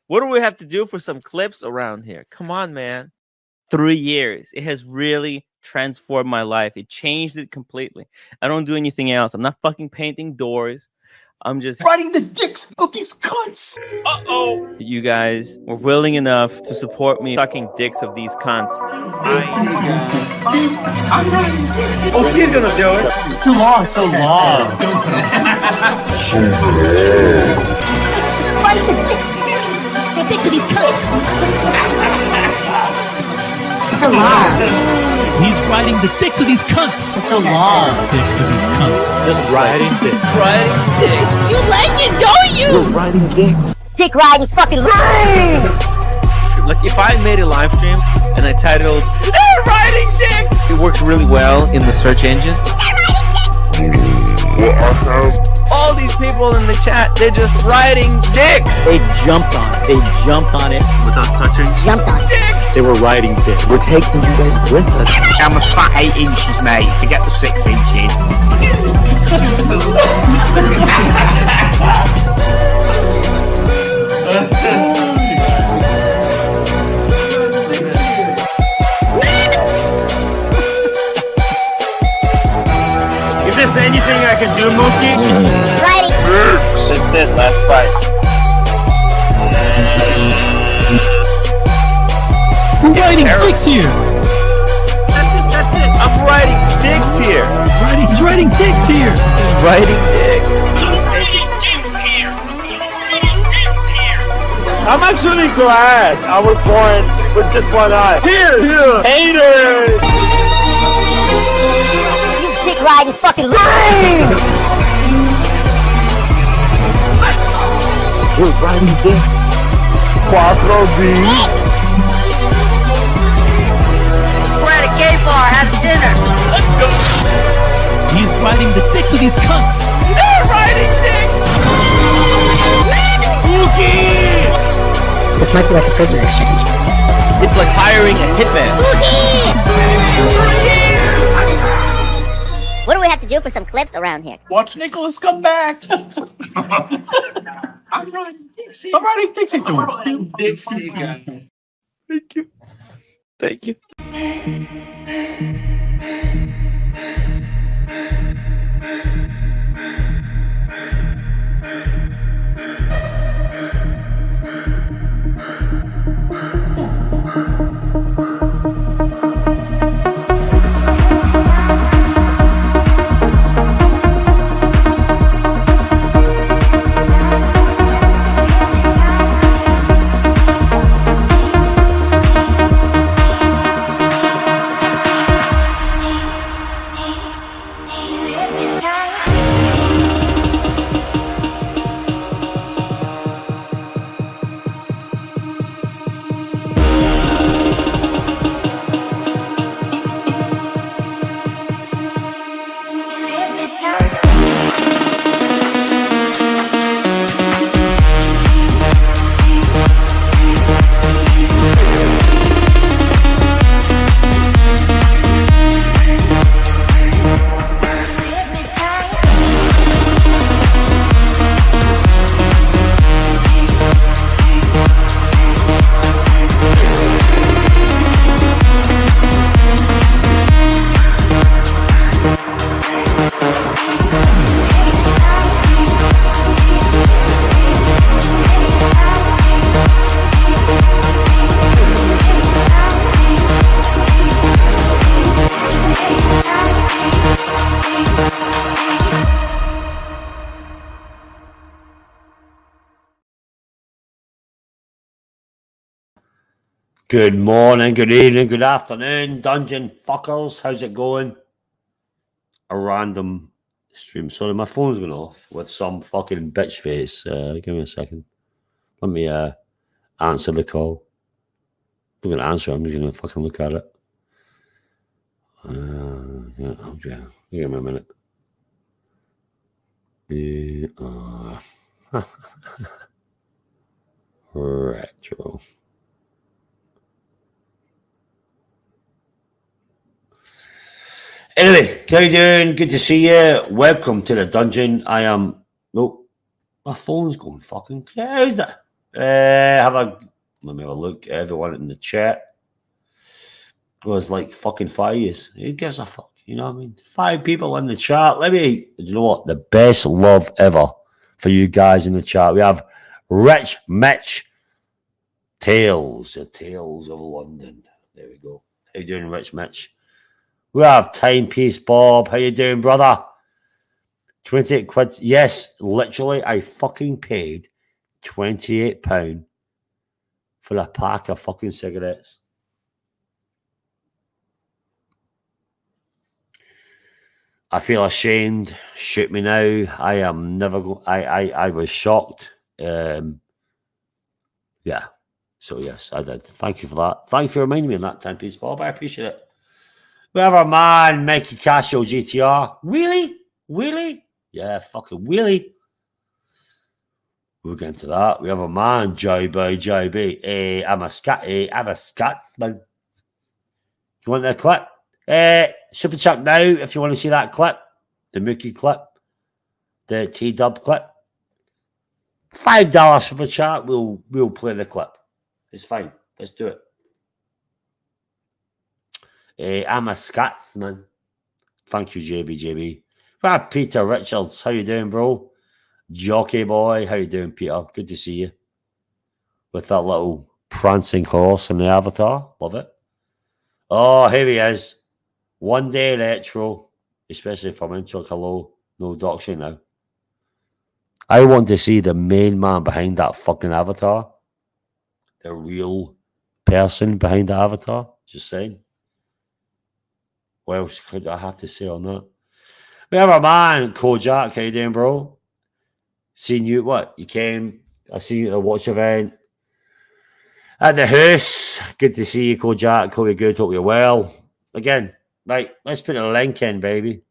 What do we have to do for some clips around here? Come on, man. 3 years. It has really transformed my life. It changed it completely. I don't do anything else. I'm not fucking painting doors. I'm just riding the dicks of these cunts. Uh-oh. You guys were willing enough to support me sucking dicks of these cunts. I'm riding dicks. Oh, she's gonna do it. So long, so long. Riding the dicks. The dicks of these cunts. So long. He's riding the dicks of these cunts. So long. Dicks of these cunts. Just riding dicks. Riding dicks. You like it, don't you? We're riding dicks. Dick riding fucking line. Like if I made a live stream and I titled "They're riding dicks," it works really well in the search engine. All these people in the chat, they're just riding dicks. They jumped on it. They jumped on it Without touching. Jumped on it. They were riding dicks. We're taking you guys with us. I'm a fat 8 inches, mate. Forget the 6 inches. Is this anything I can do, Mookie? Riding. It's this last fight. We're riding dicks here. That's it. That's it. I'm riding dicks here. He's riding dicks here. Riding dicks. I'm actually glad I was born with just one eye. Here, haters. You dick riding fucking line. We're riding dicks. Quattro B. We're at a gay bar having dinner. Let's go. He's riding the dicks of these cunts. They're riding dicks. Mookie. This might be like a prisoner exchange. It's like hiring a hitman. What do we have to do for some clips around here? Watch Nicholas come back. I'm riding dicks. I'm riding dicks. I'm riding dicks. Thank you. Thank you. Good morning, good evening, good afternoon, dungeon fuckers. How's it going? A random stream. Sorry, my phone's going off with some fucking bitch face. Give me a second. Let me answer the call. I'm going to answer. I'm just going to fucking look at it. Yeah, okay. Give me a minute. Retro. Anyway, how you doing? Good to see you. Welcome to the dungeon. I am... Nope. My phone's going fucking... How's that? Let me have a look. Everyone in the chat was like fucking 5 years. Who gives a fuck? You know what I mean? 5 people in the chat. You know what? The best love ever for you guys in the chat. We have Rich Mitch Tales, the Tales of London. There we go. How you doing, Rich Mitch? We have Timepiece Bob. How you doing, brother? 28 quid. Yes, literally, I fucking paid £28 for a pack of fucking cigarettes. I feel ashamed. Shoot me now. I am never going. I was shocked. Yeah. So yes, I did. Thank you for that. Thank you for reminding me of that Timepiece Bob. I appreciate it. We have our man Mikey Casio GTR. Really? Yeah, fucking really. We'll get into that. We have a man JB. I'm a Scotsman. You want that clip? Super chat now if you want to see that clip, the Mookie clip, the T-Dub clip. $5 super chat. We'll play the clip. It's fine. Let's do it. I'm a Scotsman. Thank you, JB. Well, Peter Richards, how you doing, bro? Jockey boy, how you doing, Peter? Good to see you. With that little prancing horse in the avatar. Love it. Oh, here he is. One day retro, especially if I'm into a hello, no doxing now. I want to see the main man behind that fucking avatar. The real person behind the avatar. Just saying. What else could I have to say on that? We have our man, Kojak. How you doing, bro? Seen you, what? You came, I seen you at a watch event at the house. Good to see you, Kojak. Hope you're good, hope you're well. Again, right, let's put a link in, baby.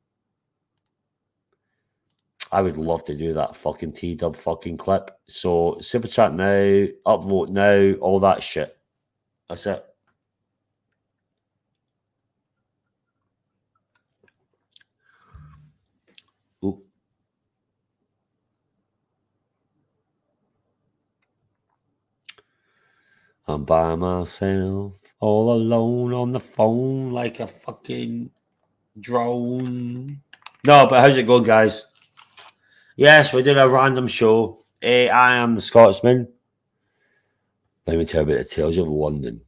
I would love to do that fucking T-Dub fucking clip. So, super chat now, upvote now, all that shit. That's it. Ooh. I'm by myself, all alone on the phone like a fucking drone. No, but how's it going, guys? Yes, we did a random show. I am the Scotsman. Let me tell you about the Tales of London.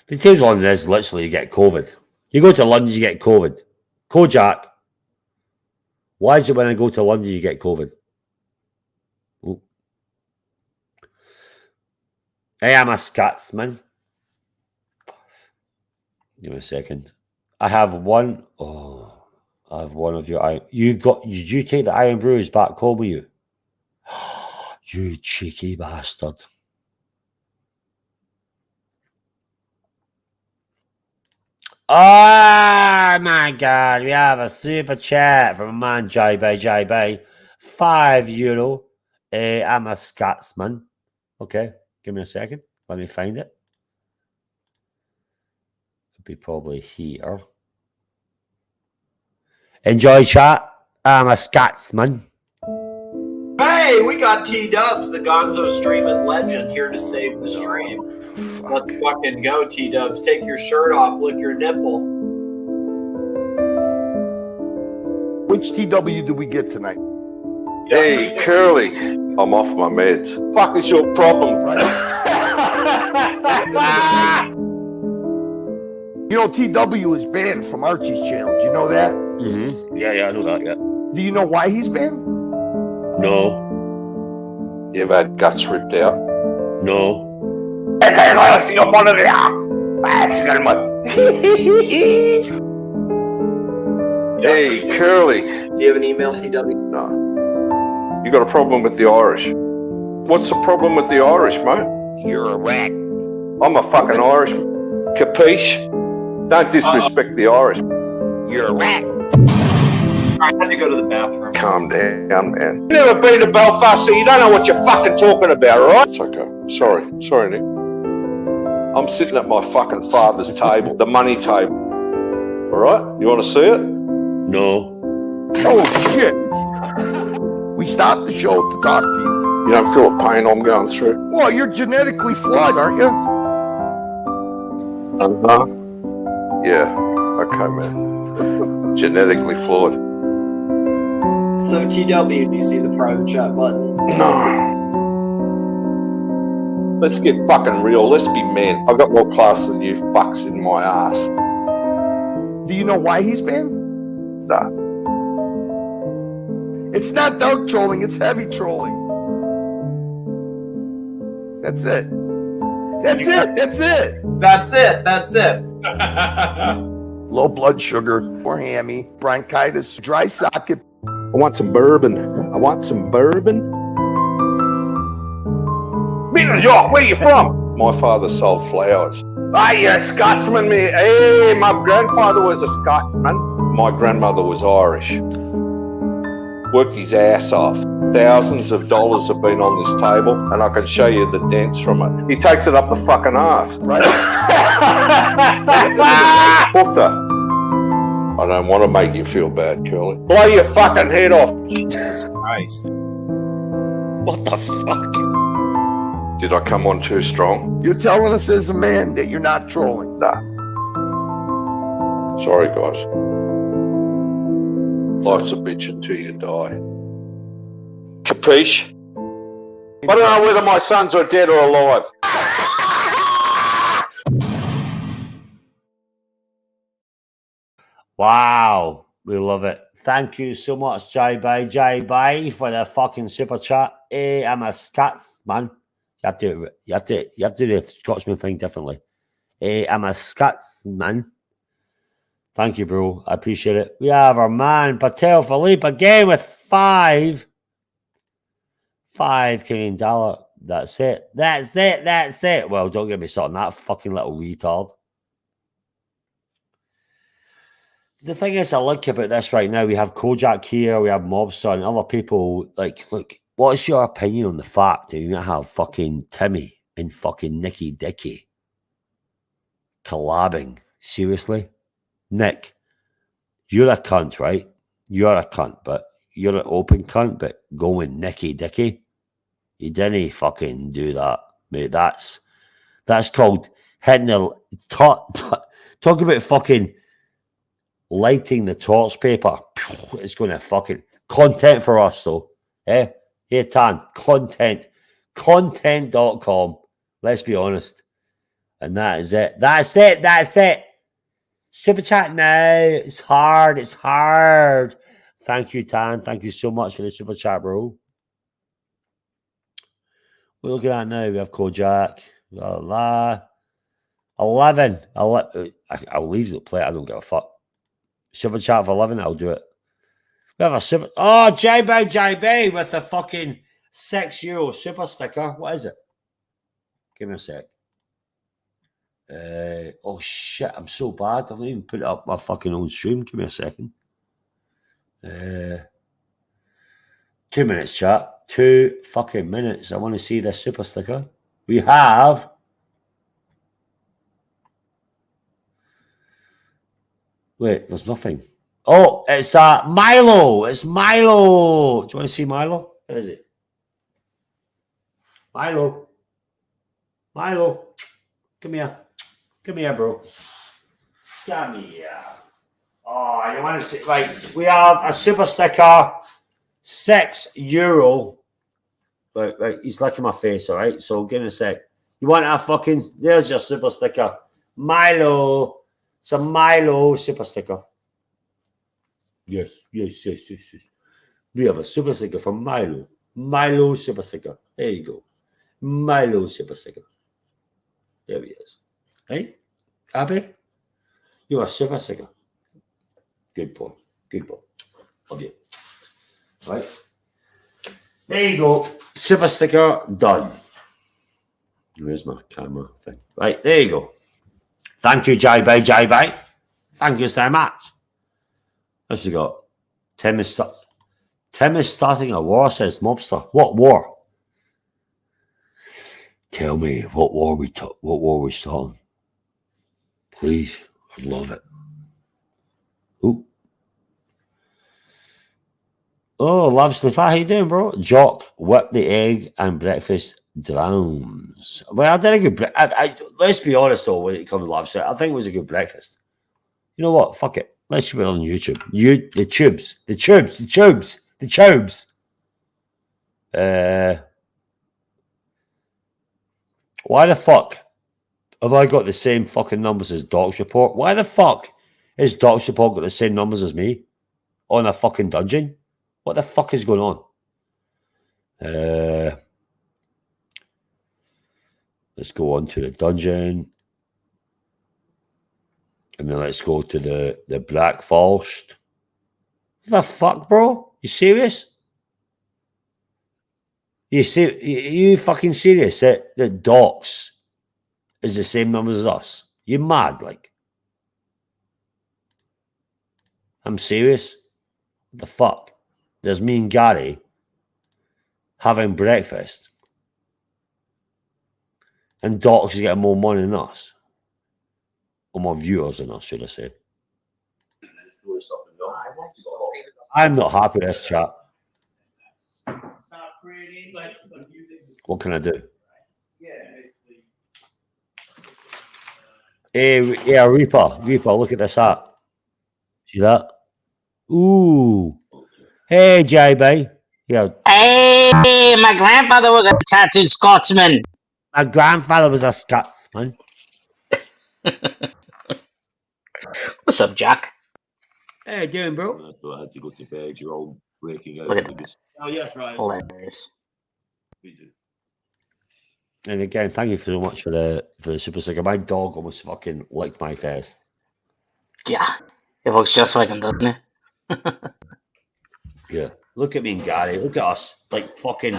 The Tales of London is literally you get COVID. You go to London, you get COVID. Kojak, why is it when I go to London, you get COVID? Ooh. I am a Scotsman. Give me a second. I have one. Oh, I have one of your. You take the Iron Brews back home with you? You cheeky bastard. Oh my God! We have a super chat from a man JB. €5. I'm a Scotsman. Okay, give me a second. Let me find it. Be probably here. Enjoy chat. I'm a Scotsman. Hey, we got T-Dubs, the Gonzo streaming legend, here to save the stream. Let's fucking go, T-Dubs. Take your shirt off, lick your nipple. Which TW do we get tonight? Hey, Curly, I'm off my meds. Fuck is your problem, You know, TW is banned from Archie's channel. Do you know that? Mm-hmm. Yeah, I know that, yeah. Do you know why he's banned? No. You've had guts ripped out. No. Hey, Curly. Do you have an email, TW? No. You got a problem with the Irish. What's the problem with the Irish, mate? You're a rat. I'm a fucking Irishman. Capiche? Don't disrespect the Irish. You're a rat. I had to go to the bathroom. Calm down, man. You've never been to Belfast, so you don't know what you're fucking talking about, alright? It's okay. Sorry, Nick. I'm sitting at my fucking father's table, the money table. Alright? You want to see it? No. Oh, shit. We stopped the show to talk to you. You don't feel the pain I'm going through? Well, you're genetically flawed, aren't you? Uh-huh. Yeah. Okay, man. Genetically flawed. So, TW, do you see the private chat button? No. Let's get fucking real. Let's be men. I've got more class than you fucks in my ass. Do you know why he's banned? Nah. It's not dark trolling, it's heavy trolling. That's it. That's it. That's it. That's it. That's it. Low blood sugar, or hammy, bronchitis, dry socket. I want some bourbon. I want some bourbon. New York, where you from? My father sold flowers. Ah, you're a Scotsman, me. Hey, my grandfather was a Scotsman. My grandmother was Irish. Worked his ass off. Thousands of dollars have been on this table, and I can show you the dents from it. He takes it up the fucking ass. Right. Oofta. I don't want to make you feel bad, Curly. Blow your fucking head off. Jesus Christ. What the fuck? Did I come on too strong? You're telling us as a man that you're not trolling. Nah. Sorry, guys. Life's a bitch until you die. Capiche? I don't know whether my sons are dead or alive. Wow, we love it. Thank you so much, JB, for the fucking super chat. I'm a Scotsman. You have to do the Scotsman thing differently. I'm a Scotsman. Thank you, bro. I appreciate it. We have our man Patel Philippe again with five Canadian dollar. That's it. That's it. That's it. Well, don't get me started on that fucking little retard. The thing is, I like about this right now. We have Kojak here, we have Mobster, and other people. Like, look, what is your opinion on the fact that you might have fucking Timmy and fucking Nicky Dicky collabing? Seriously? Nick, you're a cunt, right? You're a cunt, but you're an open cunt, but going Nicky Dicky. You didn't fucking do that, mate. That's called hitting the talk about fucking lighting the torch paper. It's going to fucking content for us, though. Eh? Hey, Tan, content.com. Let's be honest. And that is it. That's it. That's it. Super chat now. It's hard. It's hard. Thank you, Tan. Thank you so much for the super chat, bro. We're looking at now. We have Kojak. 11. I'll leave the play. I don't give a fuck. Super chat for 11. I'll do it. We have a super. Oh, JB with the fucking €6 super sticker. What is it? Give me a sec. Oh shit, I'm so bad. I've not even put it up my fucking old stream. Give me a second. 2 minutes, chat. 2 fucking minutes. I want to see this super sticker. We have. Wait, there's nothing. Oh, it's Milo. It's Milo. Do you want to see Milo? Where is it? Milo. Milo. Come here. Come here, bro. Come here. Oh, you want to see? Right, we have a super sticker. €6. Right, he's licking my face, all right? So give me a sec. You want a fucking... There's your super sticker. Milo. It's a Milo super sticker. Yes. We have a super sticker from Milo. Milo super sticker. There you go. Milo super sticker. There he is. Hey, Abby? You're a super sticker. Good boy. Good boy. Love you. Right. There you go. Super sticker done. Where's my camera thing? Right, there you go. Thank you, JB. Thank you so much. What's he got? Tim is starting a war, says Mobster. What war? Tell me what war we starting. Please, I'd love it. Ooh. Oh, lovely. How you doing, bro? Jock, whip the egg and breakfast drowns. Well, I did a good let's be honest though, when it comes to love, I think it was a good breakfast. You know what? Fuck it. Let's put it on YouTube. The tubes. Why the fuck have I got the same fucking numbers as Doc's report? Why the fuck has Doc's report got the same numbers as me on a fucking dungeon? What the fuck is going on? Let's go on to the dungeon. And then let's go to the Black Forest. What the fuck, bro? You serious? You fucking serious that Docs is the same numbers as us? You mad, like? I'm serious? What the fuck? There's me and Gary having breakfast. And Docs is getting more money than us. Or more viewers than us, should I say. I'm not happy with this chat. What can I do? Hey, yeah, Reaper, look at this hat. See that? Ooh. Hey, JB. Yeah. Hey, my grandfather was a tattooed Scotsman. My grandfather was a Scotsman. What's up, Jack? How you doing, bro? I thought I had to go to bed. You're all breaking out. Look at this. Oh, yeah, right. Hilarious. And again, thank you so much for the super sticker. My dog almost fucking licked my face. Yeah, it looks just like him, doesn't it? Yeah. Look at me and Gary. Look at us. Like fucking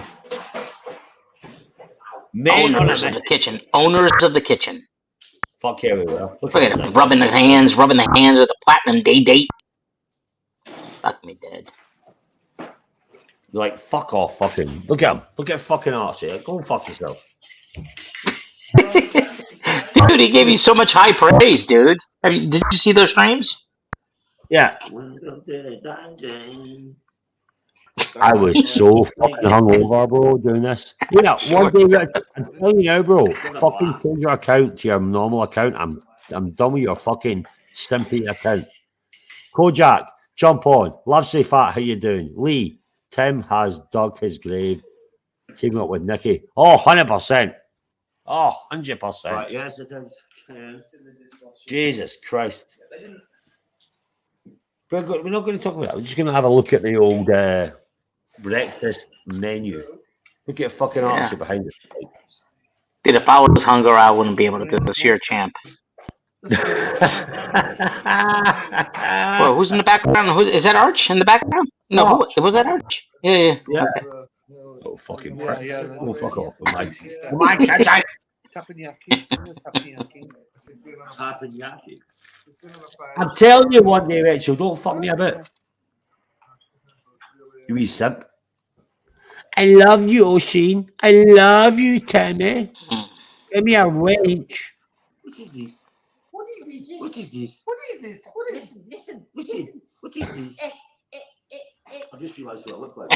men owners of the kitchen. Owners of the kitchen. Fuck everywhere. Look at him rubbing the hands of the platinum date. Fuck me dead. Like, fuck off, fucking. Look at him. Look at fucking Archie. Go and fuck yourself. Dude, he gave you so much high praise, dude. Did you see those streams? Yeah. I was so fucking hungover, bro, doing this. You know, one day, I'm telling you now, bro, fucking change your account to your normal account. I'm done with your fucking simpy account. Kojak, jump on. Lovely Fat, how you doing? Lee, Tim has dug his grave. Teaming up with Nikki. Oh, 100%. Oh, 100%. Right, yes, it is. Yeah. Jesus Christ. We're not going to talk about that. We're just going to have a look at the old breakfast menu. Look at fucking Archie behind it. Dude, if I was hungry, I wouldn't be able to do this. You're a champ. Well, who's in the background? Is that Arch in the background? No, was that Arch? Yeah. Okay. Oh, fucking fuck. Oh, fuck off. My kitchen. I'm telling you one day, Rachel, don't fuck me about. You wee simp. I love you, O'Sheen. I love you, Timmy. Give me a wench. What is this? What is this? What is this? What is this? What is this? Listen. What is this? I just realised what I look like.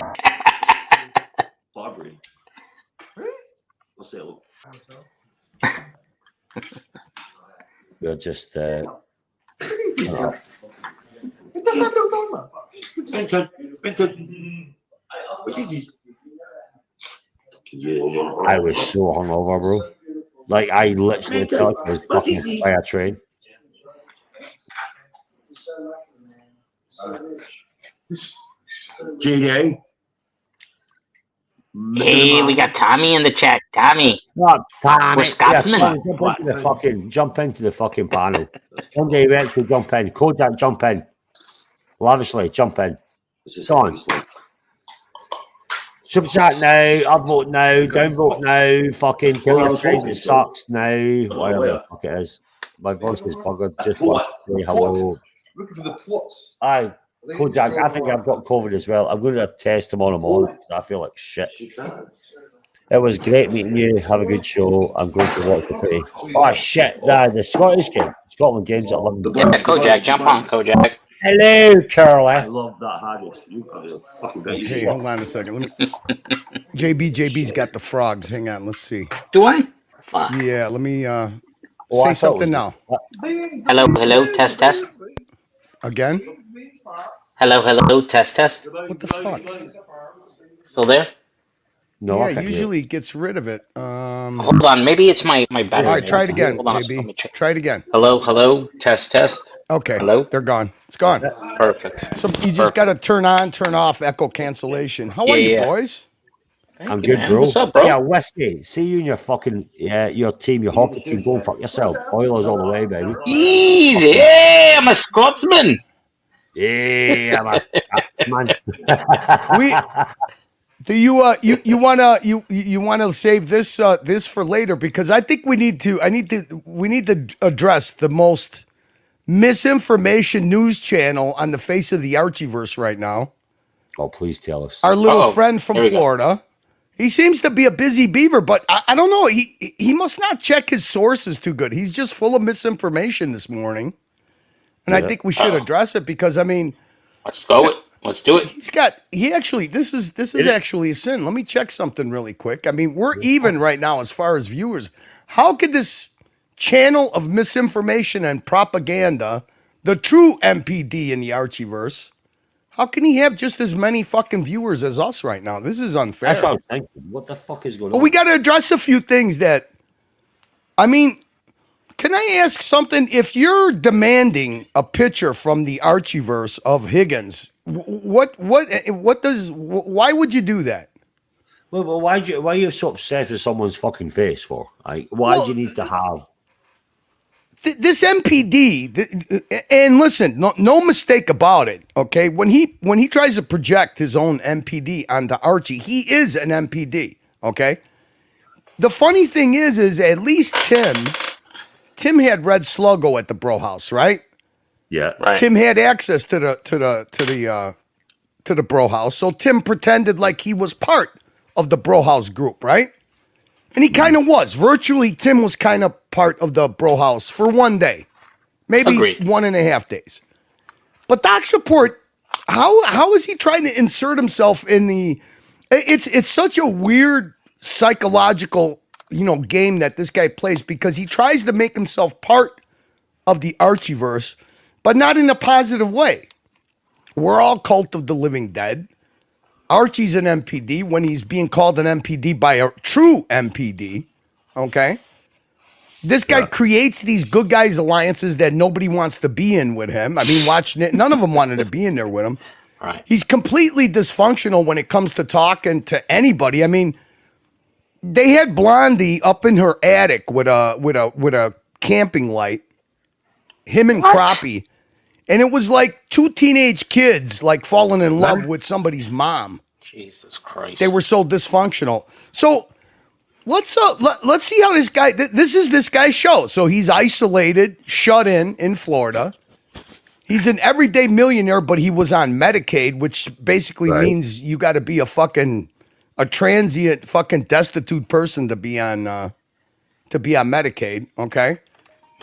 Barbary. I'll say hello. We're just What is this? What is this? I was so hungover, bro. Like, I literally thought I was fucking by a train. JD. Hey, we got Tommy in the chat. Tommy. What, Tommy? We're Scotsmen. Yeah, jump into the fucking panel. One day, Rex will jump in. Kojak, jump in. Lavishly, jump in. Go on. Super chat now, upvote now, downvote now, fucking kill your friends, it sucks now, whatever the fuck it is. My voice is buggered, just want to say hello. Looking for the plots. Aye, Kojak, I think I've got COVID as well. I'm going to test tomorrow morning, so I feel like shit. It was great meeting you, have a good show, I'm going to watch the footy. Oh shit, the Scottish game, Scotland game's at 11. Yeah, Kojak, jump on, Kojak. Hello, Curly. I love that haggis. You fucking bet you Hey, shit. hold on a second. Let me. JB's got the frogs. Hang on. Let's see. Do I? Fuck. Yeah. Let me I say thought it something was now. Hello, hello, test, test. Again. Hello, hello, test, test. What the fuck? Still there? No, Yeah. I can't hear Usually it gets rid of it. Hold on, maybe it's my battery. All right. Try it again, Hold on, let me JB. check. Try it again. Hello, hello, test, test. Okay. Hello? They're gone. It's gone. Perfect. So you just got to turn on, turn off echo cancellation. How are you, Yeah. boys? Thank I'm you, good, man. bro. What's up, bro? Yeah, Whiskey. See you and your fucking your team, your hockey team. Go and fuck yourself. Oilers all the way, baby. Easy. Yeah, I'm a Scotsman. Yeah, I'm a Scotsman. Do you you wanna save this this for later, because I think we need to address the most misinformation news channel on the face of the Archieverse right now. Oh, please tell us. Our little Uh-oh. friend from There we go. Florida. He seems to be a busy beaver, but I don't know. He must not check his sources too good. He's just full of misinformation this morning. And I Yeah. think we should address it, because I mean, Let's go it. Let's do it. this is actually a sin. Let me check something really quick. I mean, we're even right now as far as viewers. How could this channel of misinformation and propaganda, the true MPD in the Archieverse, how can he have just as many fucking viewers as us right now? This is unfair. That's what I was thinking. What the fuck is going But on? we got to address a few things that, I mean, can I ask something? If you're demanding a picture from the Archieverse of Higgins, why would you do that? Well, why are you so obsessed with someone's fucking face for? Like, why do you need to have? This MPD, and listen, no mistake about it. Okay, when he tries to project his own MPD onto Archie, he is an MPD. Okay. The funny thing is at least Tim had Red Sluggo at the Bro House, right? Yeah. Right. Tim had access to the Bro House, so Tim pretended like he was part of the Bro House group, right? And he kind of was. Virtually, Tim was kind of part of the Bro House for one day, maybe Agreed. 1.5 days. But Doc's report, how is he trying to insert himself in the? It's such a weird psychological game that this guy plays, because he tries to make himself part of the Archieverse, but not in a positive way. We're all cult of the living dead. Archie's an MPD when he's being called an MPD by a true MPD. Okay. This guy creates these good guys alliances that nobody wants to be in with him. I mean, watching it, none of them wanted to be in there with him. Right. He's completely dysfunctional when it comes to talking to anybody. I mean, they had Blondie up in her attic with a camping light, him and Crappie, and it was like two teenage kids like falling in love with somebody's mom. Jesus Christ. They were so dysfunctional. So let's see how this guy. This is this guy's show. So he's isolated, shut in Florida. He's an everyday millionaire, but he was on Medicaid, which basically means you got to be a transient fucking destitute person to be on Medicaid. Okay.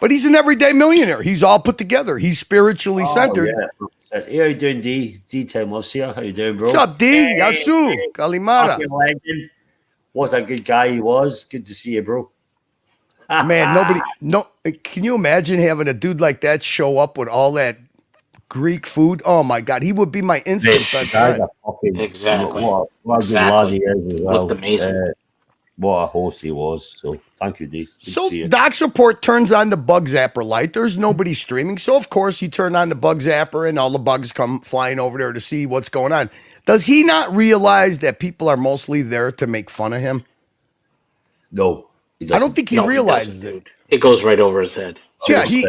But he's an everyday millionaire. He's all put together. He's spiritually centered. Yeah. Hey, how you doing, D? D-Time Loves here. How you doing, bro? What's up, D? Yasu. Kalimara. Fucking legend. What a good guy he was. Good to see you, bro. Man, can you imagine having a dude like that show up with all that Greek food? Oh my God, he would be my instant best friend. Exactly. What a good lad he is as well. Looked amazing. What a host he was. So thank you, D. Good to So see you. Doc's report turns on the bug zapper light. There's nobody streaming. So of course you turn on the bug zapper and all the bugs come flying over there to see what's going on. Does he not realize that people are mostly there to make fun of him? No. I don't think he realizes it. It goes right over his head. Yeah, he's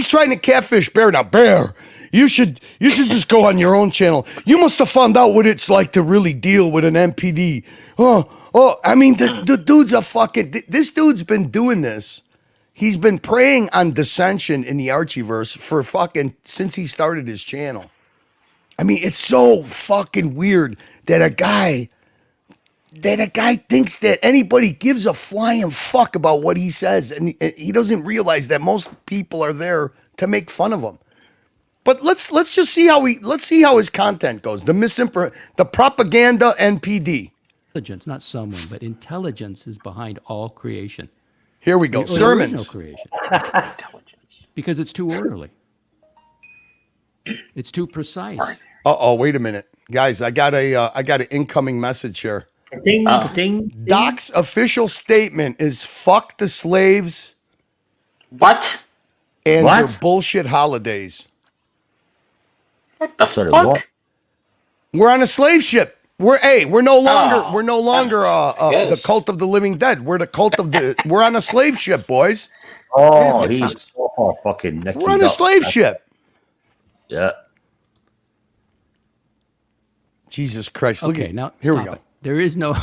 trying to catfish Bear. Now, Bear, you should just go on your own channel. You must have found out what it's like to really deal with an MPD. I mean, the dude's a fucking. This dude's been doing this. He's been preying on dissension in the Archieverse for fucking since he started his channel. I mean, it's so fucking weird that a guy thinks that anybody gives a flying fuck about what he says, and he doesn't realize that most people are there to make fun of him. But let's just see how his content goes. The propaganda NPD. Intelligence, not someone, but intelligence is behind all creation. Here we go. There is Sermons. no creation. Because it's too orderly. It's too precise. Uh-oh, wait a minute. Guys, I got an incoming message here. Ding, ding. Doc's official statement is fuck the slaves. What? And What? their bullshit holidays. What the Sorry, fuck? what? We're on a slave ship. We're no longer yes. the cult of the living dead. We're on a slave ship, boys. Oh, makes he's sense. fucking Nicky We're on a Duck. slave ship. Yeah. Jesus Christ. Look Okay, at, now here we stop go. it. There is no,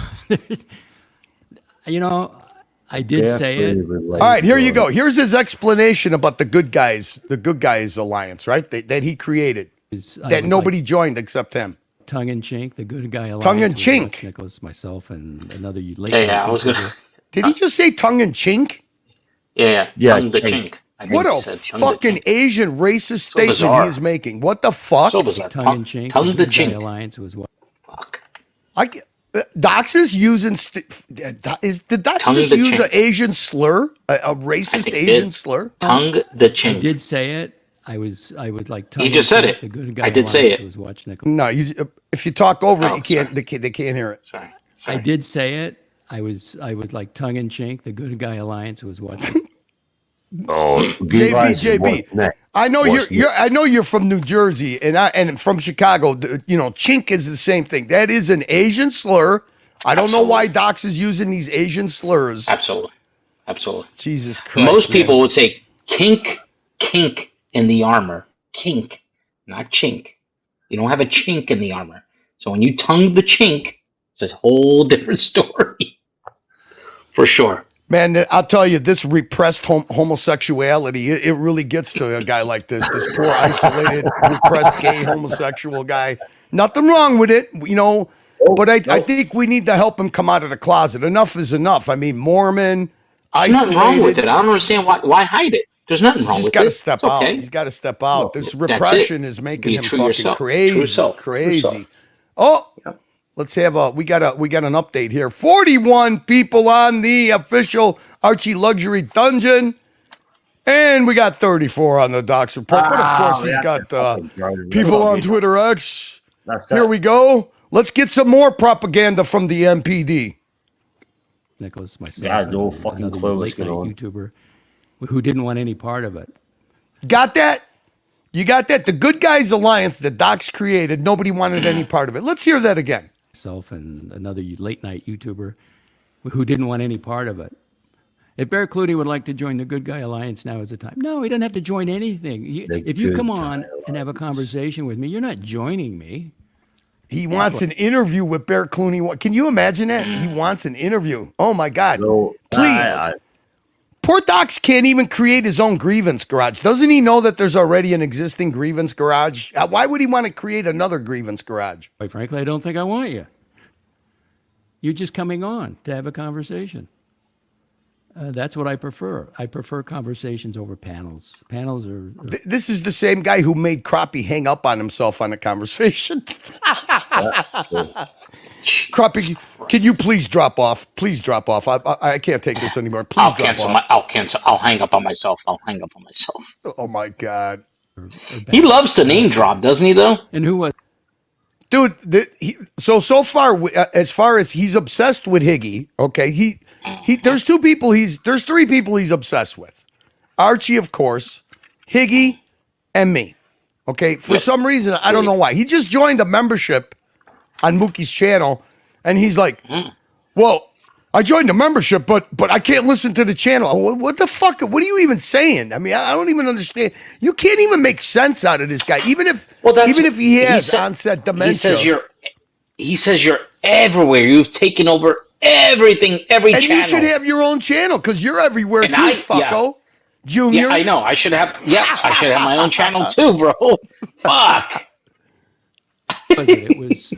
I did say it. All right, here you go. Here's his explanation about the good guys alliance, right? That he created. That nobody joined except him. Tongue in chink, the good guy alliance. Tongue in with chink. Rex Nicholas, myself, and another late. Yeah, I was gonna. Did he just say tongue in chink? Yeah, Yeah, tongue the chink. chink. I think What he a said tongue the fucking chink. Asian racist statement bizarre. he is making. What the fuck? So bizarre. Tongue in chink, Tongue the good guy chink. alliance was what? Fuck. Dox is using. Did Dox Tongue just the use chink. an Asian slur? A racist think he Asian did. slur? Tongue the I chink. did say it. I was like. Tongue He just in said chink, it. The good guy I did say alliance it. Was watch Nicholas. No, if you talk over it, Oh, you can't. sorry. They can't hear it. Sorry. I did say it. I was like tongue in chink. The good guy alliance was watching. Oh, JB. I know I know you're from New Jersey and from Chicago. Chink is the same thing. That is an Asian slur. I don't know why Dox is using these Asian slurs. Absolutely. Jesus Christ. Most people man. would say kink in the armor. Kink, not chink. You don't have a chink in the armor. So when you tongue the chink, it's a whole different story. For sure. Man, I'll tell you, this repressed homosexuality, it really gets to a guy like this poor, isolated, repressed, gay, homosexual guy. Nothing wrong with it, but I think we need to help him come out of the closet. Enough is enough. I mean, Mormon, There's isolated. nothing wrong with it. I don't understand why hide it. There's nothing wrong He's with got it. to step It's out. okay. He's got to step out. This That's repression it. is making Be him true fucking yourself. crazy. True self. True Crazy. self. Oh, let's have we got an update here. 41 people on the official Archie Luxury Dungeon. And we got 34 on the Docs report. But of course, he's got people on Twitter X. Here we go. Let's get some more propaganda from the MPD. Nicholas, myself. Yeah, no fucking another clue what's late-night going on. YouTuber who didn't want any part of it. Got that? You got that? The Good Guys Alliance that Docs created, nobody wanted any part of it. Let's hear that again. Myself and another late-night YouTuber who didn't want any part of it. If Bear Clooney would like to join the Good Guy Alliance, now is the time. No, he doesn't have to join anything. If you come on and have a conversation with me, you're not joining me. He wants an interview with Bear Clooney. Can you imagine that? He wants an interview. Oh my God. No, Please. Poor Docs can't even create his own grievance garage. Doesn't he know that there's already an existing grievance garage? Why would he want to create another grievance garage? Quite frankly, I don't think I want you. You're just coming on to have a conversation. That's what I prefer. I prefer conversations over panels. Panels are... This is the same guy who made Crappie hang up on himself on a conversation. Crappie, can you please drop off? Please drop off. I can't take this anymore. Please drop off. I'll cancel. I'll hang up on myself. Oh my God. He loves to name drop, doesn't he? Though. And who was? Dude, so far as he's obsessed with Higgy. Okay, there's three people he's obsessed with. Archie, of course, Higgy, and me. Okay, for some reason I don't know why. He just joined a membership on Mookie's channel, and he's like, "Well, I joined the membership, but I can't listen to the channel." What the fuck? What are you even saying? I mean, I don't even understand. You can't even make sense out of this guy, even if he has onset dementia. He says you're everywhere. You've taken over everything, every channel. And you should have your own channel because you're everywhere too, fucko. Junior. Yeah, I know. I should have my own channel too, bro. Fuck. It was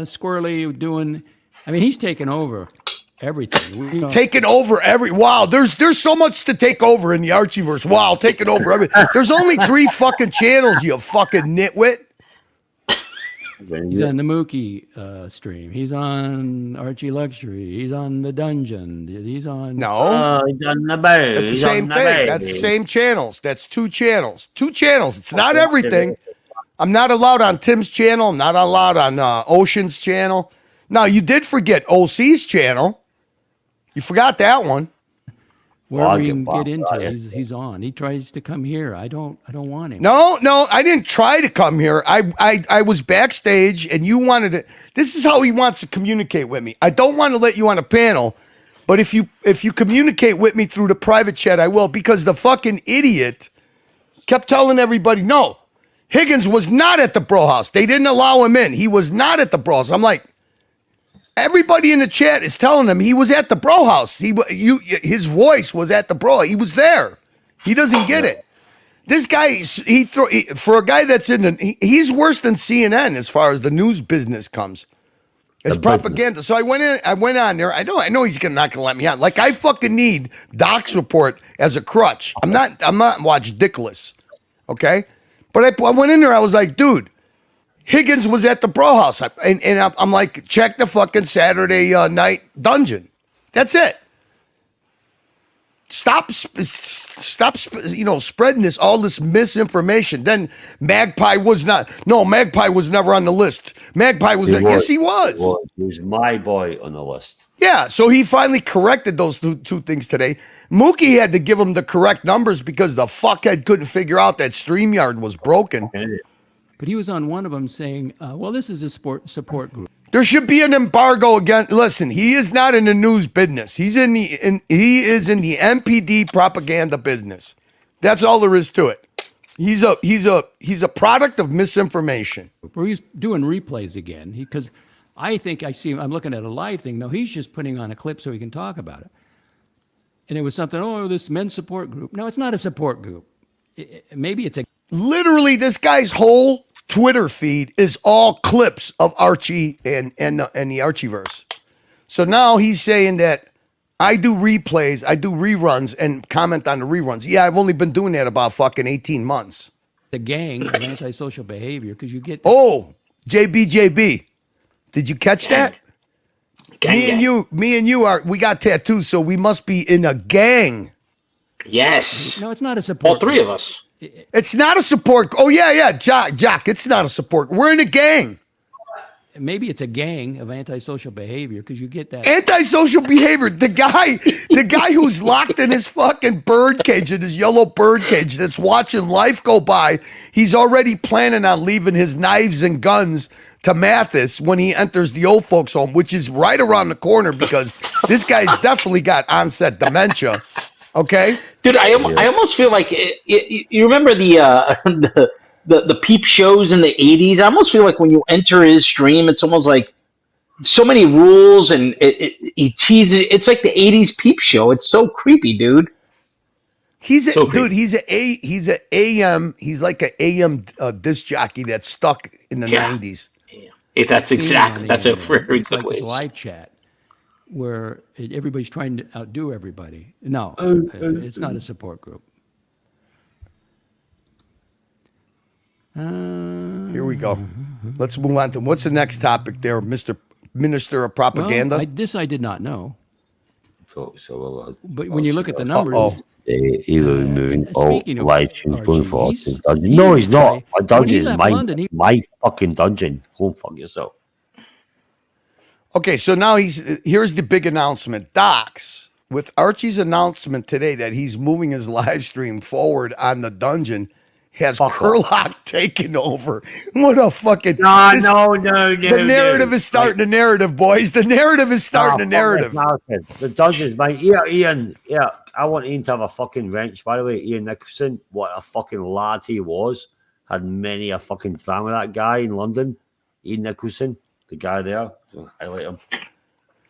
Squirrely doing. I mean, he's taken over. everything. Taking over wow, there's so much to take over in the Archieverse. Wow, taking over everything. There's only 3 fucking channels, you fucking nitwit. He's on the Mookie stream. He's on Archie Luxury. He's on the Dungeon. He's on. No, he's on the boat. That's the same thing. That's the same channels. That's 2 channels. 2 channels. It's not everything. I'm not allowed on Tim's channel. I'm not allowed on Ocean's channel. Now, you did forget OC's channel. You forgot that one. Wherever you can get into, he's on. He tries to come here. I don't want him. No, I didn't try to come here. I was backstage, and you wanted it. This is how he wants to communicate with me. I don't want to let you on a panel, but if you communicate with me through the private chat, I will, because the fucking idiot kept telling everybody, no, Higgins was not at the bro house. They didn't allow him in. He was not at the bro house. I'm like, everybody in the chat is telling him he was at the bro house. His voice was at the bro. He was there. He doesn't get it. This guy, for a guy that's he's worse than CNN as far as the news business comes. It's propaganda. So I went on there. I know he's not gonna let me on. Like, I fucking need Doc's report as a crutch. I'm not watch Dickless. Okay? But I went in there, I was like, dude, Higgins was at the bro house. And I'm like, check the fucking Saturday night dungeon. That's it. Stop, spreading all this misinformation. Then Magpie was never on the list. Magpie was there. Yes, he was. He was my boy on the list. Yeah, so he finally corrected those two things today. Mookie had to give him the correct numbers because the fuckhead couldn't figure out that StreamYard was broken. But he was on one of them saying, well, this is a support group. There should be an embargo again. Listen, he is not in the news business. He is in the MPD propaganda business. That's all there is to it. He's a product of misinformation. Where he's doing replays again, because I think I see him. I'm looking at a live thing. No, he's just putting on a clip so he can talk about it. And it was something. Oh, this men's support group. No, it's not a support group. Maybe it's a. Literally, this guy's whole Twitter feed is all clips of Archie and the Archieverse. So now he's saying that I do replays, I do reruns, and comment on the reruns. Yeah, I've only been doing that about fucking 18 months. The gang of antisocial behavior, because you get. Oh, JB. Did you catch that? Me and you we got tattoos, so we must be in a gang. Yes. No, it's not a support. All 3 of us. It's not a support. Oh, yeah, Jock, it's not a support. We're in a gang. Maybe it's a gang of antisocial behavior, because you get that. Antisocial behavior. The guy who's locked in his fucking bird cage, in his yellow bird cage, that's watching life go by, he's already planning on leaving his knives and guns to Mathis when he enters the old folks home, which is right around the corner, because this guy's definitely got onset dementia. Okay? Dude, I almost feel like you remember the peep shows in the 80s? I almost feel like when you enter his stream, it's almost like so many rules, and he teases. It's like the 80s peep show. It's so creepy, dude. He's an AM. He's like an AM disc jockey that's stuck in the 90s. Yeah. That's a very good like way. It's live chat where everybody's trying to outdo everybody. No, it's not a support group. Here we go. Let's move on to what's the next topic there, Mr. Minister of Propaganda? Well, this I did not know. But when you look at the numbers, he was moving all live streams going forward. He's No, he's not. My dungeon is my fucking dungeon. Go fuck yourself. Okay, so now here's the big announcement. Docs, with Archie's announcement today that he's moving his live stream forward on the dungeon, has Kurlock taken over. What a fucking... No. The narrative is starting the narrative, boys. The narrative is starting the narrative. The dungeons, mate. Yeah, Ian. Yeah, I want Ian to have a fucking wrench. By the way, Ian Nicholson, what a fucking lad he was. Had many a fucking time with that guy in London. Ian Nicholson, the guy there. I like him.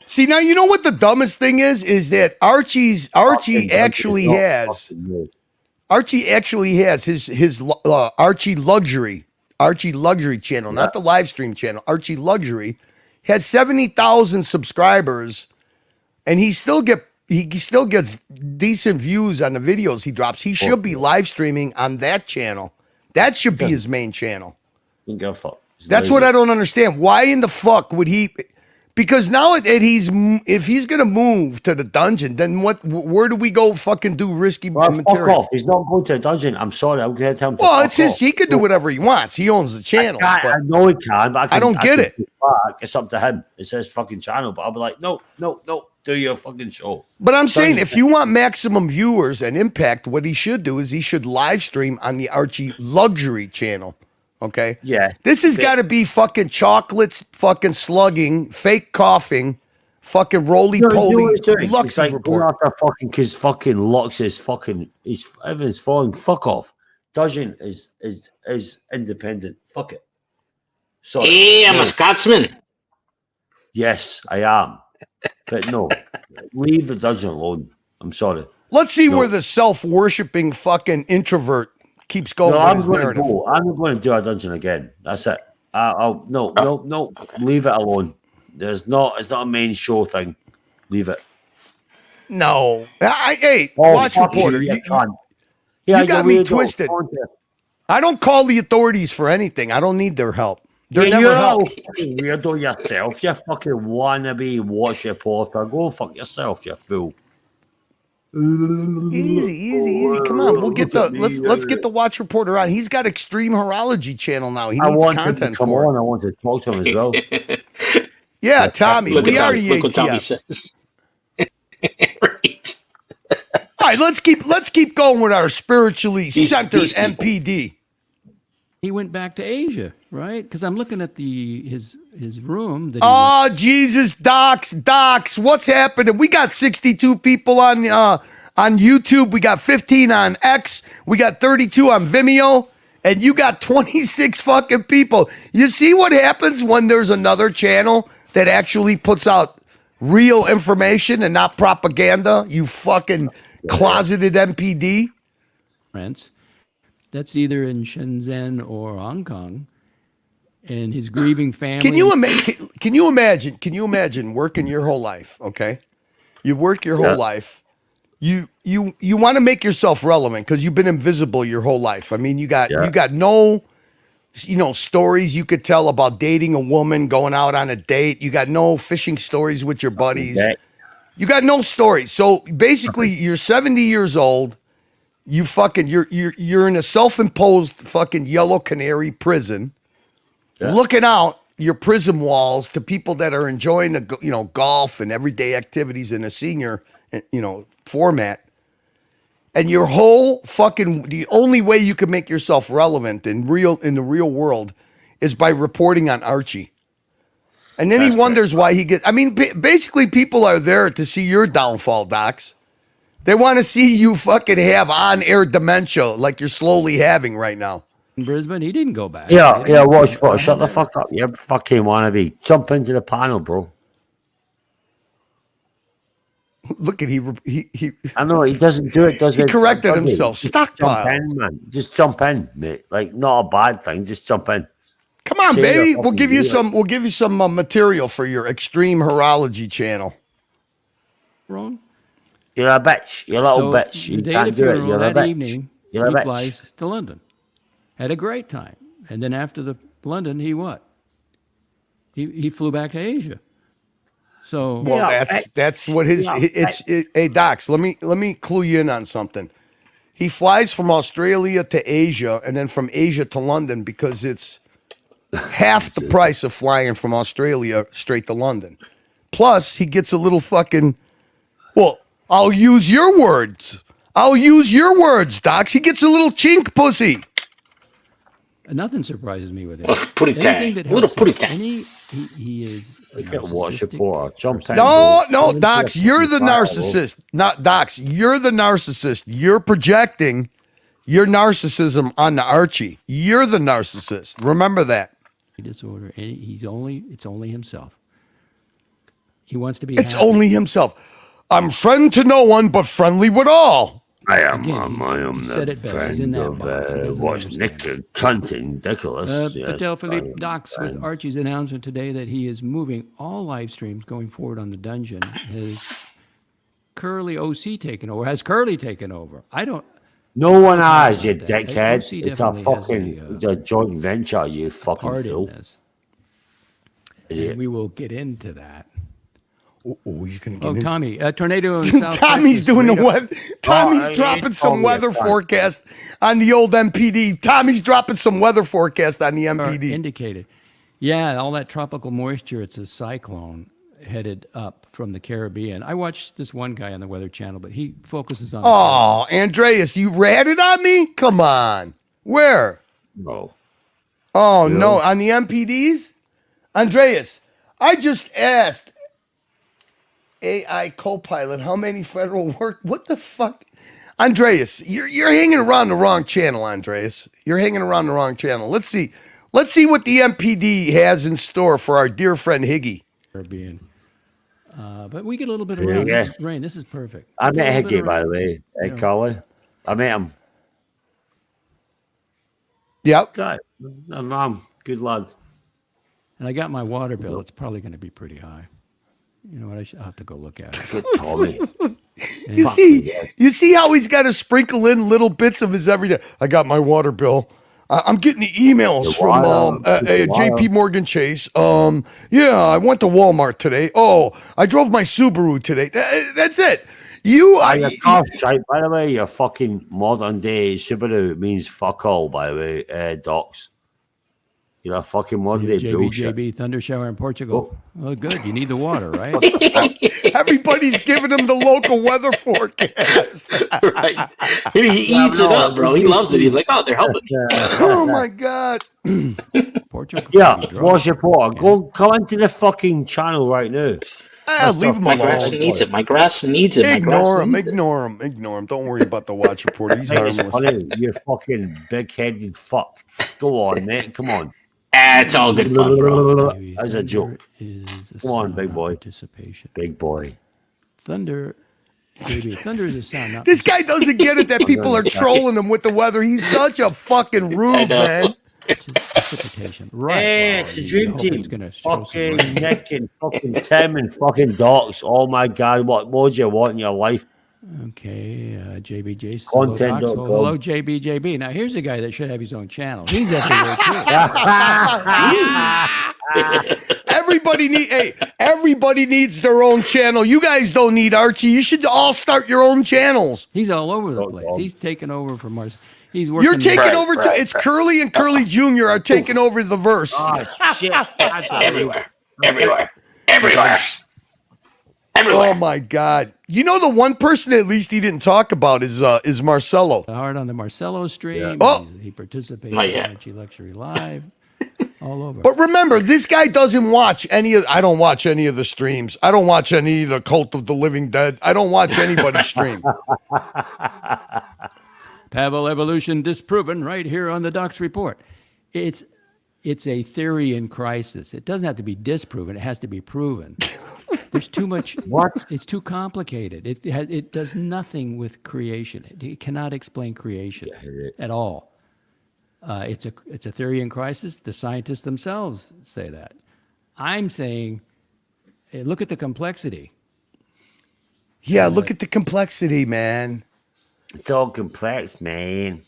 See, now you know what the dumbest thing is that Archie actually has his Archie Luxury channel, not the live stream channel. Archie Luxury has 70,000 subscribers and he still gets decent views on the videos he drops. He should be live streaming on that channel. That should be his main channel. Don't give a fuck. That's what I don't understand. Why in the fuck would he? Because now if he's gonna move to the dungeon, then where do we go fucking do risky material? Fuck off. He's not going to the dungeon. I'm sorry. I'm going to tell him to Well, it's his. He can do whatever he wants. He owns the channel. I know he can, but I don't get it. It's up to him. It's his fucking channel. But I'll be like, no. Do your fucking show. But I'm saying, if you want maximum viewers and impact, what he should do is he should live stream on the Archie Luxury channel. Okay. Yeah. This has got to be fucking chocolate, fucking slugging, fake coughing, fucking roly poly, Luxy like report. After fucking because fucking Lux is fucking. Everything's falling. Fuck off. Dungeon is independent. Fuck it. Sorry. Hey, I'm a Scotsman. Yes, I am. But no, leave the dungeon alone. I'm sorry. Let's see where the self-worshipping fucking introvert keeps going with his narrative. I'm not going to do a dungeon again. That's it. No. Leave it alone. It's not a main show thing. Leave it. No. Watch reporter. You got me twisted. I don't call the authorities for anything. I don't need their help. They're never help. Weirdo yourself. You fucking wannabe watch reporter. Go fuck yourself, you fool. Easy. Come on, let's get the watch reporter on. He's got Extreme Horology channel now. He needs content for it. I want to talk to him as well. Yeah, Tommy. We already ATF. Right. All right, let's keep going with our spiritually centered MPD. He went back to Asia, right? Because I'm looking at his room. That Jesus, Docs, what's happening? We got 62 people on YouTube. We got 15 on X. We got 32 on Vimeo, and you got 26 fucking people. You see what happens when there's another channel that actually puts out real information and not propaganda? You fucking closeted MPD. France. That's either in Shenzhen or Hong Kong, and his grieving family. Can you imagine working your whole life? Okay, you work your whole life. You want to make yourself relevant because you've been invisible your whole life. I mean, you got no, stories you could tell about dating a woman, going out on a date. You got no fishing stories with your buddies. You got no stories. So basically, you're 70 years old. You're in a self-imposed fucking yellow canary prison, looking out your prison walls to people that are enjoying the golf and everyday activities in a senior format, and your whole fucking the only way you can make yourself relevant in the real world is by reporting on Archie, and then he wonders why he gets. I mean, basically, people are there to see your downfall, Docs. They want to see you fucking have on-air dementia like you're slowly having right now. In Brisbane, he didn't go back. Yeah, watch. Shut the fuck up. You fucking wannabe. Jump into the panel, bro. Look at he. I know he doesn't do it. Does he corrected himself? Stockpile. Jump in, man. Just jump in, mate. Like not a bad thing. Just jump in. Come on, baby. We'll give you some. We'll give you some material for your Extreme Horology channel. Wrong. You're a bitch. You're a little bitch. You can't do it. You're a bitch. Evening, he flies to London. Had a great time. And then after the London, he what? He flew back to Asia. So that's what his hey Docs, let me clue you in on something. He flies from Australia to Asia and then from Asia to London because it's half the price of flying from Australia straight to London. Plus, he gets a little fucking I'll use your words, Docs. He gets a little chink pussy. Nothing surprises me with him. Put it down. Put it down. He is. Watch it for jump in. No, Docs, you're the narcissist. Not Docs, you're the narcissist. You're projecting your narcissism on the Archie. You're the narcissist. Remember that. Disorder. And it's only himself. He wants to be. It's happy. Only himself. I'm friend to no one, but friendly with all. I am the friend of what's Nick cunting Nicholas. Patel Philippe Docs with Archie's announcement today that he is moving all live streams going forward on the dungeon. Curly OC taken over? Has Curly taken over? I don't. No one has, you about that. dickhead. OC It's a definitely has fucking it's a joint venture, you fucking part in fool. this. Idiot. And we will get into that. Oh, he's gonna get Oh, in. Tommy, tornado in South Tommy's Texas, doing the radar- weather. Tommy's I dropping ain't some Tommy, weather it's fine. forecast on the old MPD. Tommy's dropping some weather forecast on the are MPD. indicated. Yeah, all that tropical moisture. It's a cyclone headed up from the Caribbean. I watched this one guy on the Weather Channel, but he focuses on. Oh, Andreas, you ratted on me? Come on. Where? No. Oh, no. On the MPDs? Andreas, I just asked AI Copilot how many federal work. What the fuck? Andreas, you're hanging around the wrong channel, Andreas. You're hanging around the wrong channel. Let's see. Let's see what the MPD has in store for our dear friend Higgy. Caribbean. But we get a little bit of rain. Yeah. Rain. This is perfect. I We get a met little bit Higgy, of by rain. the way. Hey, Yeah. Carly. I met him. Yep. Guy. Good lad. And I got my water bill. It's probably going to be pretty high. You know what? I'll have to go look at it. Good Tommy. You see how he's got to sprinkle in little bits of his everyday. I got my water bill. I'm getting the emails The from water. JP Morgan Chase. Yeah, I went to Walmart today. Oh, I drove my Subaru today. That's it. Your car shite, by the way, your fucking modern day Subaru means fuck all, by the way, Docs. You're a fucking modern day bullshit. JB, thunder shower in Portugal. Oh, good. You need the water, right? Everybody's giving him the local weather forecast. Right. He eats it up, bro. He loves it. He's like, oh, they're helping me. Oh my god. Portugal. Yeah, what's your point? Go come into the fucking channel right now. Leave him My grass alone. needs it. My grass needs it. My Ignore grass him. needs it. Ignore him. Ignore him. Don't worry about the watch report. He's It's harmless. funny, you fucking big-headed fuck. Go on, mate. Come on. It's all good fun, bro. As a joke. Come on, big boy. Participation. Big boy. Thunder. JB, thunder is a sound. Not This guy doesn't get it that people are trolling him with the weather. He's such a fucking rube, man. precipitation. Right. Hey, Well, it's a you dream hope team. it's gonna show some Fucking rain. Nick and fucking Tim and fucking Docs. Oh my god, what more do you want in your life? Okay, JB Jason. Content.com. Hello, JB. Now here's a guy that should have his own channel. He's everywhere too. Everybody needs their own channel. You guys don't need Archie. You should all start your own channels. He's all over the place. He's taking over from Mars. He's working. You're taking over. It's Curly and Curly Jr. are taking over the verse. Oh, shit. Everywhere. Oh my God! You know the one person at least he didn't talk about is Marcelo. Hard on the Marcelo stream. Yeah. Oh. He participates Not in yet. Energy Luxury Live. All over. But remember, this guy doesn't watch any of. I don't watch any of the streams. I don't watch any of the Cult of the Living Dead. I don't watch anybody's stream. Pavel evolution disproven right here on the Docs Report. It's a theory in crisis. It doesn't have to be disproven. It has to be proven. There's too much. What? It's too complicated. It does nothing with creation. It cannot explain creation at all. It's a theory in crisis. The scientists themselves say that. I'm saying, hey, look at the complexity. Yeah, look at the complexity, man. It's all complex, man.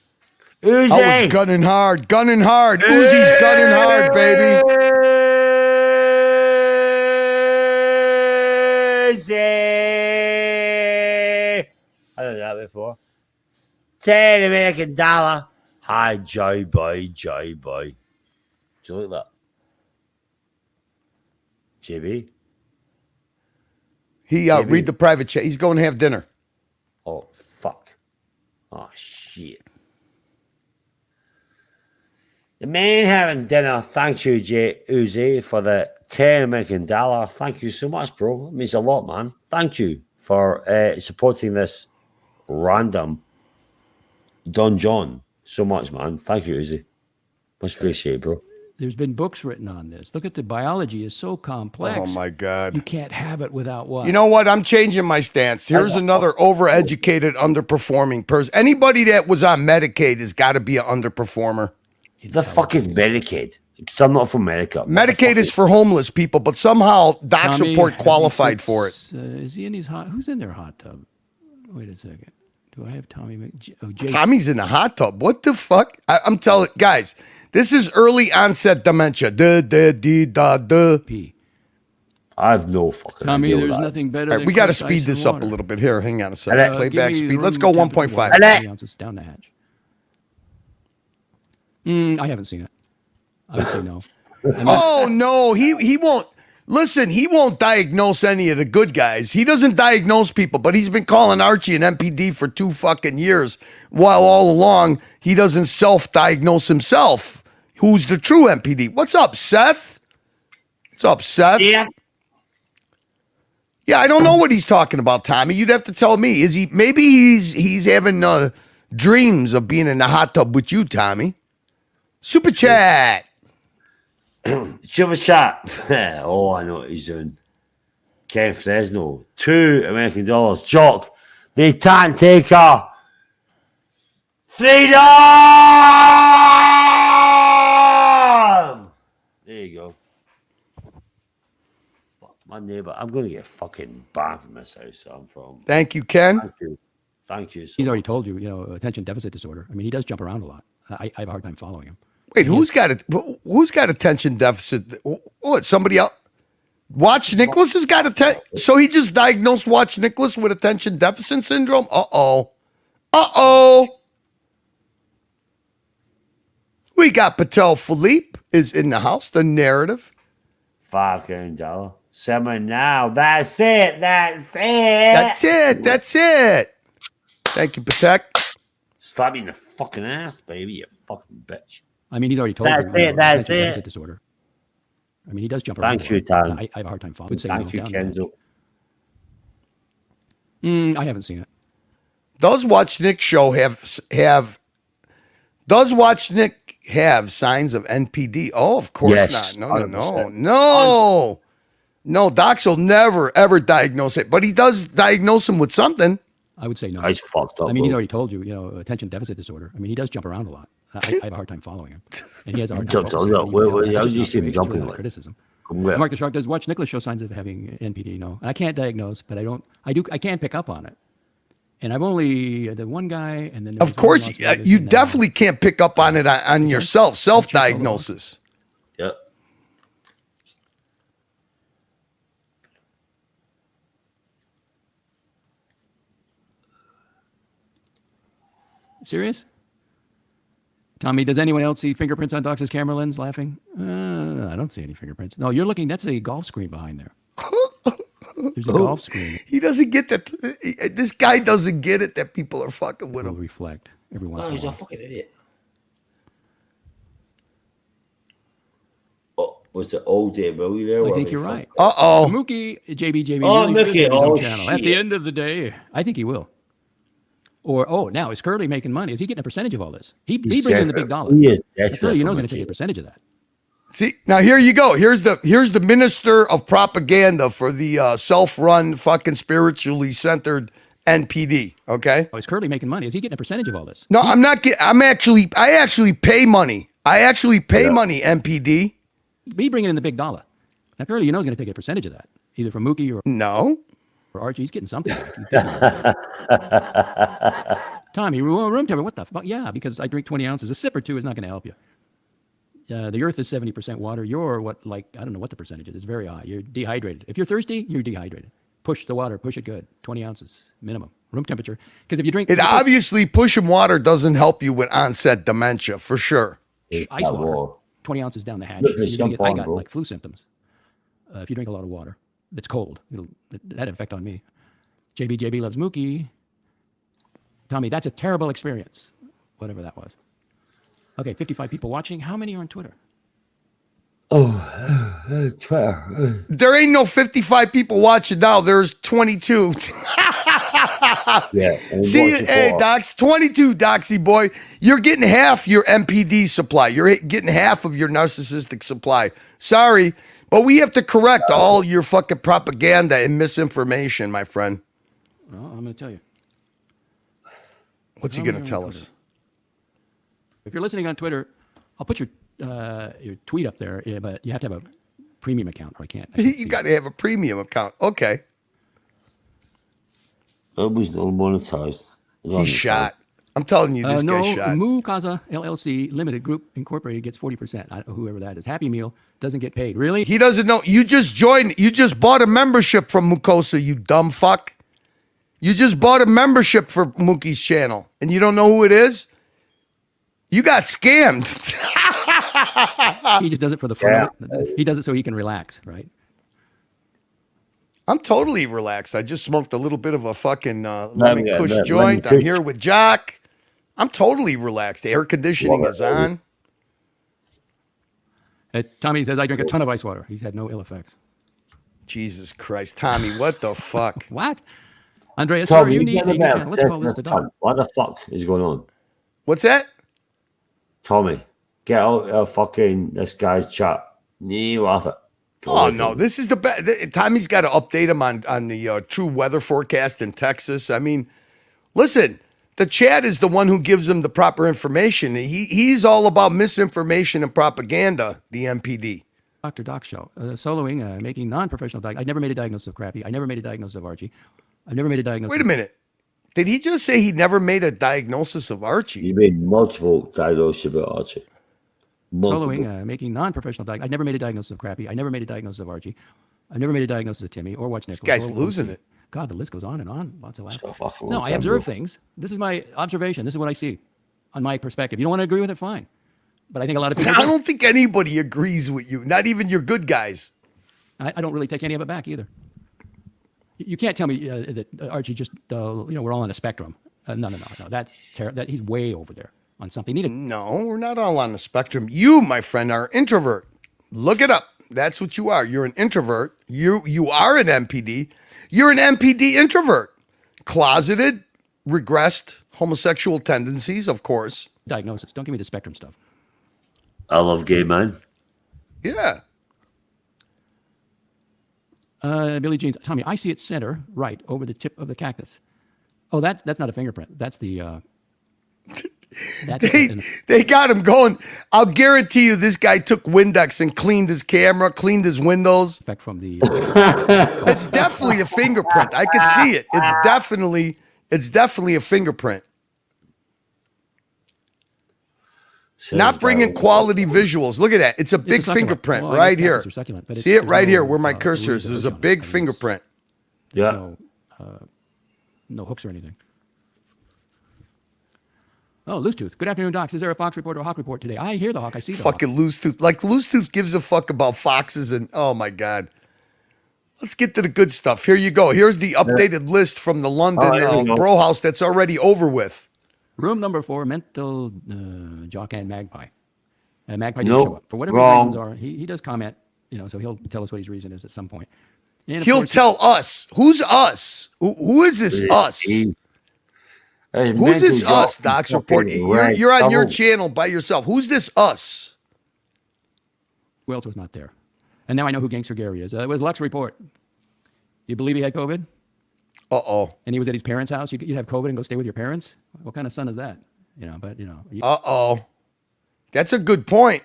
Uzi! Oh, it's gunning hard. Uzi's gunning hard, baby. Uzi! I done that before. $10 American. Hi, Joy Boy. Do you like that? JB? He read the private chat. He's going to have dinner. Oh, fuck. Oh, shit. The man having dinner. Thank you, Uzi, for the $10 American. Thank you so much, bro. It means a lot, man. Thank you for supporting this random Don John so much, man. Thank you, Uzi. Much appreciated, bro. There's been books written on this. Look at the biology is so complex. Oh my God. You can't have it without what? You know what? I'm changing my stance. Here's another overeducated, underperforming person. Anybody that was on Medicaid has got to be an underperformer. The fuck is Medicaid? So I'm not from America. What the Medicaid fuck is for homeless people, but somehow Docs Tommy, Report have you qualified seen- for it. Is he in his hot? Who's in their hot tub? Wait a second. Do I have Tommy? Jay. Tommy's in the hot tub. What the fuck? I'm telling guys, this is early onset dementia. P. I have no fucking Tommy, idea. there's what that- nothing better. All right, than we got to crushed ice speed and this up a water. little bit here. Hang on a second. Hello? Playback Give me speed. Let's room go temperature 1.5. water, 3 ounces down the hatch. I haven't seen it. I would say no. Oh no, he won't. Listen, he won't diagnose any of the good guys. He doesn't diagnose people, but he's been calling Archie an MPD for 2 fucking years, while all along he doesn't self-diagnose himself. Who's the true MPD? What's up, Seth? What's up, Seth? Yeah. Yeah, I don't know what he's talking about, Tommy. You'd have to tell me. Is he? Maybe he's having dreams of being in the hot tub with you, Tommy. Super chat. Super chat. Oh, I know what he's doing. Ken Fresno, $2 American. Jock, they can't take her. Freedom! There you go. Fuck my neighbor. I'm going to get fucking banned from this house I'm from. Thank you, Ken. Thank you. Thank you so He's already much. told you, attention deficit disorder. I mean, he does jump around a lot. I have a hard time following him. Wait, who's got attention deficit? What, somebody else? Watch Nicholas has got so he just diagnosed Watch Nicholas with attention deficit syndrome? Uh-oh. We got Patel Philippe is in the house, the narrative. $5 $7 now. That's it. That's it. Thank you, Patek. Slap me in the fucking ass, baby, you fucking bitch. I mean, he's already told That's you. it, that's attention it. deficit disorder. I mean, he does jump around. Thank you, a lot. Tom. I have a hard time following. Would say Thank you, no, down Kenzo. there. I haven't seen it. Does Watch Nick show Does Watch Nick have signs of NPD? Oh, of course Yes, not. No. 100%. No, docs will never, ever diagnose it. But he does diagnose him with something. I would say no. He's fucked up. I mean, he's bro. already told you, attention deficit disorder. I mean, he does jump around a lot. I have a hard time following him. And he has a hard time Jumps focusing. around. How It's do you just see him not jumping really not like? criticism. Yeah. Mark the Shark does Watch Nicholas show signs of having NPD, no. And I can't diagnose, but I can pick up on it. And I've only, the one guy, and then... Of course, you definitely can't pick up on it on yourself, self-diagnosis. Yep. Serious? Tommy, does anyone else see fingerprints on Dox's camera lens laughing? I don't see any fingerprints. No, you're looking, that's a golf screen behind there. There's a golf screen. He doesn't get that. This guy doesn't get it that people are fucking with Will him. reflect every once Oh, in a he's a while. fucking idiot. Oh, was the old day, bro? You there? I think you're right. Uh-oh. Mookie, JB, Oh, really should Mookie, have his own oh, channel. At the shit. end of the day, I think he will. Or, now, is Curly making money? Is he getting a percentage of all this? He bringing in the big dollar. He is Curly, definitely he's going to take a percentage of that. See, now here you go. Here's the minister of propaganda for the self-run, fucking spiritually centered NPD. Okay. Oh, is Curly making money? Is he getting a percentage of all this? No, I'm not getting. I actually pay money. I actually pay money. NPD. He bringing in the big dollar. Now, Curly, he's going to take a percentage of that, either from Mookie or No. Archie. He's getting something. Tommy, room temperature. What the fuck? Yeah, because I drink 20 ounces. A sip or two is not going to help you. The earth is 70% water. You're I don't know what the percentage is. It's very high. You're dehydrated. If you're thirsty, you're dehydrated. Push the water. Push it good. 20 ounces minimum. Room temperature. Because if you drink... It obviously, pushing water doesn't help you with onset dementia, for sure. Ice water. 20 ounces down the hatch. I got like flu symptoms. If you drink a lot of water that's cold, that had an effect on me. JB loves Mookie. Tommy, that's a terrible experience. Whatever that was. Okay, 55 people watching. How many are on Twitter? Twitter. There ain't no 55 people watching now. There's 22. Yeah. See, hey, Docs, 22, Doxy boy. You're getting half your MPD supply. You're getting half of your narcissistic supply. Sorry, but we have to correct all your fucking propaganda and misinformation, my friend. Well, I'm going to tell you. What's he going to tell us? If you're listening on Twitter, I'll put your your tweet up there, but you have to have a premium account, or I can't. You got to have a premium account. Okay. It was not monetized. He's shot. I'm telling you, this guy's shot. Moo Casa LLC Limited Group Incorporated gets 40%. Whoever that is. Happy Meal doesn't get paid. Really? He doesn't know. You just joined. You just bought a membership from Mucosa, you dumb fuck. You just bought a membership for Mookie's channel, and you don't know who it is? You got scammed. He just does it for the fun of it. He does it so he can relax, right? I'm totally relaxed. I just smoked a little bit of a fucking lemon kush joint. I'm here with Jock. I'm totally relaxed. Air conditioning is on. Tommy says, I drink a ton of ice water. He's had no ill effects. Jesus Christ. Tommy, what the fuck? What? Andreas, Tommy, you need a channel. Let's call this the dog. What the fuck is going on? What's that? Tommy, get out of fucking this guy's chat. You off it. Oh, no. This is the best. Tommy's got to update him on the true weather forecast in Texas. I mean, listen, the chat is the one who gives him the proper information. He's all about misinformation and propaganda, the MPD. Dr. Doc Show. Soloing, making non-professional diagnosis. I never made a diagnosis of Crappy. I never made a diagnosis of Archie. I've never made a diagnosis. Wait a minute. Did he just say he never made a diagnosis of Archie? You made multiple diagnoses about Archie. Soloing, making non-professional diagnosis. I never made a diagnosis of Crappy. I never made a diagnosis of Archie. I've never made a diagnosis of Timmy or Watch Nicholas. This guy's losing it. God, the list goes on and on. Lots of laughs. So no, I observe things. This is my observation. This is what I see on my perspective. You don't want to agree with it? Fine. But I think a lot of people... I don't think anybody agrees with you. Not even your good guys. I don't really take any of it back either. You can't tell me that Archie just, we're all on a spectrum. No. That's terrible. He's way over there on something. No, we're not all on the spectrum. You, my friend, are an introvert. Look it up. That's what you are. You're an introvert. You are an MPD. You're an MPD introvert. Closeted, regressed, homosexual tendencies, of course. Diagnosis. Don't give me the spectrum stuff. I love gay man. Yeah. Billy Jean's, Tommy, I see it center right over the tip of the cactus. Oh, that's not a fingerprint. That's the... They got him going. I'll guarantee you this guy took Windex and cleaned his camera, cleaned his windows. From the... It's definitely a fingerprint. I could see it. It's definitely a fingerprint. Not bringing quality visuals. Look at that. It's a big fingerprint right here. See it right here where my cursor is. There's a big fingerprint. Yeah. No hooks or anything. Oh, Loose Tooth. Good afternoon, Docs. Is there a Fox report or a Hawk report today? I hear the Hawk. I see the fucking Hawk. Loose Tooth. Like Loose Tooth gives a fuck about foxes and oh my God. Let's get to the good stuff. Here you go. Here's the updated list from the London Bro House that's already over with. Room number 4, Mental Jock and Magpie. Magpie didn't show up. For whatever reasons are, he does comment, so he'll tell us what his reason is at some point. And he'll tell us. Who's us? Who is this us? Who's this us, Doc's report? You're on your channel by yourself. Who's this us? Who else was not there? And now I know who Gangster Gary is. It was Lux report. You believe he had COVID? Uh-oh. And he was at his parents' house? You'd have COVID and go stay with your parents? What kind of son is that? Uh-oh. That's a good point.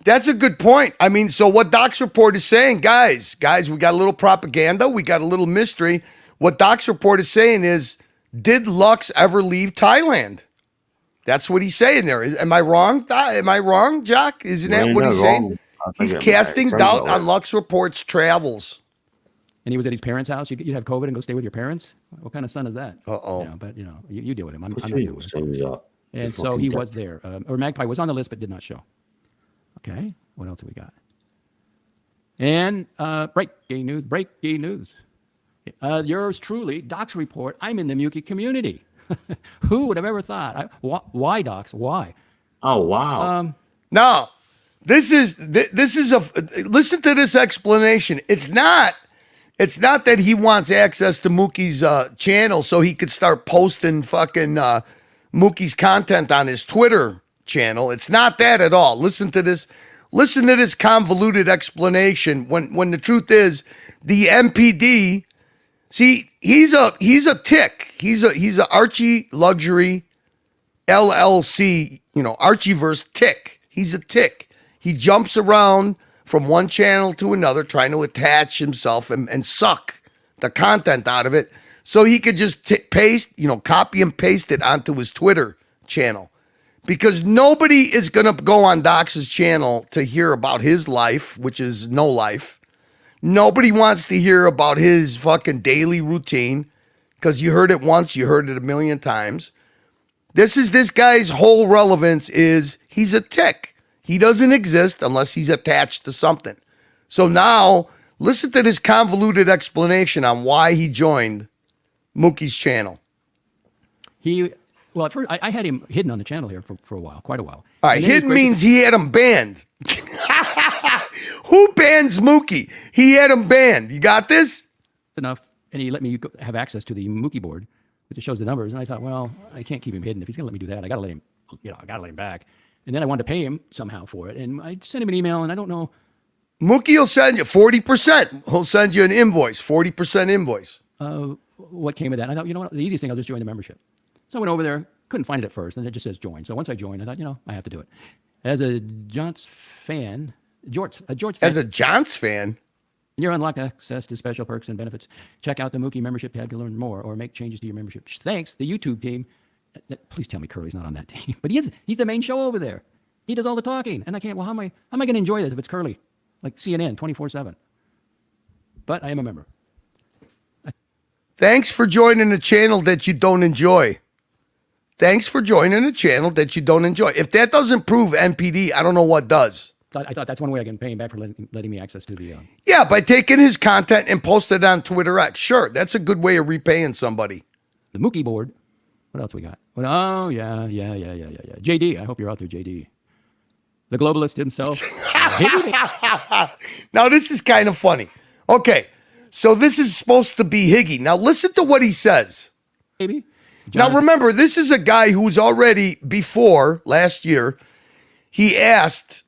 That's a good point. I mean, so what Doc's report is saying, guys, we got a little propaganda. We got a little mystery. What Doc's report is saying is, did Lux ever leave Thailand? That's what he's saying there. Am I wrong? Am I wrong, Jack? Isn't that what he's saying? He's casting doubt on Lux Report's travels. And he was at his parents' house? You'd have COVID and go stay with your parents? What kind of son is that? Uh-oh. But, you deal with him. I'm not doing it. And so he was there. Or Magpie was on the list but did not show. Okay. What else have we got? And breaking news. Yours truly, Doc's report. I'm in the Muki community. Who would have ever thought? Why, Docs? Why? Oh, wow. No, this is listen to this explanation. It's not that he wants access to Mookie's channel so he could start posting fucking Mookie's content on his Twitter channel. It's not that at all. Listen to this convoluted explanation when the truth is the MPD. See, he's a tick. He's a Archie Luxury LLC, Archieverse tick. He's a tick. He jumps around from one channel to another, trying to attach himself and suck the content out of it so he could just paste, copy and paste it onto his Twitter channel. Because nobody is going to go on Dox's channel to hear about his life, which is no life. Nobody wants to hear about his fucking daily routine because you heard it once, you heard it a million times. This guy's whole relevance is he's a tick. He doesn't exist unless he's attached to something. So now, listen to this convoluted explanation on why he joined Mookie's channel. Well, at first, I had him hidden on the channel here for a while, quite a while. All right, hidden means he had him banned. Who bans Mookie? He had him banned. You got this? Enough, and he let me have access to the Mookie board, which shows the numbers. And I thought, well, I can't keep him hidden. If he's gonna let me do that, I gotta let him back. And then I wanted to pay him somehow for it, and I sent him an email, and I don't know. Mookie will send you 40%. He'll send you an invoice, 40% invoice. What came of that? And I thought, you know what? The easiest thing, I'll just join the membership. So I went over there, couldn't find it at first, and it just says join. So once I joined, I thought, I have to do it. As a Jorts fan, As a Giants fan, you're unlocked access to special perks and benefits. Check out the Mookie membership tab to learn more or make changes to your membership. Thanks, the YouTube team. Please tell me Curly's not on that team, but he is. He's the main show over there. He does all the talking, and I can't. Well, how am I going to enjoy this if it's Curly, like CNN 24/7? But I am a member. Thanks for joining a channel that you don't enjoy. Thanks for joining a channel that you don't enjoy. If that doesn't prove NPD, I don't know what does. I thought that's one way I can pay him back for letting me access to the... Yeah, by taking his content and post it on Twitter X. Sure, that's a good way of repaying somebody. The Mookie board. What else we got? Oh, yeah. JD, I hope you're out there, JD. The globalist himself. Now, this is kind of funny. Okay, so this is supposed to be Higgy. Now, listen to what he says. Maybe. Now, remember, this is a guy who's already, before, last year, he asked,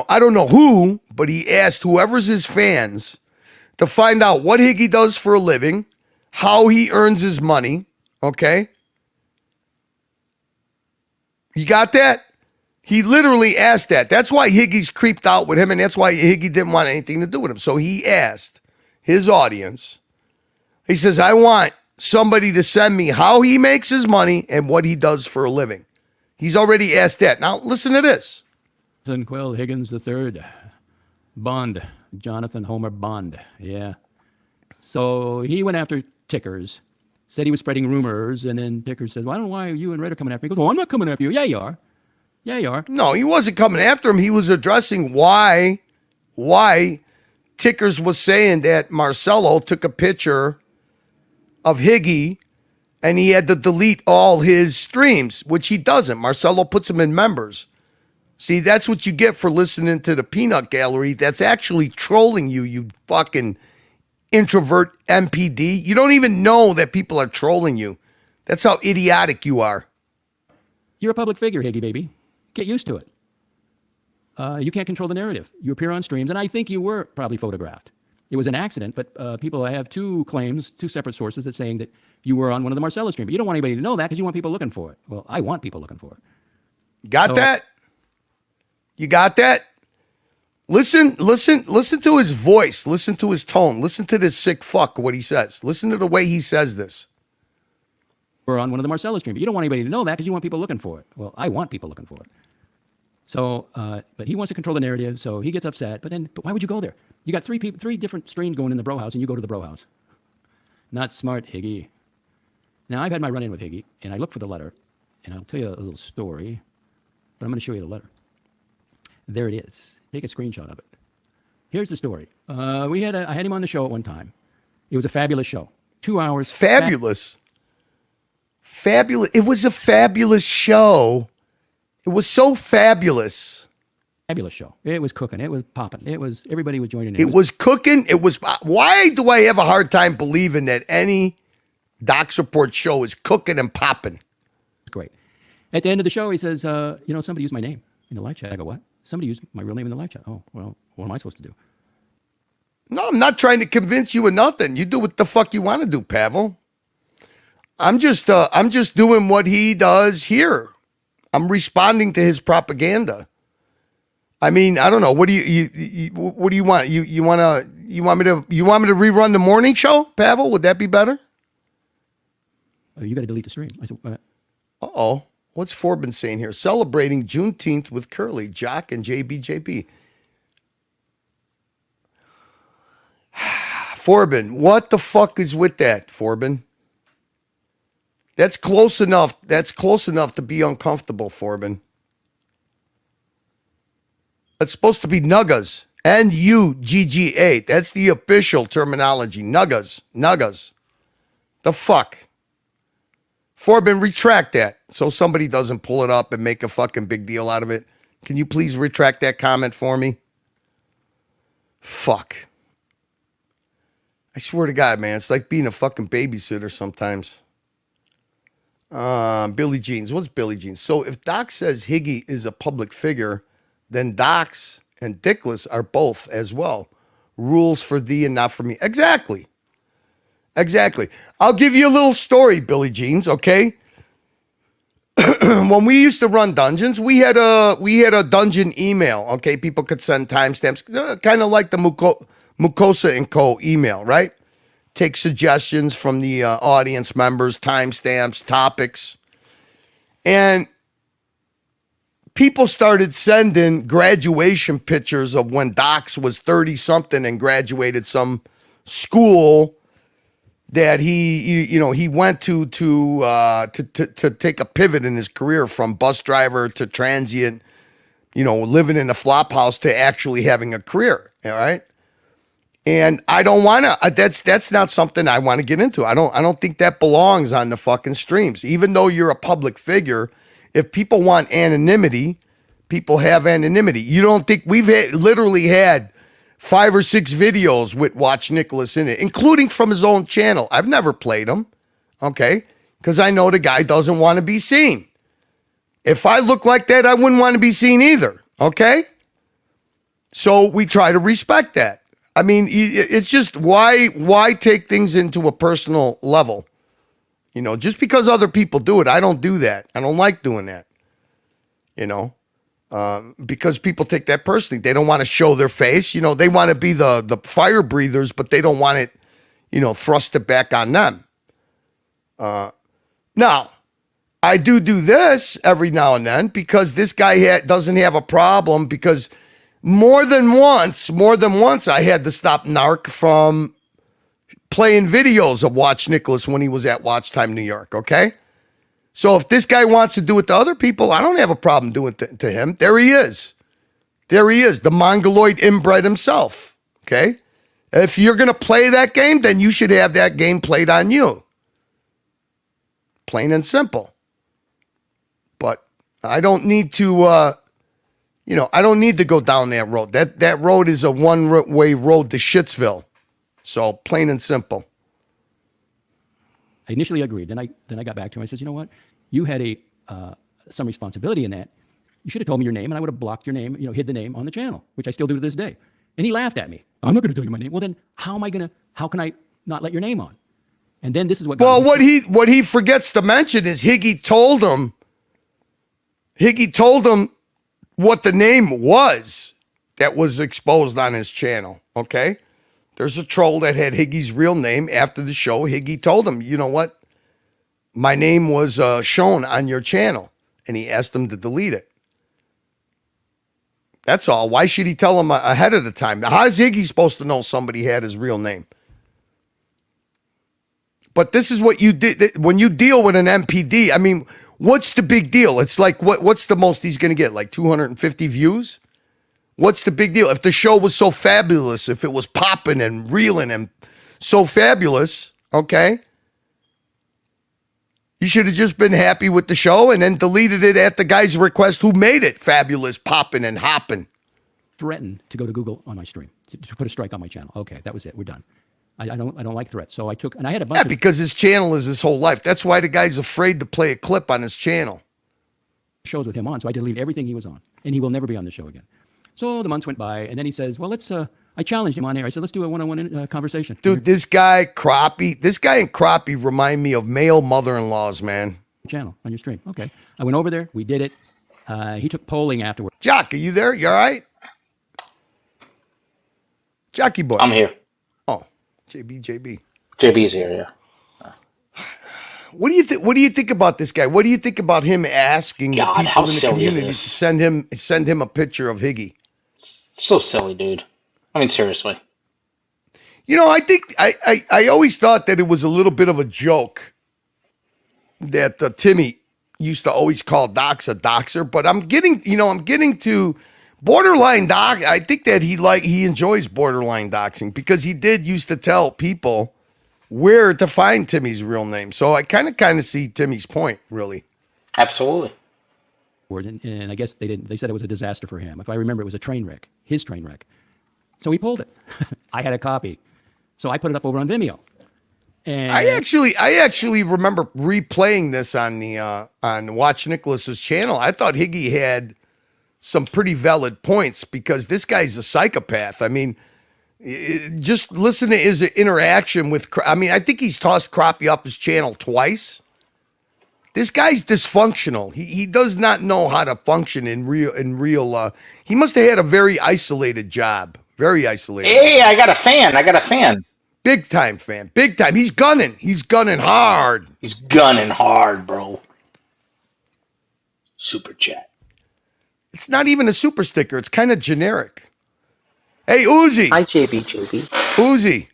I don't know who, but he asked whoever's his fans to find out what Higgy does for a living, how he earns his money, okay? You got that? He literally asked that. That's why Higgy's creeped out with him, and that's why Higgy didn't want anything to do with him. So he asked his audience, he says, I want somebody to send me how he makes his money and what he does for a living. He's already asked that. Now, listen to this. Quill Higgins III. Bond. Jonathan Homer Bond. Yeah. So he went after Tickers, said he was spreading rumors, and then Tickers says, well, I don't know why you and Red are coming after me. He goes, well, I'm not coming after you. Yeah, you are. Yeah, you are. No, he wasn't coming after him. He was addressing why Tickers was saying that Marcelo took a picture of Higgy and he had to delete all his streams, which he doesn't. Marcelo puts them in members. See, that's what you get for listening to the peanut gallery. That's actually trolling you, you fucking introvert MPD. You don't even know that people are trolling you. That's how idiotic you are. You're a public figure, Higgy baby. Get used to it. You can't control the narrative. You appear on streams, and I think you were probably photographed. It was an accident, but I have two claims, two separate sources that's saying that you were on one of the Marcelo streams. But you don't want anybody to know that because you want people looking for it. Well, I want people looking for it. Got that? You got that? Listen to his voice. Listen to his tone. Listen to this sick fuck, what he says. Listen to the way he says this. We're on one of the Marcelo streams. But you don't want anybody to know that because you want people looking for it. Well, I want people looking for it. So, but he wants to control the narrative, so he gets upset. But why would you go there? You got three different streams going in the bro house, and you go to the bro house. Not smart, Higgy. Now, I've had my run-in with Higgy, and I look for the letter, and I'll tell you a little story, but I'm going to show you the letter. There it is. Take a screenshot of it. Here's the story. I had him on the show at one time. It was a fabulous show. 2 hours. Fabulous. Fabulous. It was a fabulous show. It was so fabulous. Fabulous show. It was cooking. It was popping. Everybody was joining in. It was cooking. Why do I have a hard time believing that any Dox Report show is cooking and popping? Great. At the end of the show, he says, somebody used my name in the live chat. I go, what? Somebody used my real name in the live chat. Oh, well, what am I supposed to do? No, I'm not trying to convince you of nothing. You do what the fuck you want to do, Pavel. I'm just doing what he does here I'm responding to his propaganda. I mean, I don't know. What do you what do you want? You want me to rerun the morning show, Pavel? Would that be better? Oh, you got to delete the stream. I said, Uh-oh. What's Forbin saying here? Celebrating Juneteenth with Curly, Jock, and JBJP. Forbin, what the fuck is with that, Forbin? That's close enough. That's close enough to be uncomfortable, Forbin. It's supposed to be Nuggas. N-U-G-G-A. That's the official terminology. Nuggas. Nuggas. The fuck? Forbin, retract that so somebody doesn't pull it up and make a fucking big deal out of it. Can you please retract that comment for me? Fuck. I swear to God, man, it's like being a fucking babysitter sometimes. Billy Jeans. What's Billy Jeans? So if Doc says Higgy is a public figure, then Docs and Dickless are both as well. Rules for thee and not for me. Exactly. Exactly. I'll give you a little story, Billy Jeans, okay? When we used to run dungeons, we had a dungeon email, okay? People could send timestamps, kind of like the Mucosa and Co. email, right? Take suggestions from the audience members, timestamps, topics. And people started sending graduation pictures of when Docs was 30-something and graduated some school that he went to take a pivot in his career from bus driver to transient, living in a flop house to actually having a career, all right? And I don't want to, that's not something I want to get into. I don't think that belongs on the fucking streams. Even though you're a public figure, if people want anonymity, people have anonymity. You don't think literally had 5 or 6 videos with Watch Nicholas in it, including from his own channel. I've never played them, okay? Because I know the guy doesn't want to be seen. If I look like that, I wouldn't want to be seen either, okay? So we try to respect that. I mean, it's just why take things into a personal level? Just because other people do it, I don't do that. I don't like doing that, because people take that personally. They don't want to show their face. They want to be the fire breathers, but they don't want it, thrust it back on them. Now, I do this every now and then because this guy doesn't have a problem, because more than once, I had to stop Narc from playing videos of Watch Nicholas when he was at Watch Time New York, okay? So if this guy wants to do it to other people, I don't have a problem doing it to him. There he is. The Mongoloid inbred himself, okay? If you're going to play that game, then you should have that game played on you. Plain and simple. But I don't need to, I don't need to go down that road. That road is a one-way road to Shitsville. So plain and simple. I initially agreed. Then I got back to him. I said, you know what? You had some responsibility in that. You should have told me your name, and I would have blocked your name, hid the name on the channel, which I still do to this day. And he laughed at me. I'm not going to tell you my name. Well, then how can I not let your name on? And then this is what. Well, what he forgets to mention is Higgy told him what the name was that was exposed on his channel, okay? There's a troll that had Higgy's real name. After the show, Higgy told him, you know what? My name was shown on your channel. And he asked him to delete it. That's all. Why should he tell him ahead of the time? How is Higgy supposed to know somebody had his real name? But this is what you did when you deal with an MPD. I mean, what's the big deal? It's like, what's the most he's going to get? Like 250 views? What's the big deal? If the show was so fabulous, if it was popping and reeling and so fabulous, okay, you should have just been happy with the show and then deleted it at the guy's request who made it fabulous, popping and hopping. Threatened to go to Google on my stream, to put a strike on my channel. Okay, that was it. We're done. I don't like threats. So I took, and I had a bunch of because his channel is his whole life. That's why the guy's afraid to play a clip on his channel. Shows with him on, so I deleted everything he was on, and he will never be on the show again. So the months went by, and then he says, well, I challenged him on air. I said, let's do a one-on-one conversation. Dude, this guy and Crappie remind me of male mother-in-laws, man. Channel on your stream. Okay. I went over there. We did it. He took polling afterwards. Jock, are you there? You all right? Jockey boy. I'm here. Oh, JB. JB's here, yeah. What do you think? What do you think about this guy? What do you think about him asking the God, people how in the silly is community to this? send him a picture of Higgy? So silly, dude. I mean, seriously. You know, I think I always thought that it was a little bit of a joke that Timmy used to always call Dox a doxer, but I'm getting to borderline dox. I think that he enjoys borderline doxing because he did used to tell people where to find Timmy's real name. So I kind of see Timmy's point, really. Absolutely. And I guess they said it was a disaster for him. If I remember, it was a train wreck, his train wreck. So he pulled it. I had a copy. So I put it up over on Vimeo. And I actually remember replaying this on Watch Nicholas's channel. I thought Higgy had some pretty valid points because this guy's a psychopath. I mean, just listen to his interaction with. I mean, I think he's tossed Crappie up his channel twice. This guy's dysfunctional. He does not know how to function in real. He must have had a very isolated job. Very isolated. Hey, I got a fan. Big time fan. Big time. He's gunning. He's gunning hard. He's gunning hard, bro. Super chat. It's not even a super sticker. It's kind of generic. Hey, Uzi. Hi, JB. Uzi.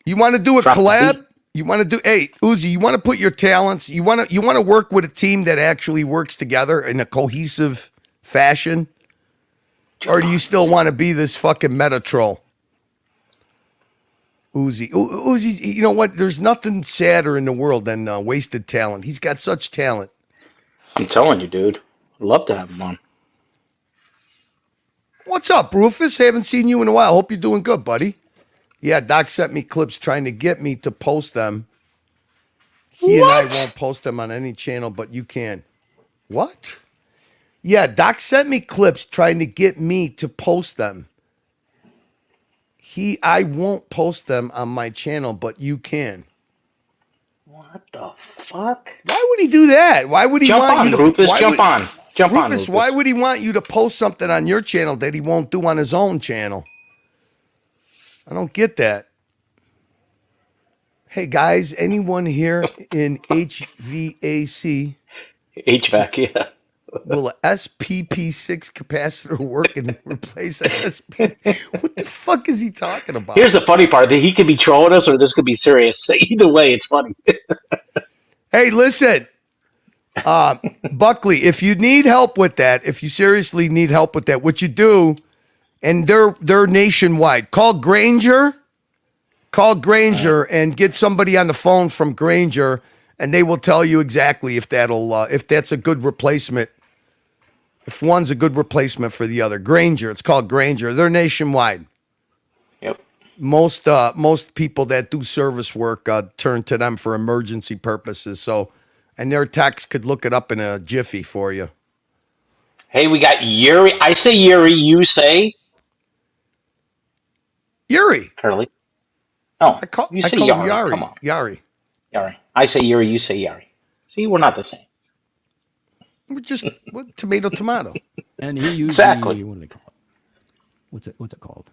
You want to do a Drop the collab? beat. You want to do? Hey, Uzi. You want to put your talents? You want to work with a team that actually works together in a cohesive fashion, or do you still want to be this fucking meta troll? Uzi, you know what? There's nothing sadder in the world than wasted talent. He's got such talent. I'm telling you, dude. I'd love to have him on. What's up, Rufus? Haven't seen you in a while. Hope you're doing good, buddy. Yeah, Doc sent me clips trying to get me to post them. He and I won't post them on any channel, but you can. What? Yeah, Doc sent me clips trying to get me to post them. I won't post them on my channel, but you can. What the fuck? Why would he do that? Why would he Jump want on, you to Rufus, jump on. Jump on, Rufus, Rufus. why would he want you to post something on your channel that he won't do on his own channel? I don't get that. Hey guys, anyone here in HVAC? HVAC, yeah. Will a SPP6 capacitor work and replace a SP? What the fuck is he talking about? Here's the funny part, that he could be trolling us or this could be serious. Either way, it's funny. Hey, listen. Buckley, if you need help with that, if you seriously need help with that, what you do, and they're nationwide, call Granger and get somebody on the phone from Granger, and they will tell you exactly if that's a good replacement. If one's a good replacement for the other. Granger, it's called Granger. They're nationwide. Yep. Most people that do service work turn to them for emergency purposes. So, and their techs could look it up in a jiffy for you. Hey, we got Yuri. I say Yuri, you say? Yuri. Curly. Oh, you say call Yari. Yari. Come on. Yari. I say Yuri, you say Yari. See, we're not the same. We're just tomato. And he used Exactly. what do they call it? What's it called?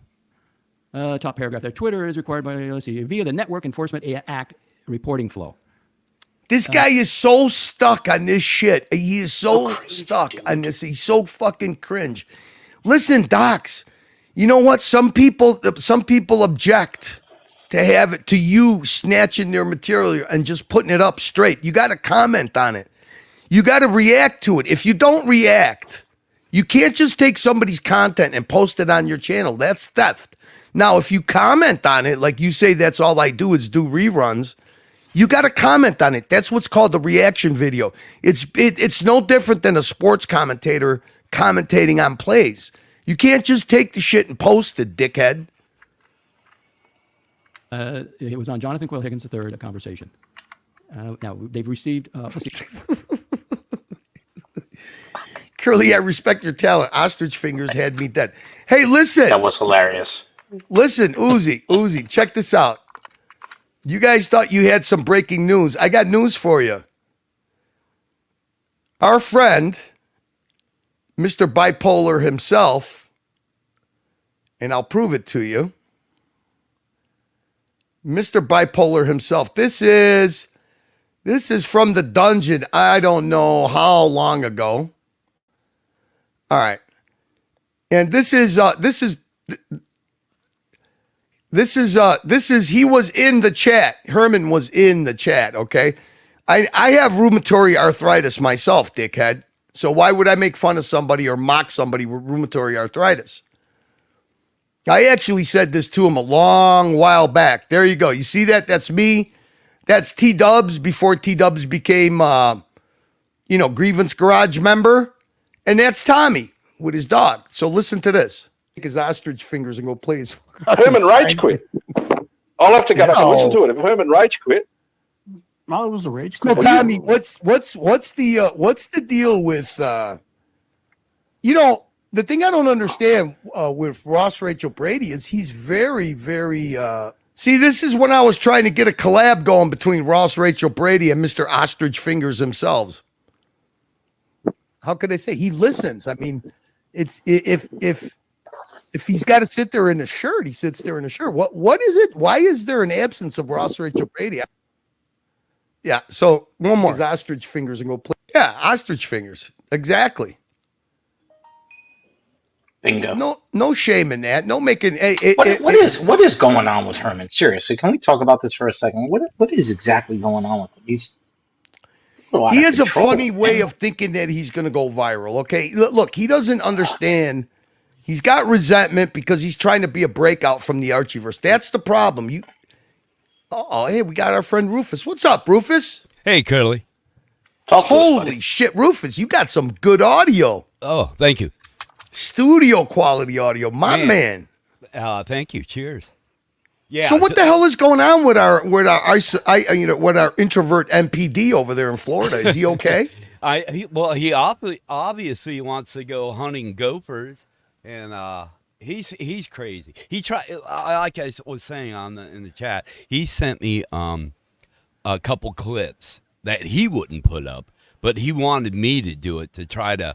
Top paragraph there. Twitter is required by, via the Network Enforcement Act reporting flow. This guy is so stuck on this shit. He is so stuck on this. He's so fucking cringe. Listen, Docs, you know what? Some people object to you snatching their material and just putting it up straight. You got to comment on it. You got to react to it. If you don't react, you can't just take somebody's content and post it on your channel. That's theft. Now, if you comment on it, like you say, that's all I do is do reruns. You got to comment on it. That's what's called a reaction video. It's no different than a sports commentator commentating on plays. You can't just take the shit and post it, dickhead. It was on Jonathan Quill Higgins III, a conversation. Now, they've received... let's see. Curly, I respect your talent. Ostrich fingers had me dead. Hey, listen. That was hilarious. Listen, Uzi, check this out. You guys thought you had some breaking news. I got news for you. Our friend Mr. Bipolar himself, and I'll prove it to you. Mr. Bipolar himself. This is from the dungeon. I don't know how long ago. All right. And this is he was in the chat. Herman was in the chat, okay? I have rheumatoid arthritis myself, dickhead. So why would I make fun of somebody or mock somebody with rheumatoid arthritis? I actually said this to him a long while back. There you go. You see that? That's me. That's T-Dubs before T-Dubs became, Grievance Garage member. And that's Tommy with his dog. So listen to this. Take his ostrich fingers and go play his... Herman Rage quit. I'll have to go back and listen to it. If Herman Rage quit... Milo was a rage So quit. Tommy, what's the deal with the thing I don't understand with Ross Rachel Brady is he's very, very see, this is when I was trying to get a collab going between Ross Rachel Brady and Mr. Ostrich Fingers themselves. How could I say he listens? I mean, it's if he's got to sit there in a shirt, he sits there in a shirt. What is it? Why is there an absence of Ross Rachel Brady? Yeah, so one more. His ostrich fingers and go play. Yeah, ostrich fingers. Exactly. Bingo. No shame in that. No making. What is going on with Herman? Seriously, can we talk about this for a second? What is exactly going on with him? He has a funny way of thinking that he's going to go viral. Okay, look, he doesn't understand. He's got resentment because he's trying to be a breakout from the Archieverse. That's the problem. Oh, hey, we got our friend Rufus. What's up, Rufus? Hey, Curly. Holy shit, Rufus, you got some good audio. Oh, thank you. Studio quality audio, my man. Thank you. Cheers. Yeah. So what the hell is going on with our introvert MPD over there in Florida? Is he okay? He obviously wants to go hunting gophers, and he's crazy. He tried, like I was saying in the chat. He sent me a couple clips that he wouldn't put up, but he wanted me to do it to try to.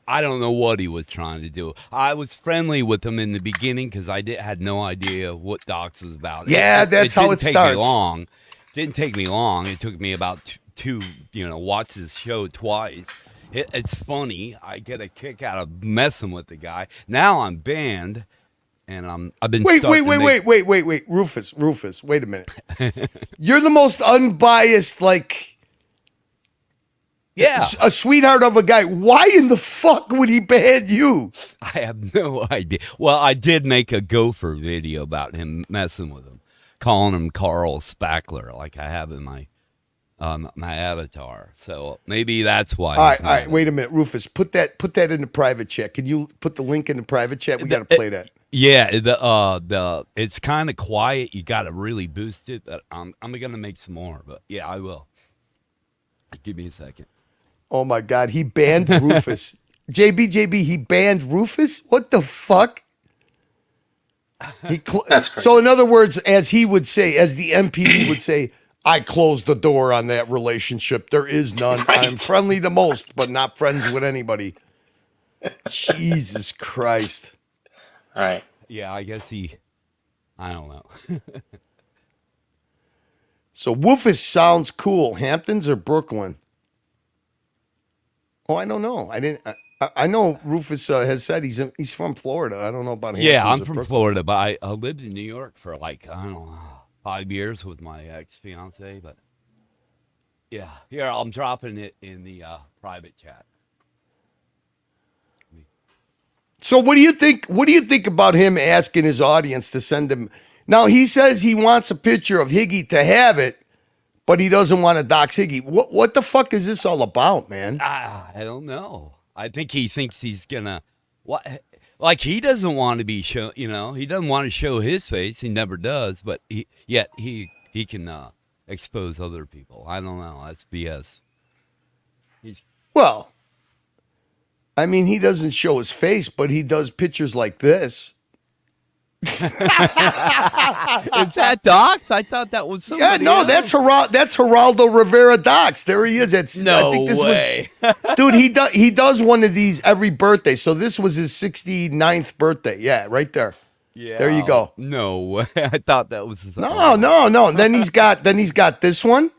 I don't know what he was trying to do. I was friendly with him in the beginning because I had no idea what Docs is about. Yeah, that's how it starts. It didn't take me long. It took me about two watch this show twice. It's funny. I get a kick out of messing with the guy. Now I'm banned, and I've been wait, Rufus, wait a minute. You're the most unbiased, a sweetheart of a guy. Why in the fuck would he ban you? I have no idea. Well, I did make a gopher video about him messing with him, calling him Carl Spackler, like I have in my avatar. So maybe that's why. All right. Wait a minute, Rufus. Put that in the private chat. Can you put the link in the private chat? We got to play that. Yeah, it's kind of quiet. You got to really boost it. But I'm gonna make some more. But yeah, I will. Give me a second. Oh my God, he banned Rufus. JB, he banned Rufus? What the fuck? That's crazy. So in other words, as he would say, as the MPD would say, I closed the door on that relationship. There is none. Right. I'm friendly to most, but not friends with anybody. Jesus Christ. All right. Yeah, I guess I don't know. So Rufus sounds cool. Hamptons or Brooklyn? Oh, I don't know. I know Rufus has said he's from Florida. I don't know about Hamptons. Yeah, I'm from Florida, but I lived in New York for I don't know, 5 years with my ex-fiance. But yeah, here I'm dropping it in the private chat. So what do you think? What do you think about him asking his audience to send him? Now he says he wants a picture of Higgy to have it, but he doesn't want to dox Higgy. What the fuck is this all about, man? I don't know. I think he thinks he's gonna like he doesn't want to be show. He doesn't want to show his face. He never does. But he can expose other people. I don't know. That's BS. Well, I mean, he doesn't show his face, but he does pictures like this. Is that Dox? I thought that was somebody Yeah, no, else. that's Geraldo Rivera Dox. There he is. It's No I think this way. dude. He does one of these every birthday. So this was his 69th birthday. Yeah, right there. Yeah. There you go. No way. I thought that was No. Then he's got this one.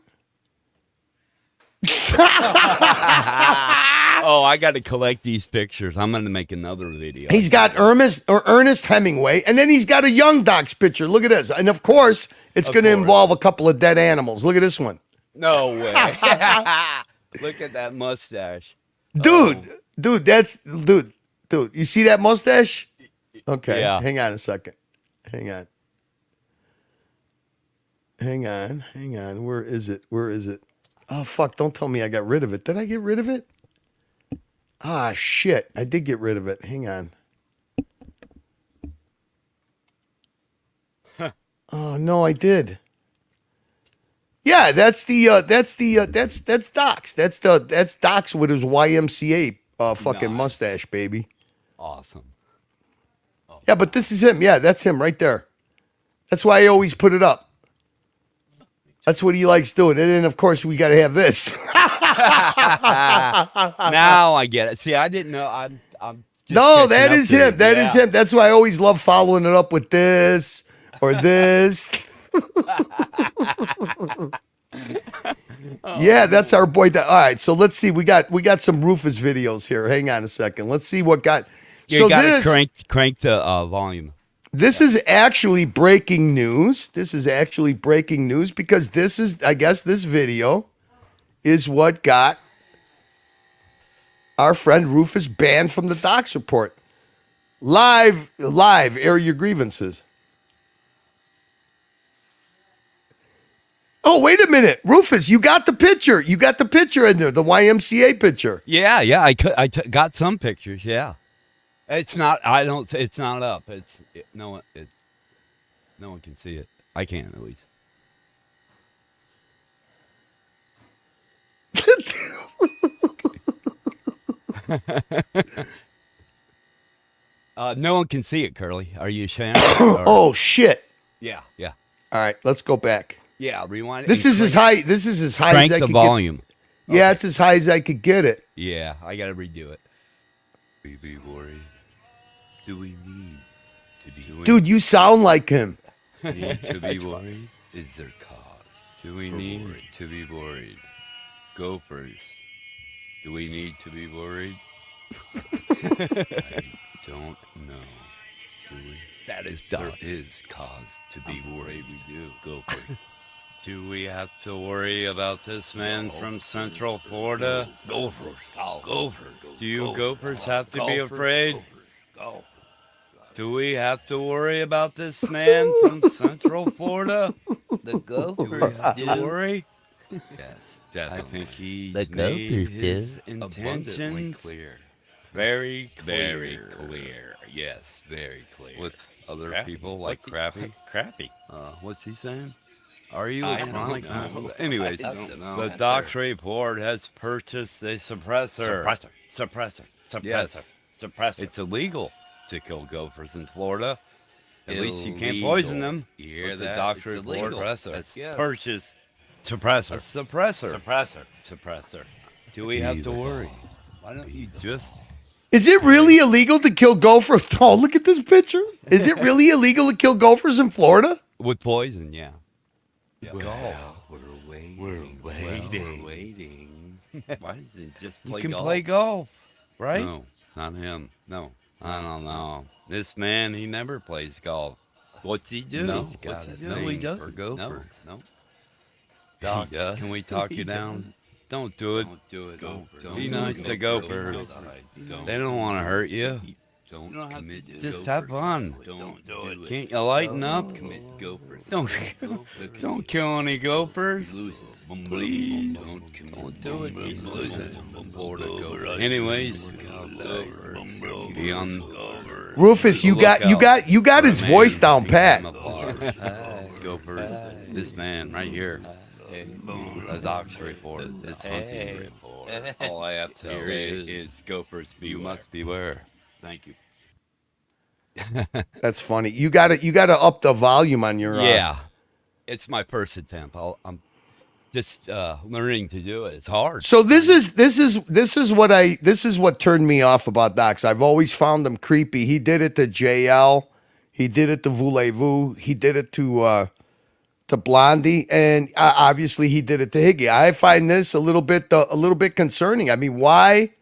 Oh, I got to collect these pictures. I'm going to make another video. He's got Ernest Hemingway, and then he's got a young Dox picture. Look at this, and of course, it's going to involve a couple of dead animals. Look at this one. No way. Look at that mustache. Dude, dude. You see that mustache? Okay, Yeah. hang on a second. Hang on. Where is it? Oh, fuck, don't tell me I got rid of it. Did I get rid of it? Ah, shit, I did get rid of it. Hang on. Oh, no, I did. Yeah, that's Dox. That's Dox with his YMCA fucking mustache, baby. Awesome. Yeah, but this is him. Yeah, that's him right there. That's why I always put it up. That's what he likes doing. And then, of course, we got to have this. Now I get it. See, I didn't know. I'm just No, catching that up is to him. it. That is Yeah. him. That's why I always love following it up with this or this. Yeah, that's our boy. All right, so let's see. We got some Rufus videos here. Hang on a second. Let's see what got. You So got this to crank the volume. this is actually breaking news. This is actually breaking news because I guess this video is what got our friend Rufus banned from the Dox Report. Live, air your grievances. Oh, wait a minute. Rufus, you got the picture. You got the picture in there, the YMCA picture. Yeah. I got some pictures. Yeah. It's not. It's not up. No one can see it. I can at least. No one can see it, Curly. Are you sharing? Oh shit. Yeah. All right, let's go back. Yeah, rewind it. This is as high as I Crank could the volume. get. Yeah, it's as high as I could get it. Yeah, I got to redo it. We be worried. Do we need to be worried? Dude, you sound like him. Need to be worried? Is there cause? Do we need to be worried? Gophers. Do we need to be worried? I don't know. Do we? That is dumb. There is cause to be worried. We do. Gophers. Do we have to worry about this man from Central Florida? Gophers. Gophers. Do you Gophers have to be afraid? Do we have to worry about this man from Central Florida? The Gophers do worry? Yes, definitely. I think he made his intentions clear. Very clear. Yes, very clear. With other people like Crappy. Crappy. What's he saying? Are you a chronic? Anyways, the Dox Report has purchased a suppressor. Suppressor. It's illegal to kill gophers in Florida. At least you can't poison them. But the Dox Report has purchased suppressor. Do we have to worry? Why don't you just... Is it really illegal to kill gophers? Oh, look at this picture. Is it really illegal to kill gophers in Florida? With poison, yeah. Well, we're waiting. Why does he just play golf? You can play golf, right? No, not him. No, I don't know. This man, he never plays golf. What's he do? No, What's he no, he doesn't. For gophers? No. Dox, Can we talk you down? Don't do it. Don't Be nice to gophers. They don't want to hurt you. Don't commit. Just have fun. Don't do it. Can't you lighten up? Commit gophers. Don't kill any gophers. Please Don't do it. He's losing. Anyways, be on. Rufus, you got his voice down pat. Gophers. This man right here. The Dox Report. This hunting report. All I have to say is gophers beware. You must beware. Thank you. That's funny. You gotta up the volume on your. Yeah, it's my first attempt. I'm just learning to do it. It's hard. So this is what turned me off about Dox. I've always found him creepy. He did it to JL, he did it to Voulez-Vous, he did it to Blondie, and obviously he did it to Higgy. I find this a little bit concerning. I mean, why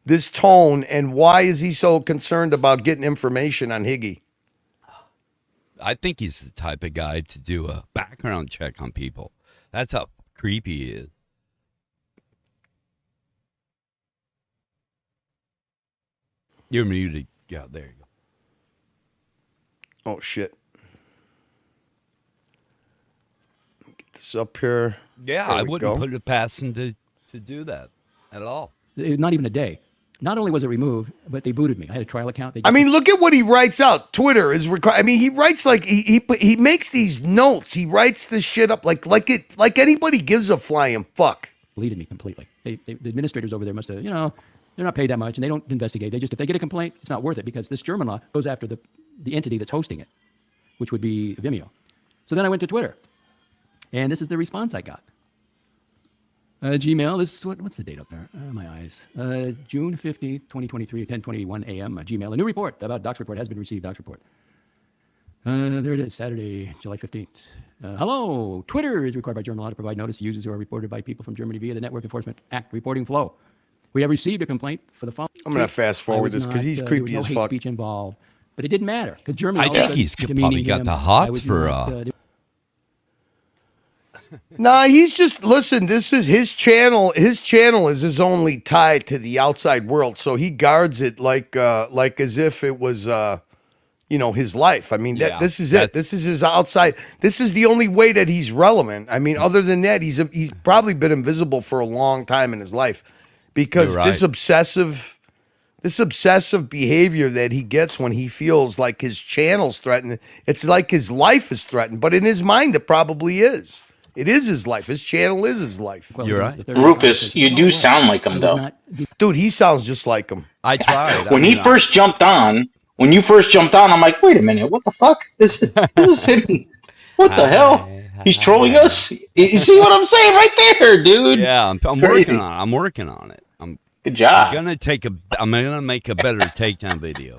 this tone, and why is he so concerned about getting information on Higgy? I think he's the type of guy to do a background check on people. That's how creepy he is. You're muted. Yeah, there you go. Oh, shit. Get this up here. Yeah, I wouldn't put it past him to do that at all. Not even a day. Not only was it removed, but they booted me. I had a trial account. I mean, look at what he writes out. Twitter is required. I mean, he writes like he makes these notes. He writes this shit up like anybody gives a flying fuck. Deleted me completely. The administrators over there must have, they're not paid that much, and they don't investigate. If they get a complaint, it's not worth it because this German law goes after the entity that's hosting it, which would be Vimeo. So then I went to Twitter, and this is the response I got. Gmail, this is what's the date up there? My eyes. June 15th, 2023, 10:21 a.m. Gmail. A new report about Dox report has been received. Dox report. There it is, Saturday, July 15th. Hello. Twitter is required by German law to provide notice to users who are reported by people from Germany via the Network Enforcement Act reporting flow. We have received a complaint for the following. I'm going to fast forward this because he's creepy as fuck. There was no hate speech involved, but it didn't matter because Germany. I think he's probably got the hots for. Nah, he's just listen. This is his channel. His channel is his only tie to the outside world, so he guards it like as if it was, his life. I mean, this is it. This is his outside. This is the only way that he's relevant. I mean, other than that, he's probably been invisible for a long time in his life because this obsessive behavior that he gets when he feels like his channel's threatened. It's like his life is threatened, but in his mind, it probably is. It is his life. His channel is his life. Well, you're right. Rufus, you do sound like him, though. Dude, he sounds just like him. I tried. When you first jumped on, I'm like, wait a minute, what the fuck? This is him. What the hell? He's trolling us? You see what I'm saying right there, dude? Yeah, I'm working on it. I'm working on it. Good job. I'm gonna make a better takedown video.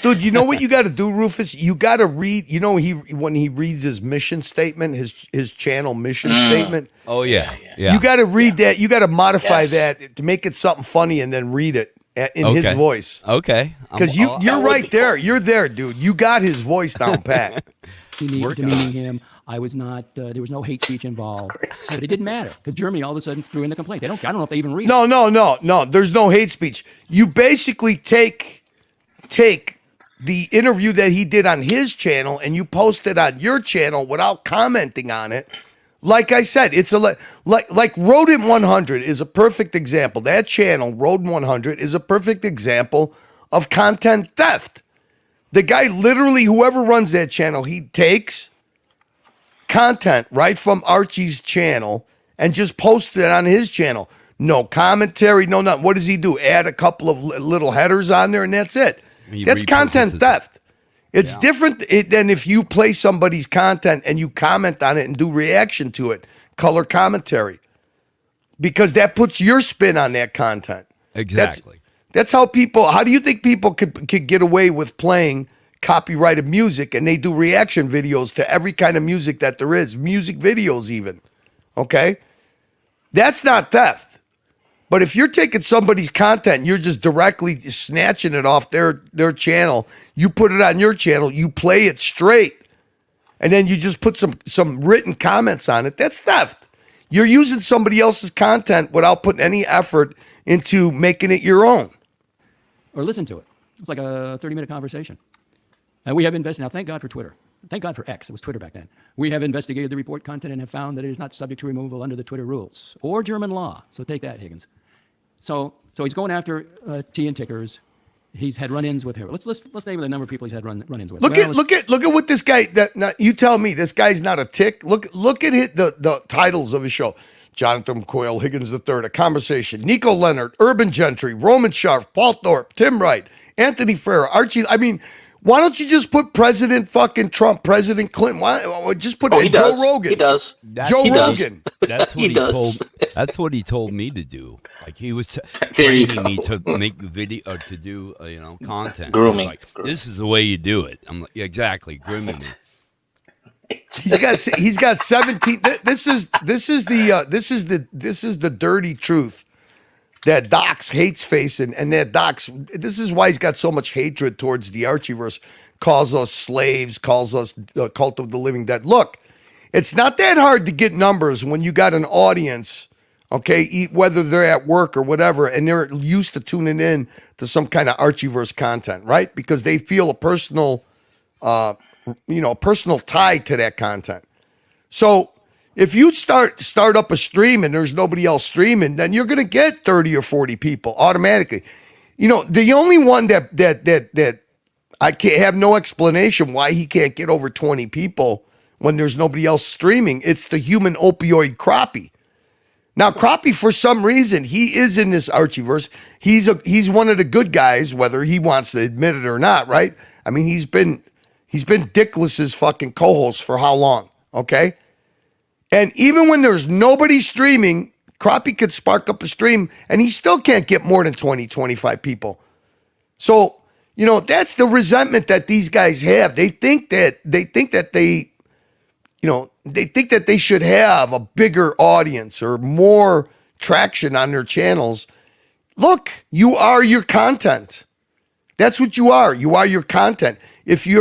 Dude, you know what you got to do, Rufus? You got to read. When he reads his mission statement, his channel mission statement. Oh yeah. You got to read that. You got to modify that to make it something funny, and then read it in his voice. Okay. Because you're right there. You're there, dude. You got his voice down pat. Demeaning him. I was not. There was no hate speech involved, but it didn't matter because Germany all of a sudden threw in the complaint. I don't know if they even read. No. There's no hate speech. You basically take the interview that he did on his channel and you post it on your channel without commenting on it. Like I said, it's like Rodent 100 is a perfect example. That channel, Rodent 100, is a perfect example of content theft. The guy literally, whoever runs that channel, he takes content right from Archie's channel and just posts it on his channel. No commentary, no nothing. What does he do? Add a couple of little headers on there and that's it. That's content theft. It's different than if you play somebody's content and you comment on it and do reaction to it, color commentary, because that puts your spin on that content. Exactly. That's how people. How do you think people could get away with playing copyrighted music and they do reaction videos to every kind of music that there is, music videos even? Okay, that's not theft. But if you're taking somebody's content and you're just directly snatching it off their channel, you put it on your channel, you play it straight, and then you just put some written comments on it, that's theft. You're using somebody else's content without putting any effort into making it your own. Or listen to it. It's like a 30-minute conversation. And we have invested. Now, thank God for Twitter. Thank God for X. It was Twitter back then. We have investigated the report content and have found that it is not subject to removal under the Twitter rules or German law. So take that, Higgins. So he's going after tea and tickers. He's had run-ins with her. Let's name the number of people he's had run-ins with. Look at what this guy. You tell me this guy's not a tick. Look at the titles of his show. Jonathan Coyle, Higgins III, A Conversation, Nico Leonard, Urban Gentry, Roman Sharf, Paul Thorpe, Tim Wright, Anthony Ferrer, Archie. I mean, Why don't you just put President fucking Trump, President Clinton? Why just put he Joe does. Rogan? He does. Joe He does. Rogan. That's what He he, does. told. That's what he told me to do. Like he was There you training me go. to make video or to do content. Grooming. Like, this is the way you do it. I'm like, yeah, exactly, grooming me. He's got 17. This is the dirty truth that Dox hates facing, and that Dox. This is why he's got so much hatred towards the Archieverse. Calls us slaves. Calls us the cult of the living dead. Look, it's not that hard to get numbers when you got an audience. Okay, whether they're at work or whatever, and they're used to tuning in to some kind of Archieverse content, right? Because they feel a personal, personal tie to that content. So if you start up a stream and there's nobody else streaming, then you're going to get 30 or 40 people automatically. The only one that I can't have no explanation why he can't get over 20 people when there's nobody else streaming. It's the human opioid Crappie. Now, Crappie, for some reason, he is in this Archieverse. He's one of the good guys, whether he wants to admit it or not, right? I mean, he's been Dickless's fucking co-host for how long? Okay. And even when there's nobody streaming, Crappie could spark up a stream and he still can't get more than 20, 25 people. So, that's the resentment that these guys have. They think that they should have a bigger audience or more traction on their channels. Look, you are your content. That's what you are. You are your content. If you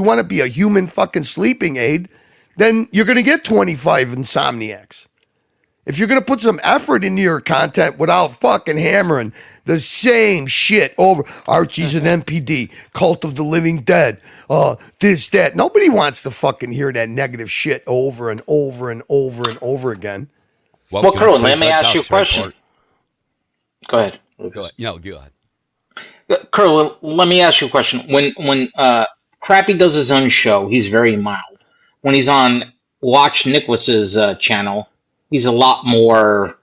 want to be a human fucking sleeping aid, then you're going to get 25 insomniacs. If you're going to put some effort into your content without fucking hammering the same shit over Archie's an MPD, Cult of the Living Dead, this, that. Nobody wants to fucking hear that negative shit over and over and over and over again. Well, Kerwin, let me ask you a question. Go ahead. Go ahead. No, go ahead. Kerwin, let me ask you a question. When Crappie does his own show, he's very mild. When he's on Watch Nicholas's channel, he's a lot more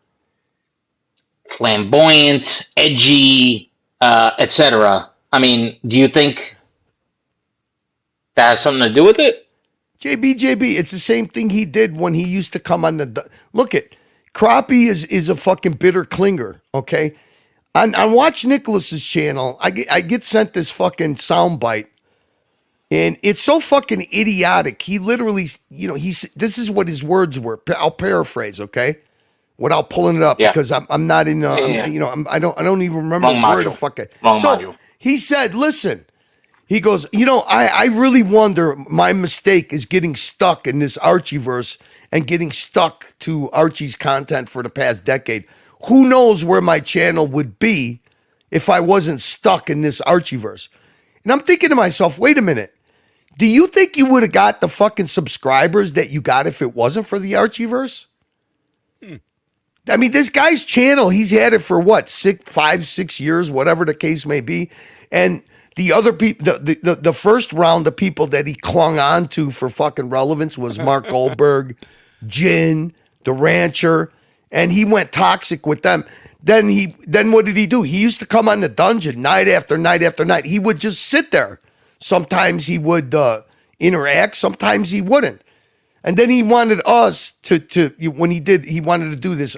flamboyant, edgy, etc. I mean, do you think that has something to do with it? JB, it's the same thing he did when he used to come on the... Look it, Crappie is a fucking bitter clinger, okay? On Watch Nicholas's channel, I get sent this fucking soundbite, and it's so fucking idiotic. He literally, this is what his words were. I'll paraphrase, okay, without pulling it up because I'm not in. I don't even remember the word of fucking. So he said, "Listen," he goes, I really wonder. My mistake is getting stuck in this Archieverse and getting stuck to Archie's content for the past decade. Who knows where my channel would be if I wasn't stuck in this Archieverse? And I'm thinking to myself, wait a minute. Do you think you would have got the fucking subscribers that you got if it wasn't for the Archieverse? I mean, this guy's channel, he's had it for what, 5-6 years, whatever the case may be. And the other people, the first round of people that he clung on to for fucking relevance was Mark Goldberg, Jin, the Rancher, and he went toxic with them. Then what did he do? He used to come on the dungeon night after night after night. He would just sit there. Sometimes he would interact, sometimes he wouldn't. And then he wanted us to when he wanted to do this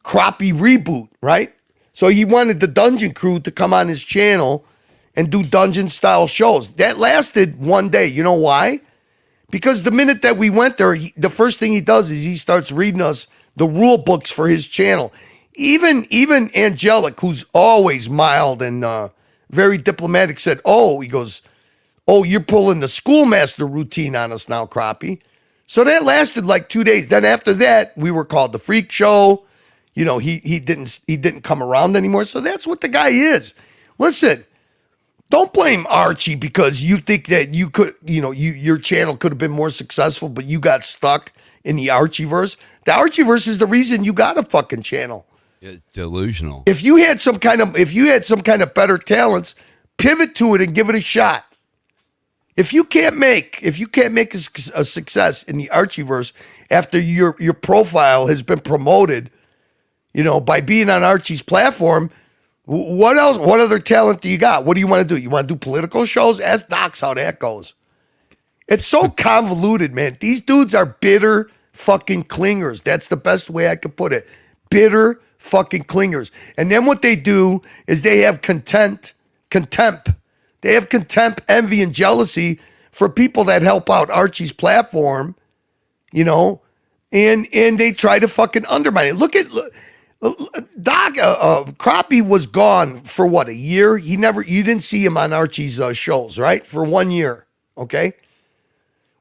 Crappie reboot, right? So he wanted the Dungeon Crew to come on his channel and do dungeon style shows. That lasted one day. You know why? Because the minute that we went there, the first thing he does is he starts reading us the rule books for his channel. Even Angelic, who's always mild and very diplomatic, said, he goes, you're pulling the schoolmaster routine on us now, Crappie. So that lasted like 2 days. Then after that, we were called the Freak Show. He didn't come around anymore. So that's what the guy is. Listen, don't blame Archie because you think that you could, your channel could have been more successful, but you got stuck in the Archieverse. The Archieverse is the reason you got a fucking channel. It's delusional. If you had some kind of better talents, pivot to it and give it a shot. If you can't make a success in the Archieverse after your profile has been promoted, by being on Archie's platform, What else? What other talent do you got? What do you want to do? You want to do political shows? Ask Docs how that goes. It's so convoluted, man. These dudes are bitter fucking clingers. That's the best way I could put it. Bitter fucking clingers. And then what they do is they have contempt. They have contempt, envy, and jealousy for people that help out Archie's platform, you know, and they try to fucking undermine it. Look at Doc. Crappie was gone for what, a year? You didn't see him on Archie's shows, right? For 1 year, okay?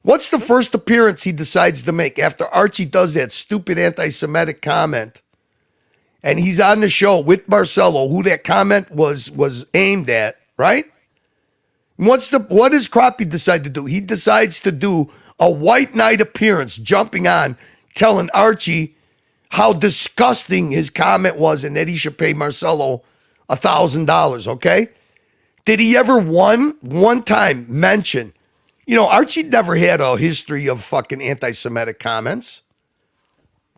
What's the first appearance he decides to make after Archie does that stupid anti-Semitic comment? And he's on the show with Marcelo, who that comment was aimed at, right? What does Crappie decide to do? He decides to do a white knight appearance, jumping on, telling Archie how disgusting his comment was and that he should pay Marcelo $1,000, okay? Did he ever one time mention, you know, Archie never had a history of fucking anti-Semitic comments.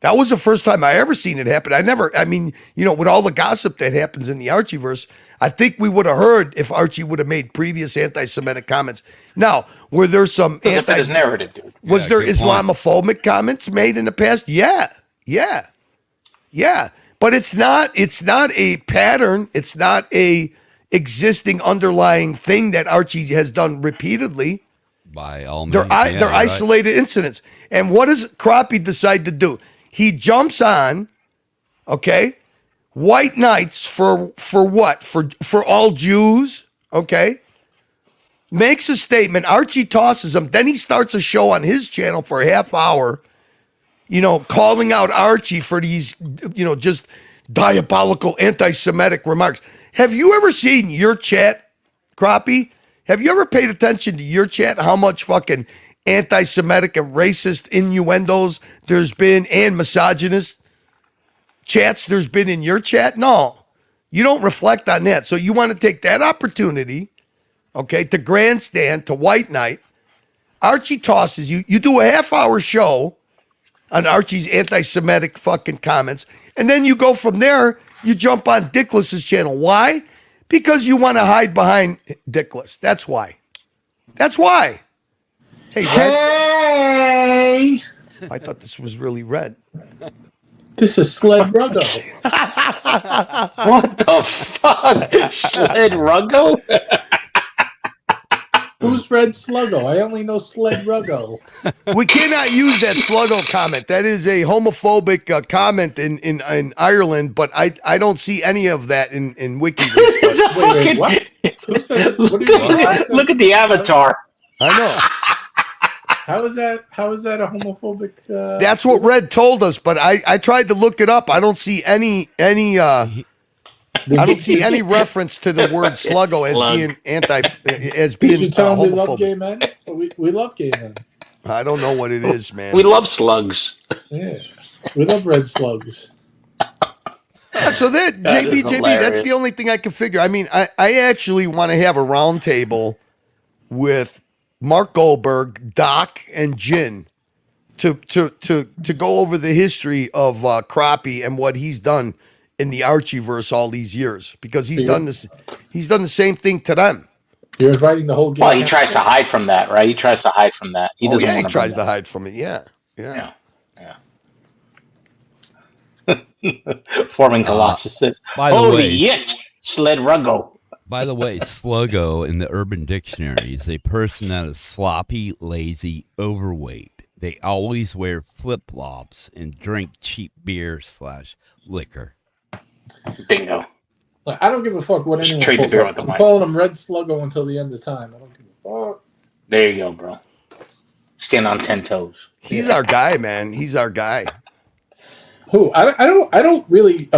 That was the first time I ever seen it happen. I mean, you know, with all the gossip that happens in the Archieverse, I think we would have heard if Archie would have made previous anti-Semitic comments. Now, were there some his narrative, dude. Was there Islamophobic comments made in the past? Yeah. But it's not a pattern. It's not a existing underlying thing that Archie has done repeatedly. By all means, they're isolated incidents. And what does Crappie decide to do? He jumps on, okay, white knights for what? For all Jews, okay? Makes a statement. Archie tosses him. Then he starts a show on his channel for a half hour, you know, calling out Archie for these, you know, just diabolical anti-Semitic remarks. Have you ever seen your chat, Crappie? Have you ever paid attention to your chat? How much fucking anti-Semitic and racist innuendos there's been and misogynist chats there's been in your chat? No, you don't reflect on that. So you want to take that opportunity, okay, to grandstand, to white knight. Archie tosses you. You do a half-hour show on Archie's anti-Semitic fucking comments, and then you go from there, you jump on Dickless's channel. Why? Because you want to hide behind Dickless. That's why. Hey, Red. Hey! I thought this was really Red. This is Sled Ruggo. What the fuck? Sled Ruggo? Who's Red Sluggo? I only know Sled Ruggo. We cannot use that Sluggo comment. That is a homophobic comment in Ireland, but I don't see any of that in WikiLeaks. What? Who said, Look at the avatar. I know. How is that a homophobic? That's what Red told us, but I tried to look it up. I don't see any reference to the word sluggo as being Did you tell them we love homophobic. gay men? We love gay men. I don't know what it is, man. We love slugs. Yeah, we love red slugs. Yeah, so that That is JB, hilarious. that's the only thing I can figure. I mean, I actually want to have a round table with Mark Goldberg, Doc, and Jin to go over the history of Crappie and what he's done in the Archieverse all these years, because he's done the same thing to them. You're inviting the whole game. Well, he tries to hide from that, right? He tries to hide from that. He doesn't he want tries to hide from it. Yeah. Forming Colossus says, by the "Holy way- yit, Sled Ruggo." By the way, sluggo in the Urban Dictionary is a person that is sloppy, lazy, overweight. They always wear flip-flops and drink cheap beer / liquor. Bingo. Look, I don't give a fuck what anyone trade the calls beer him. with the I'm wine. calling him Red Sluggo until the end of time. I don't give a fuck. There you go, bro. Stand on 10 toes. He's our guy, man. He's our guy. Who? I don't really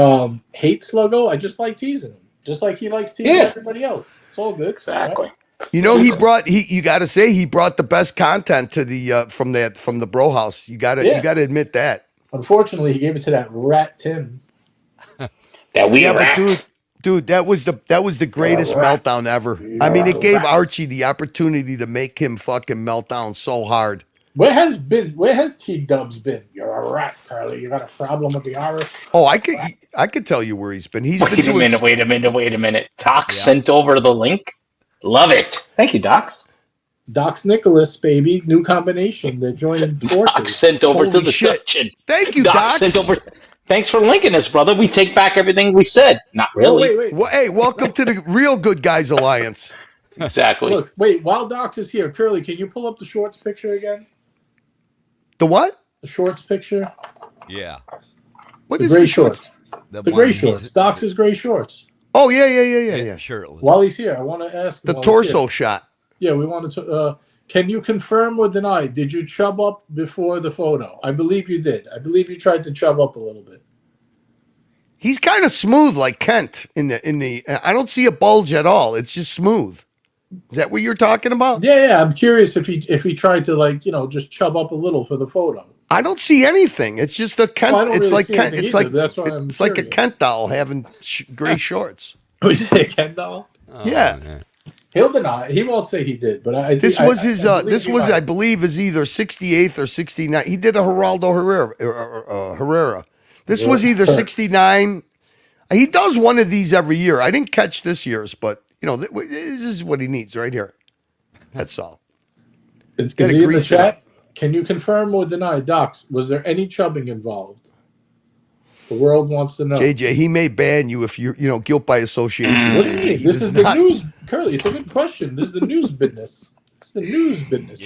hate Sluggo. I just like teasing him. Just like he likes teasing everybody else. It's all good. Exactly. You know, you got to say he brought the best content to the from the Bro House. You got to admit that. Unfortunately, he gave it to that rat Tim. That yeah, but dude, that was the greatest meltdown ever. I mean, it gave Archie the opportunity to make him fucking melt down so hard. Where has T Dubs been? You're a rat, Carly. You got a problem with the Irish? Oh, I could tell you where he's been. He's been doing. Wait a minute. Doc sent over the link. Love it. Thank you, Docs. Docs Nicholas, baby, new combination. They're joining forces. Doc sent over Holy to the shit. dungeon. Thank you, Doc Docs. sent over. Thanks for linking us, brother. We take back everything we said. Not really. Wait. Well, hey, welcome to the Real Good Guys Alliance. Exactly. Look, wait. While Docs is here, Curly, can you pull up the shorts picture again? The what? The shorts picture. Yeah. What the is gray the shorts? The gray shorts. Docs' gray shorts. Oh yeah. Shirtless. While he's here, I want to ask him The torso shot. Yeah, we wanted to. Can you confirm or deny? Did you chub up before the photo? I believe you did. I believe you tried to chub up a little bit. He's kind of smooth like Kent in the. I don't see a bulge at all. It's just smooth. Is that what you're talking about? Yeah. I'm curious if he tried to just chub up a little for the photo. I don't see anything. It's just a Kent. Well, I don't it's really like see Kent. anything It's either. like That's why I'm it's like a curious. Kent doll having gray shorts. Would you say Ken doll? Yeah. He'll deny. He won't say he did, but I. This was his. This he was, might. I believe, his either 68th or 69. He did a Geraldo Herrera. This was either 69. He does one of these every year. I didn't catch this year's, but this is what he needs right here. That's all. Is Gotta he in the grease it up. chat? Can you confirm or deny, Docs? Was there any chubbing involved? The world wants to know. JJ, he may ban you if you're, guilt by association. What do you JJ. mean? He This does is the not- news, Curly. It's a good question. This is the news business. It's the news business.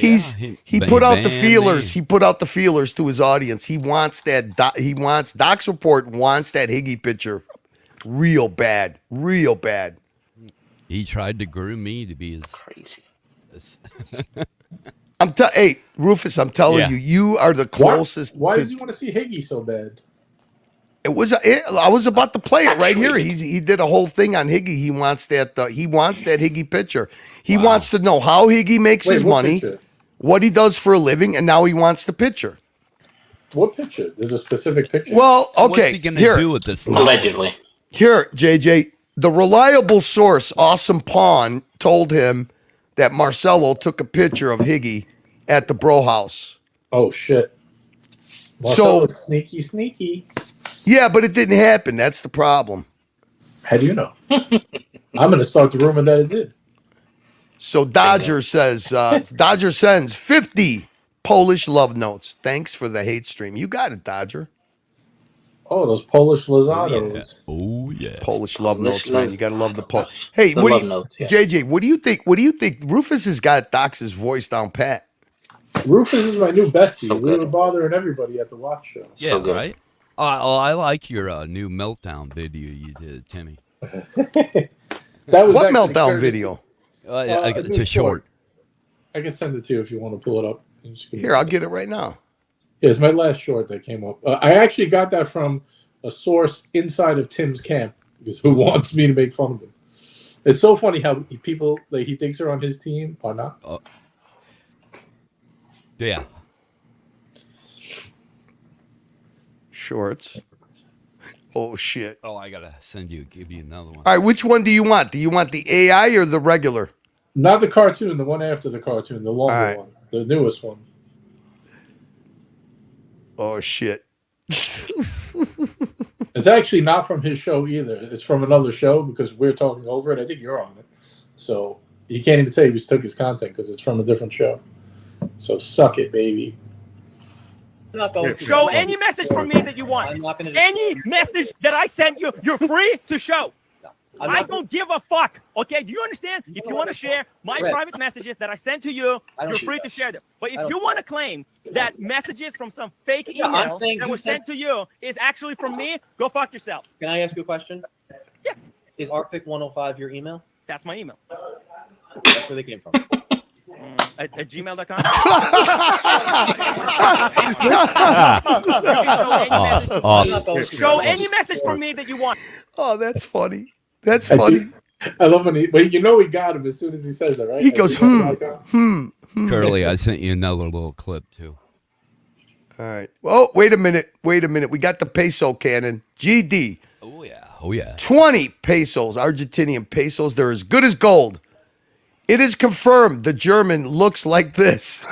He put out the feelers. He put out the feelers to his audience. He wants that. Doc's report wants that Higgy picture, real bad. He tried to groom me to be his crazy. Hey, Rufus, I'm telling you, you are the closest. Why to, does he want to see Higgy so bad? It was. I was about to play it right here. He did a whole thing on Higgy. He wants that. He wants that Higgy picture. He wants to know how Higgy makes his what money, picture? what he does for a living, and now he wants the picture. What picture? There's a specific picture. Well, okay. What's he gonna here, do with this? Allegedly. Here, JJ, the reliable source, Awesome Pawn, told him that Marcelo took a picture of Higgy at the Bro House. Oh shit! So sneaky. yeah, but it didn't happen. That's the problem. How do you know? I'm going to start the rumor that it did. So Dodger sends 50 Polish love notes. Thanks for the hate stream. You got it, Dodger. Oh, those Polish Lozanos. Oh yeah. Polish love notes, man. You gotta love the Polish. The Hey, what do love you, notes, yeah. JJ? What do you think? What do you think? Rufus has got Dox's voice down pat. Rufus is my new bestie. So we good. were bothering everybody at the watch show. Yeah, So good. right. I like your new meltdown video you did, Timmy. That was What actually meltdown Curtis. video? It's a short. I can send it to you if you want to pull it up. I'm just gonna- Here, I'll get it right now. Yeah, it's my last short that came up. I actually got that from a source inside of Tim's camp because who wants me to make fun of him. It's so funny how people he thinks are on his team or not. Yeah. Shorts. Oh shit! Oh, I gotta give you another one. All right, which one do you want? Do you want the AI or the regular? Not the cartoon, the one after the cartoon, the longer All right. one, the newest one. Oh shit! It's actually not from his show either. It's from another show because we're talking over it. I think you're on it. So you can't even say he took his content because it's from a different show. So suck it, baby. I'm not going to Show any message from me that you want. I'm not going to. Any message that I sent you, you're free to show. I'm I not- don't give a fuck. Okay, do you understand? If you want to share my Red. private messages that I sent to you, I don't you're do free that. to share them. But I if don't you do want to claim that messages from some fake Yeah, I'm email saying that you was sent- sent to you is actually from me, go fuck yourself. Can I ask you a question? Yeah. Is Arctic105 your email? That's my email. That's where they came from. At gmail.com. Show any message from me that you want. Oh, that's funny. That's I funny. love when he got him as soon as he says it, right? He goes, Hmm. Curly, I sent you another little clip too. All right. Oh, wait a minute. We got the peso cannon. GD. Oh yeah. 20 pesos, Argentinian pesos. They're as good as gold. It is confirmed the German looks like this.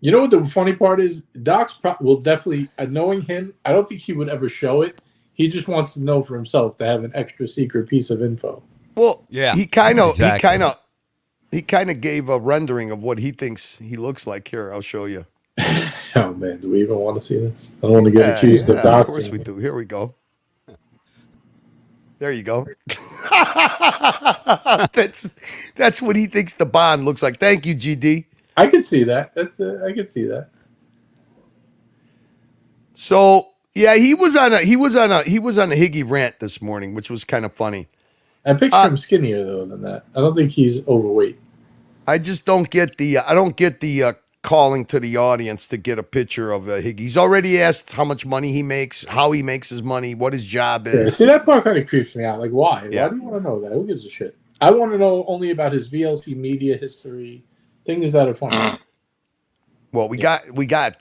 You know what the funny part is? Doc's will definitely, knowing him, I don't think he would ever show it. He just wants to know for himself to have an extra secret piece of info. Well, Yeah, he kind of exactly. he kind of gave a rendering of what he thinks he looks like. Here, I'll show you. Oh man, do we even want to see this? I don't want to get accused of doxing. Of course we do. Here we go. There you go. That's what he thinks the Bond looks like. Thank you, GD. I could see that. I could see that. So yeah, he was on a Higgy rant this morning, which was kind of funny. I picture him skinnier though than that. I don't think he's overweight. I just don't get the calling to the audience to get a picture of Higgy. He's already asked how much money he makes, how he makes his money, what his job is. Yeah, see, that part kind of creeps me out. Like, why? Yeah. Why do you want to know that? Who gives a shit? I want to know only about his VLC media history, things that are funny. Well, we got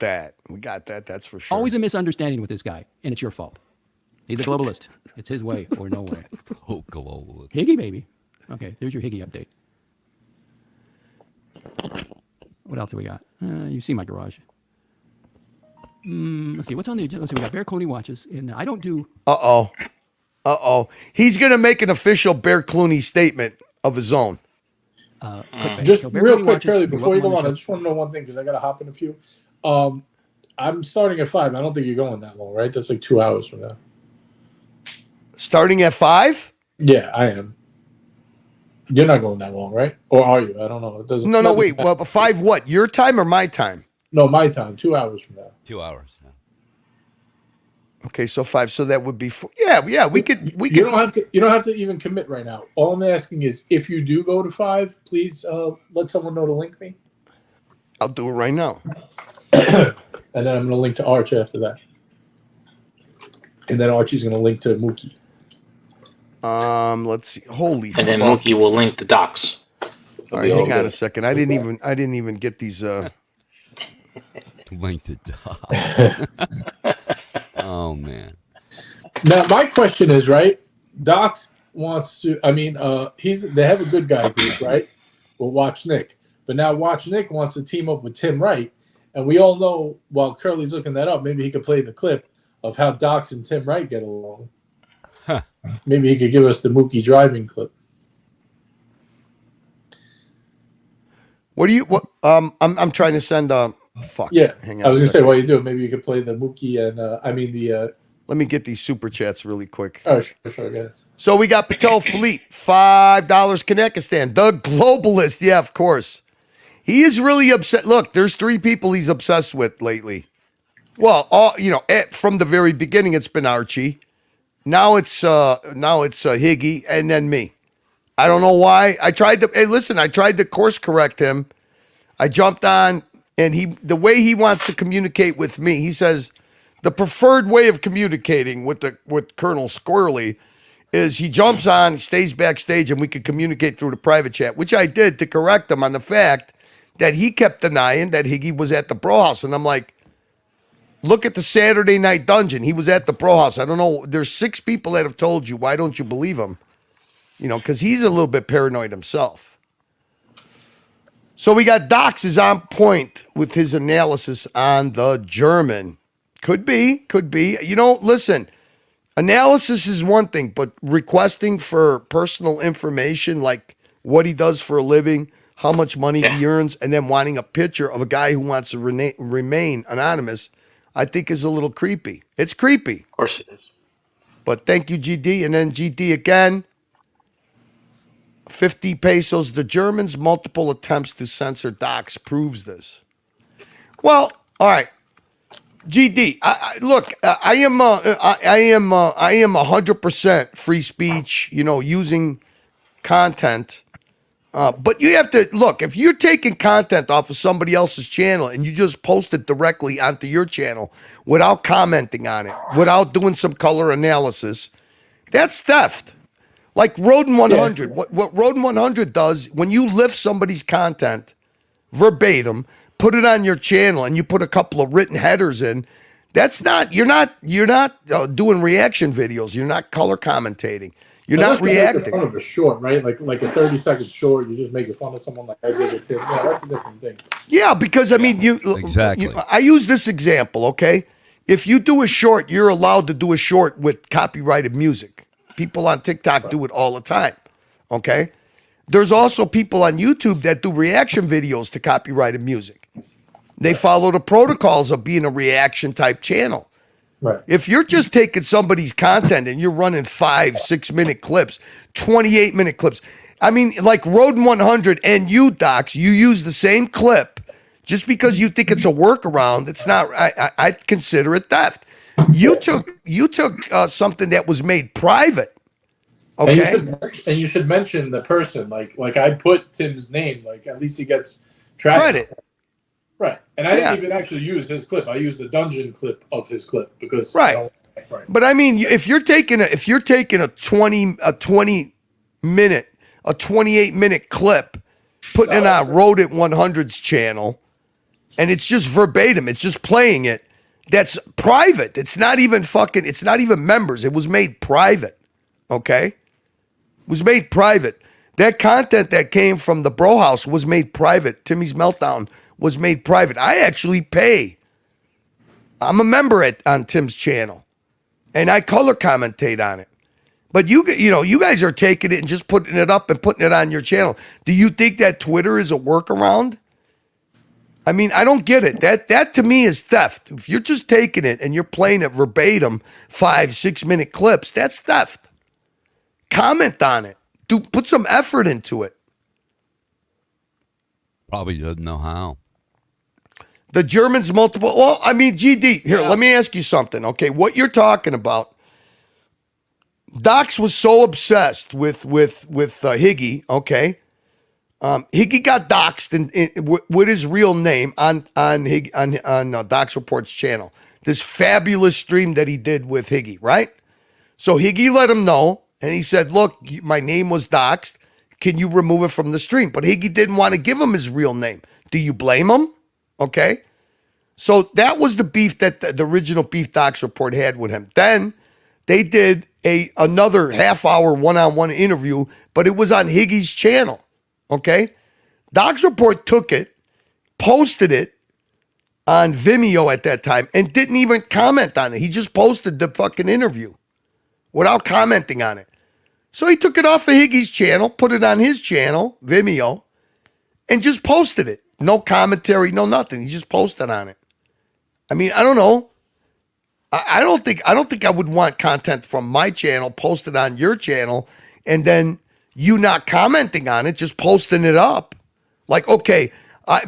that. We got that. That's for sure. Always a misunderstanding with this guy, and it's your fault. He's a globalist. It's his way or no way. Oh, globalist. Higgy, baby. Okay, there's your Higgy update. What else do we got? You see my garage. Let's see. What's on the agenda? Let's see. We got Bear Clooney watches. And I don't do... Uh-oh. He's going to make an official Bear Clooney statement of his own. Just So Bear real Clooney quick, watches, Curly, you're before you welcome go on on, the I just want to know one thing because I got to hop in a few. I'm starting at 5. I don't think you're going that long, right? That's like 2 hours from now. Starting at 5? Yeah, I am. You're not going that long, right? Or are you? I don't know. It doesn't. No, wait. Well, 5 what? Your time or my time? No, my time. 2 hours from now. 2 hours. Okay, so 5. So that would be 4. Yeah. We could. You don't have to. You don't have to even commit right now. All I'm asking is, if you do go to 5, please let someone know to link me. I'll do it right now. And then I'm going to link to Arch after that. And then Archie's going to link to Mookie. Let's see. Holy. And then fuck. Mookie will link the docs. All right, hang on a second. I didn't even get these. Link the dog. Oh man. Now my question is, right? Docs wants to. I mean, they have a good guy group, right? Well, Watch Nick, but now Watch Nick wants to team up with Tim Wright, and we all know while Curly's looking that up, maybe he could play the clip of how Docs and Tim Wright get along. Huh. Maybe he could give us the Mookie driving clip. What do you? What? I'm trying to send. Fuck. Yeah, Hang on. I was gonna say while you do it, maybe you could play the Mookie and the. Let me get these super chats really quick. Oh, sure, go ahead. So we got Patel Fleet, $5 Kanekistan. The globalist, yeah, of course. He is really upset. Look, there's 3 people he's obsessed with lately. Well, from the very beginning, it's been Archie. Now it's Higgy, and then me. I don't know why. I tried to course correct him. I jumped on, and the way he wants to communicate with me, he says the preferred way of communicating with Colonel Squirrely is he jumps on, stays backstage, and we could communicate through the private chat, which I did to correct him on the fact that he kept denying that Higgy was at the Bro House. And I'm like, look at the Saturday Night Dungeon. He was at the Bro House. I don't know. There's 6 people that have told you. Why don't you believe him? Because he's a little bit paranoid himself. So we got Docs is on point with his analysis on the German. Could be. Listen, analysis is one thing, but requesting for personal information, like what he does for a living, how much money he earns, and then wanting a picture of a guy who wants to remain anonymous, I think is a little creepy. It's creepy. Of course it is. But thank you, GD. And then GD again. 50 pesos. The Germans' multiple attempts to censor Docs proves this. Well, all right. GD, look, I am 100% free speech, using content. But you have to look, if you're taking content off of somebody else's channel and you just post it directly onto your channel without commenting on it, without doing some color analysis, that's theft. Like Rodin 100. Yeah. What Rodin 100 does, when you lift somebody's content verbatim, put it on your channel, and you put a couple of written headers in, That's not. You're not doing reaction videos. You're not color commentating. You're not Unless you're making reacting. fun of a short, right? Like a 30-second short. You're just making fun of someone like I did with him. Yeah, that's a different thing. Yeah, because I mean, Exactly. I use this example. Okay, if you do a short, you're allowed to do a short with copyrighted music. People on TikTok do it all the time. Okay, there's also people on YouTube that do reaction videos to copyrighted music. They follow the protocols of being a reaction type channel. Right. If you're just taking somebody's content and you're running 5-6 minute clips, 28-minute clips, I mean, like Rodin 100 and you, Docs, you use the same clip just because you think it's a workaround. It's not. I consider it theft. You took something that was made private. Okay. And you should mention the person. Like I put Tim's name. Like at least he gets credit. Right. And I didn't even actually use his clip. I used the dungeon clip of his clip because right. But I mean, if you're taking a 28-minute clip, putting it on Rodent 100's channel, and it's just verbatim, it's just playing it. That's private. It's not even members. It was made private. Okay? It was made private. That content that came from the Bro House was made private. Timmy's Meltdown was made private. I actually pay. I'm a member on Tim's channel, and I color commentate on it. But you guys are taking it and just putting it up and putting it on your channel. Do you think that Twitter is a workaround? I mean, I don't get it. That to me is theft. If you're just taking it and you're playing it verbatim, 5-6 minute clips, that's theft. Comment on it. Put some effort into it. Probably doesn't know how. The Germans multiple. Well, I mean, GD. Here, let me ask you something. Okay, what you're talking about? Docs was so obsessed with Higgy. Okay, Higgy got doxed with his real name on Docs Report's channel. This fabulous stream that he did with Higgy, right? So Higgy let him know, and he said, "Look, my name was doxed. Can you remove it from the stream?" But Higgy didn't want to give him his real name. Do you blame him? Okay. So that was the beef that the original Beef Docs Report had with him. Then they did another half-hour one-on-one interview, but it was on Higgy's channel. Okay. Docs Report took it, posted it on Vimeo at that time, and didn't even comment on it. He just posted the fucking interview without commenting on it. So he took it off of Higgy's channel, put it on his channel, Vimeo, and just posted it. No commentary, no nothing. He just posted on it. I mean, I don't know. I don't think I would want content from my channel posted on your channel and then you not commenting on it, just posting it up. Like, okay,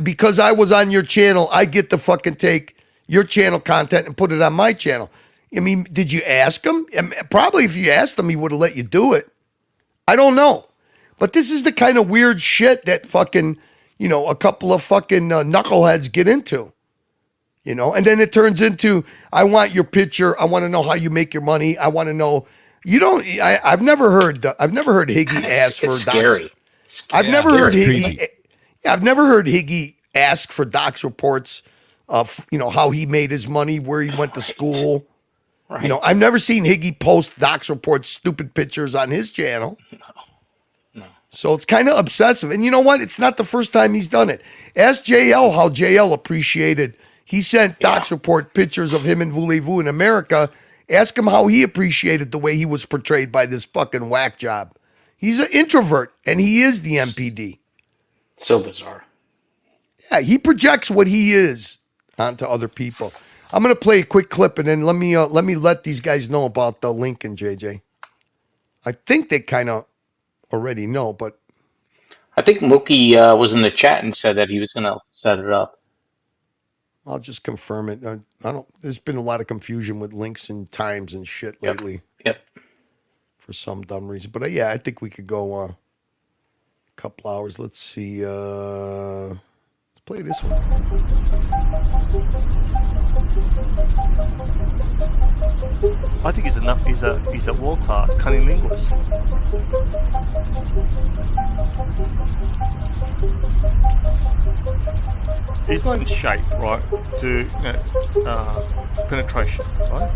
because I was on your channel, I get to fucking take your channel content and put it on my channel. I mean, did you ask him? Probably if you asked him, he would have let you do it. I don't know. But this is the kind of weird shit that fucking, a couple of fucking knuckleheads get into. And then it turns into, I want your picture. I want to know how you make your money. I want to know. I've never heard Higgy ask for scary. I've never heard Higgy. I've never heard Higgy ask for Docs Reports of, how he made his money, where he went to school. Right. I've never seen Higgy post Docs Reports stupid pictures on his channel. No. So it's kind of obsessive. And you know what? It's not the first time he's done it. Ask JL how JL appreciated. He sent Docs Report pictures of him in Voulez-Vous in America. Ask him how he appreciated the way he was portrayed by this fucking whack job. He's an introvert, and he is the MPD. So bizarre. Yeah, he projects what he is onto other people. I'm going to play a quick clip, and then let me let these guys know about the Lincoln, JJ. I think they kind of already know, but I think Mookie was in the chat and said that he was going to set it up. I'll just confirm it. I don't. There's been a lot of confusion with links and times and shit lately. Yep. For some dumb reason, but yeah, I think we could go a couple hours. Let's see. Let's play this one. I think he's a world class cunning linguist. He's not in shape, right, to penetration, right?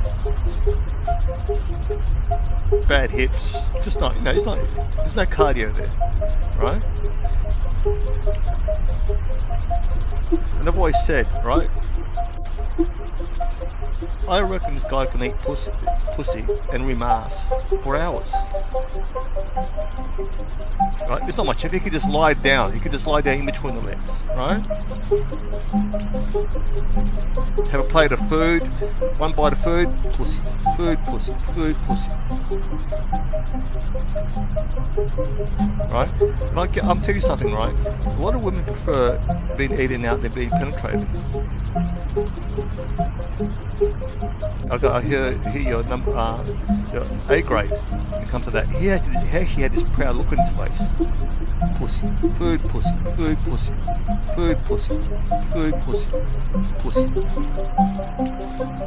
Bad hips, just not. He's not. There's no cardio there, right? And I've always said, right? I reckon this guy can eat pussy and remass for hours. Right? There's not much. If he could just lie down, he could just lie down in between the legs, right? Have a plate of food, one bite of food, pussy, food, pussy, food, pussy. Right? And I'll tell you something, right? A lot of women prefer being eaten out than being penetrated. I hear your number, your A grade when it comes to that. He actually had this proud look on his face. Pussy, food, pussy, food, pussy, food, pussy, food, pussy, pussy.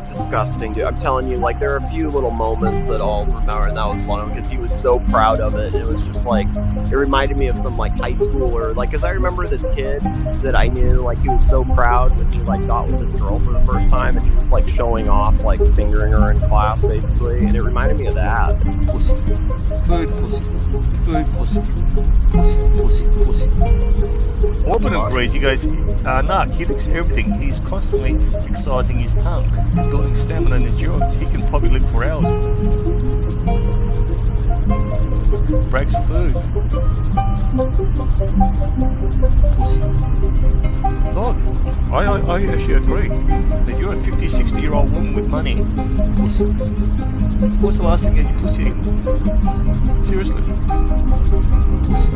Disgusting, dude. I'm telling you, like, there are a few little moments that I'll remember, and that was one of them, because he was so proud of it. It was just like, it reminded me of some, like, high schooler, like, because I remember this kid that I knew, like, he was so proud when he, like, got with this girl for the first time, and he was, like, showing off, like, fingering her in class, basically, and it reminded me of that. Pussy, food, pussy, food, pussy, pussy, pussy, pussy. Orban agrees. He goes, nah, he licks everything. He's constantly exercising his tongue, building stamina and endurance. He can probably live for hours. Brags food. Pussy. Look, I actually agree that you're a 50, 60-year-old woman with money. Pussy. What's the last thing you get your pussy eaten? Seriously. Pussy.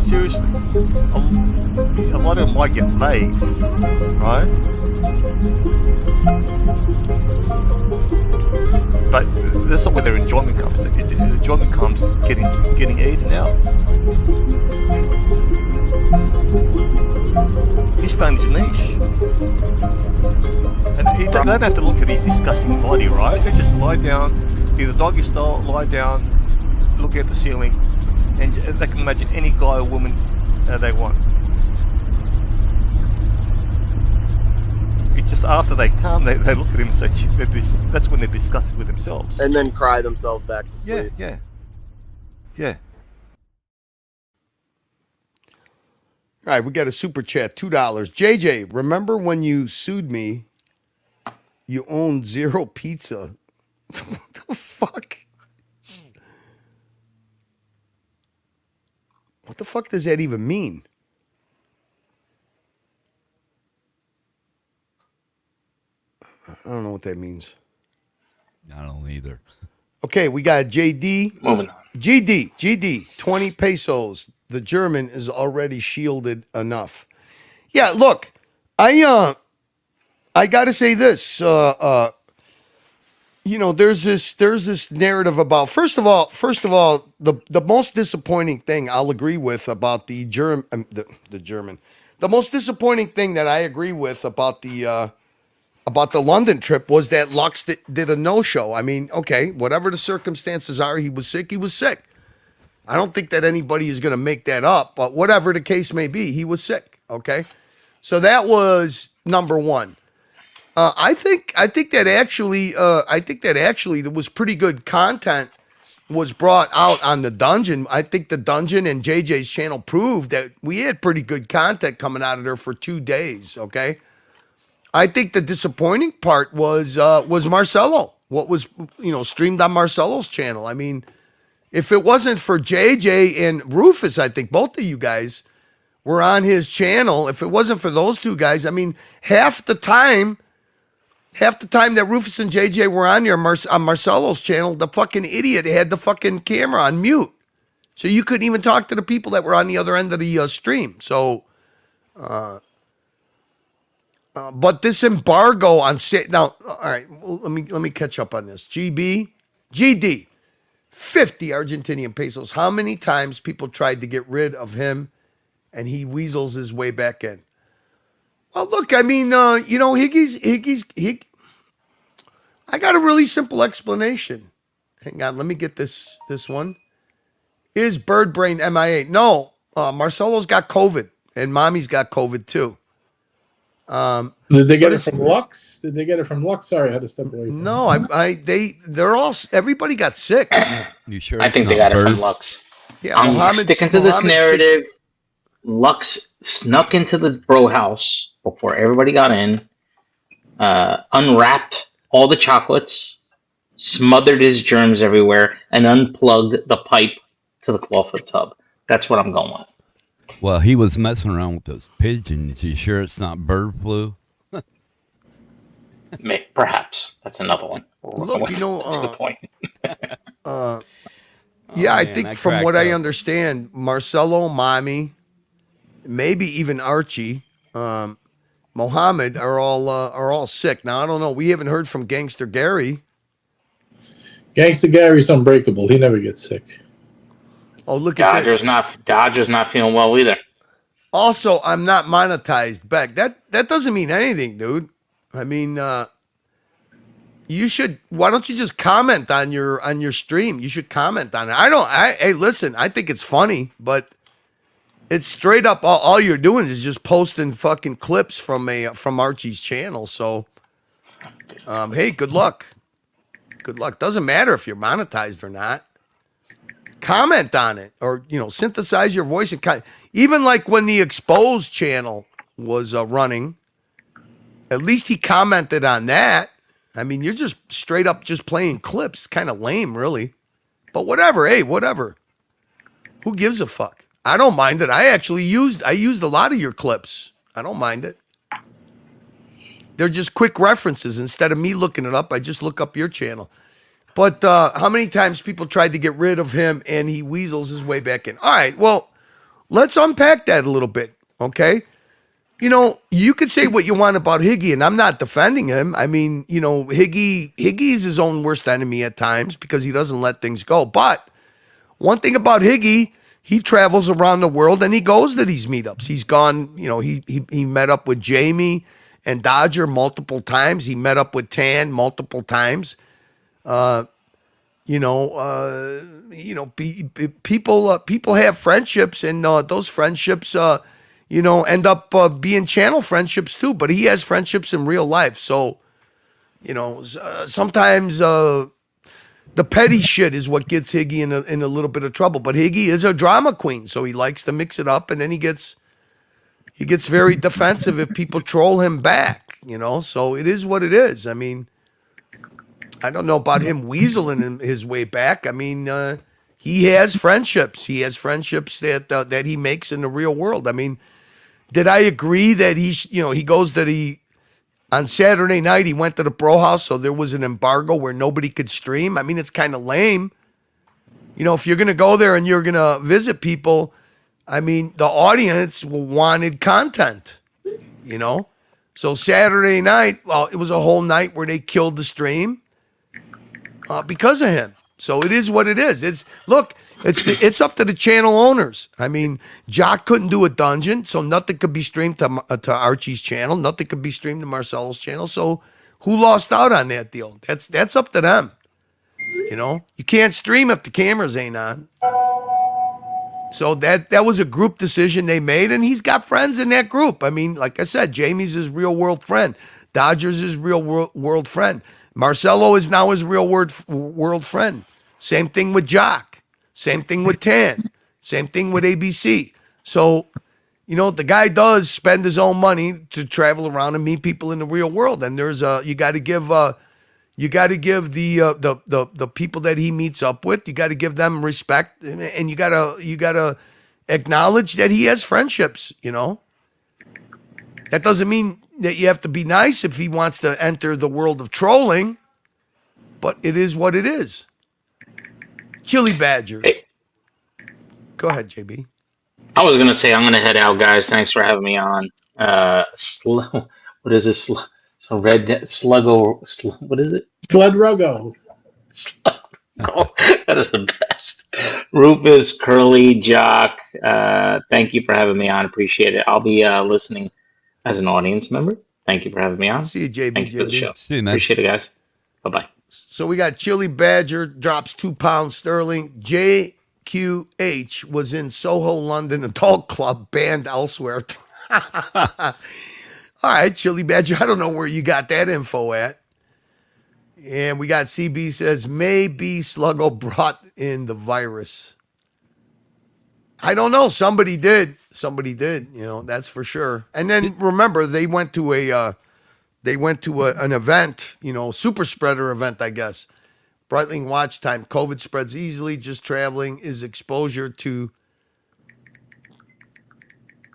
Seriously. A lot of them might get laid, right? But that's not where their enjoyment comes. Enjoyment comes getting eaten out. He's found his niche. And they don't have to look at his disgusting body, right? They just lie down, either doggy style, lie down, look at the ceiling, and they can imagine any guy or woman they want. It's just after they come, they look at him and say, that's when they're disgusted with themselves. And then cry themselves back to sleep. Yeah. All right, we got a super chat, $2. JJ, remember when you sued me? You owned Zero Pizza. What the fuck? What the fuck does that even mean? I don't know what that means. I don't either. Okay, we got JD. Moving on. GD, 20 pesos. The German is already shielded enough. Yeah, look, I got to say this. There's this narrative about. First of all, the most disappointing thing I'll agree with about the German. The most disappointing thing that I agree with about the London trip was that Lux did a no-show. I mean, okay, whatever the circumstances are, he was sick. I don't think that anybody is going to make that up, but whatever the case may be, he was sick. Okay, so that was number one. I think that actually there was pretty good content was brought out on the dungeon. I think the dungeon and JJ's channel proved that we had pretty good content coming out of there for 2 days. Okay, I think the disappointing part was Marcelo. What was streamed on Marcelo's channel. I mean, if it wasn't for JJ and Rufus, I think both of you guys were on his channel. If it wasn't for those two guys, I mean, half the time that Rufus and JJ were on there on Marcelo's channel, the fucking idiot had the fucking camera on mute. So you couldn't even talk to the people that were on the other end of the stream. So, but this embargo on now, all right, let me catch up on this. GD, 50 Argentinian pesos. How many times people tried to get rid of him and he weasels his way back in? Well, look, I mean, Higgy. I got a really simple explanation. Hang on, let me get this one. Is Bird Brain MIA? No, Marcelo's got COVID, and Mommy's got COVID too. Did they get it from Lux? Did they get it from Lux? Sorry, I had to step away. No, they're all. Everybody got sick. You sure? I think they got it from Lux. Yeah, I'm Mohammed's- sticking to this Mohammed's narrative. Lux snuck into the bro house before everybody got in, unwrapped all the chocolates, smothered his germs everywhere, and unplugged the pipe to the clawfoot tub. That's what I'm going with. Well, he was messing around with those pigeons. You sure it's not bird flu? Perhaps that's another one. Look, you know, that's a good point. Yeah, I man, think I from what cracked I up. understand, Marcelo, Mommy, maybe even Archie, Mohammed are all sick. Now I don't know. We haven't heard from Gangster Gary. Gangsta Gary's unbreakable. He never gets sick. Oh, look at this. Dodger's not feeling well either. Also, I'm not monetized, Beck. That doesn't mean anything, dude. I mean, you should. Why don't you just comment on your stream? You should comment on it. Hey, listen. I think it's funny, but it's straight up. All you're doing is just posting fucking clips from Archie's channel. So, hey, good luck. Good luck. Doesn't matter if you're monetized or not. Comment on it, or synthesize your voice and even like when the Exposed channel was running. At least he commented on that. I mean, you're just straight up just playing clips. Kind of lame, really. But whatever. Hey, whatever. Who gives a fuck? I don't mind it. I used a lot of your clips. I don't mind it. They're just quick references. Instead of me looking it up, I just look up your channel. But how many times people tried to get rid of him and he weasels his way back in? All right, well, let's unpack that a little bit, okay? You could say what you want about Higgy, and I'm not defending him. I mean, Higgy's his own worst enemy at times because he doesn't let things go. But one thing about Higgy, he travels around the world and he goes to these meetups. He's gone, he met up with Jamie and Dodger multiple times. He met up with Tan multiple times. People have friendships, and those friendships, end up being channel friendships too. But he has friendships in real life, so sometimes the petty shit is what gets Higgy in a little bit of trouble. But Higgy is a drama queen, so he likes to mix it up, and then he gets very defensive if people troll him back. So it is what it is. I mean, I don't know about him weaseling his way back. I mean, he has friendships. He has friendships that he makes in the real world. I mean, did I agree that he goes to on Saturday night, he went to the bro house, so there was an embargo where nobody could stream? I mean, it's kind of lame. If you're going to go there and you're going to visit people, I mean, the audience wanted content, So Saturday night, well, it was a whole night where they killed the stream. Because of him. So it is what it is. It's up to the channel owners. I mean, Jock couldn't do a dungeon, so nothing could be streamed to Archie's channel. Nothing could be streamed to Marcelo's channel. So who lost out on that deal? That's up to them. You can't stream if the cameras ain't on. So that was a group decision they made, and he's got friends in that group. I mean, like I said, Jamie's his real world friend. Dodger's his real world friend. Marcelo is now his real world friend. Same thing with Jock. Same thing with Tan. Same thing with ABC. So, the guy does spend his own money to travel around and meet people in the real world. And there's you got to give the people that he meets up with, you got to give them respect, and you got to acknowledge that he has friendships. That doesn't mean that you have to be nice if he wants to enter the world of trolling, but it is what it is. Chili Badger. Hey. Go ahead, JB. I was going to say I'm going to head out, guys. Thanks for having me on. What is this? So red sluggo. What is it? Sled Ruggo. That is the best. Rufus, Curly, Jock. Thank you for having me on. Appreciate it. I'll be listening as an audience member. Thank you for having me on. See you, JB. Thank you for the show. See you, man. Appreciate it, guys. Bye-bye. So we got Chili Badger drops 2 pounds sterling. JK QH was in Soho, London adult club, banned elsewhere. All right, Chili Badger, I don't know where you got that info at. And we got CB says, maybe Sluggo brought in the virus. I don't know. Somebody did. That's for sure. And then remember, they went to an event, super spreader event, I guess. Breitling watch time. COVID spreads easily. Just traveling is exposure to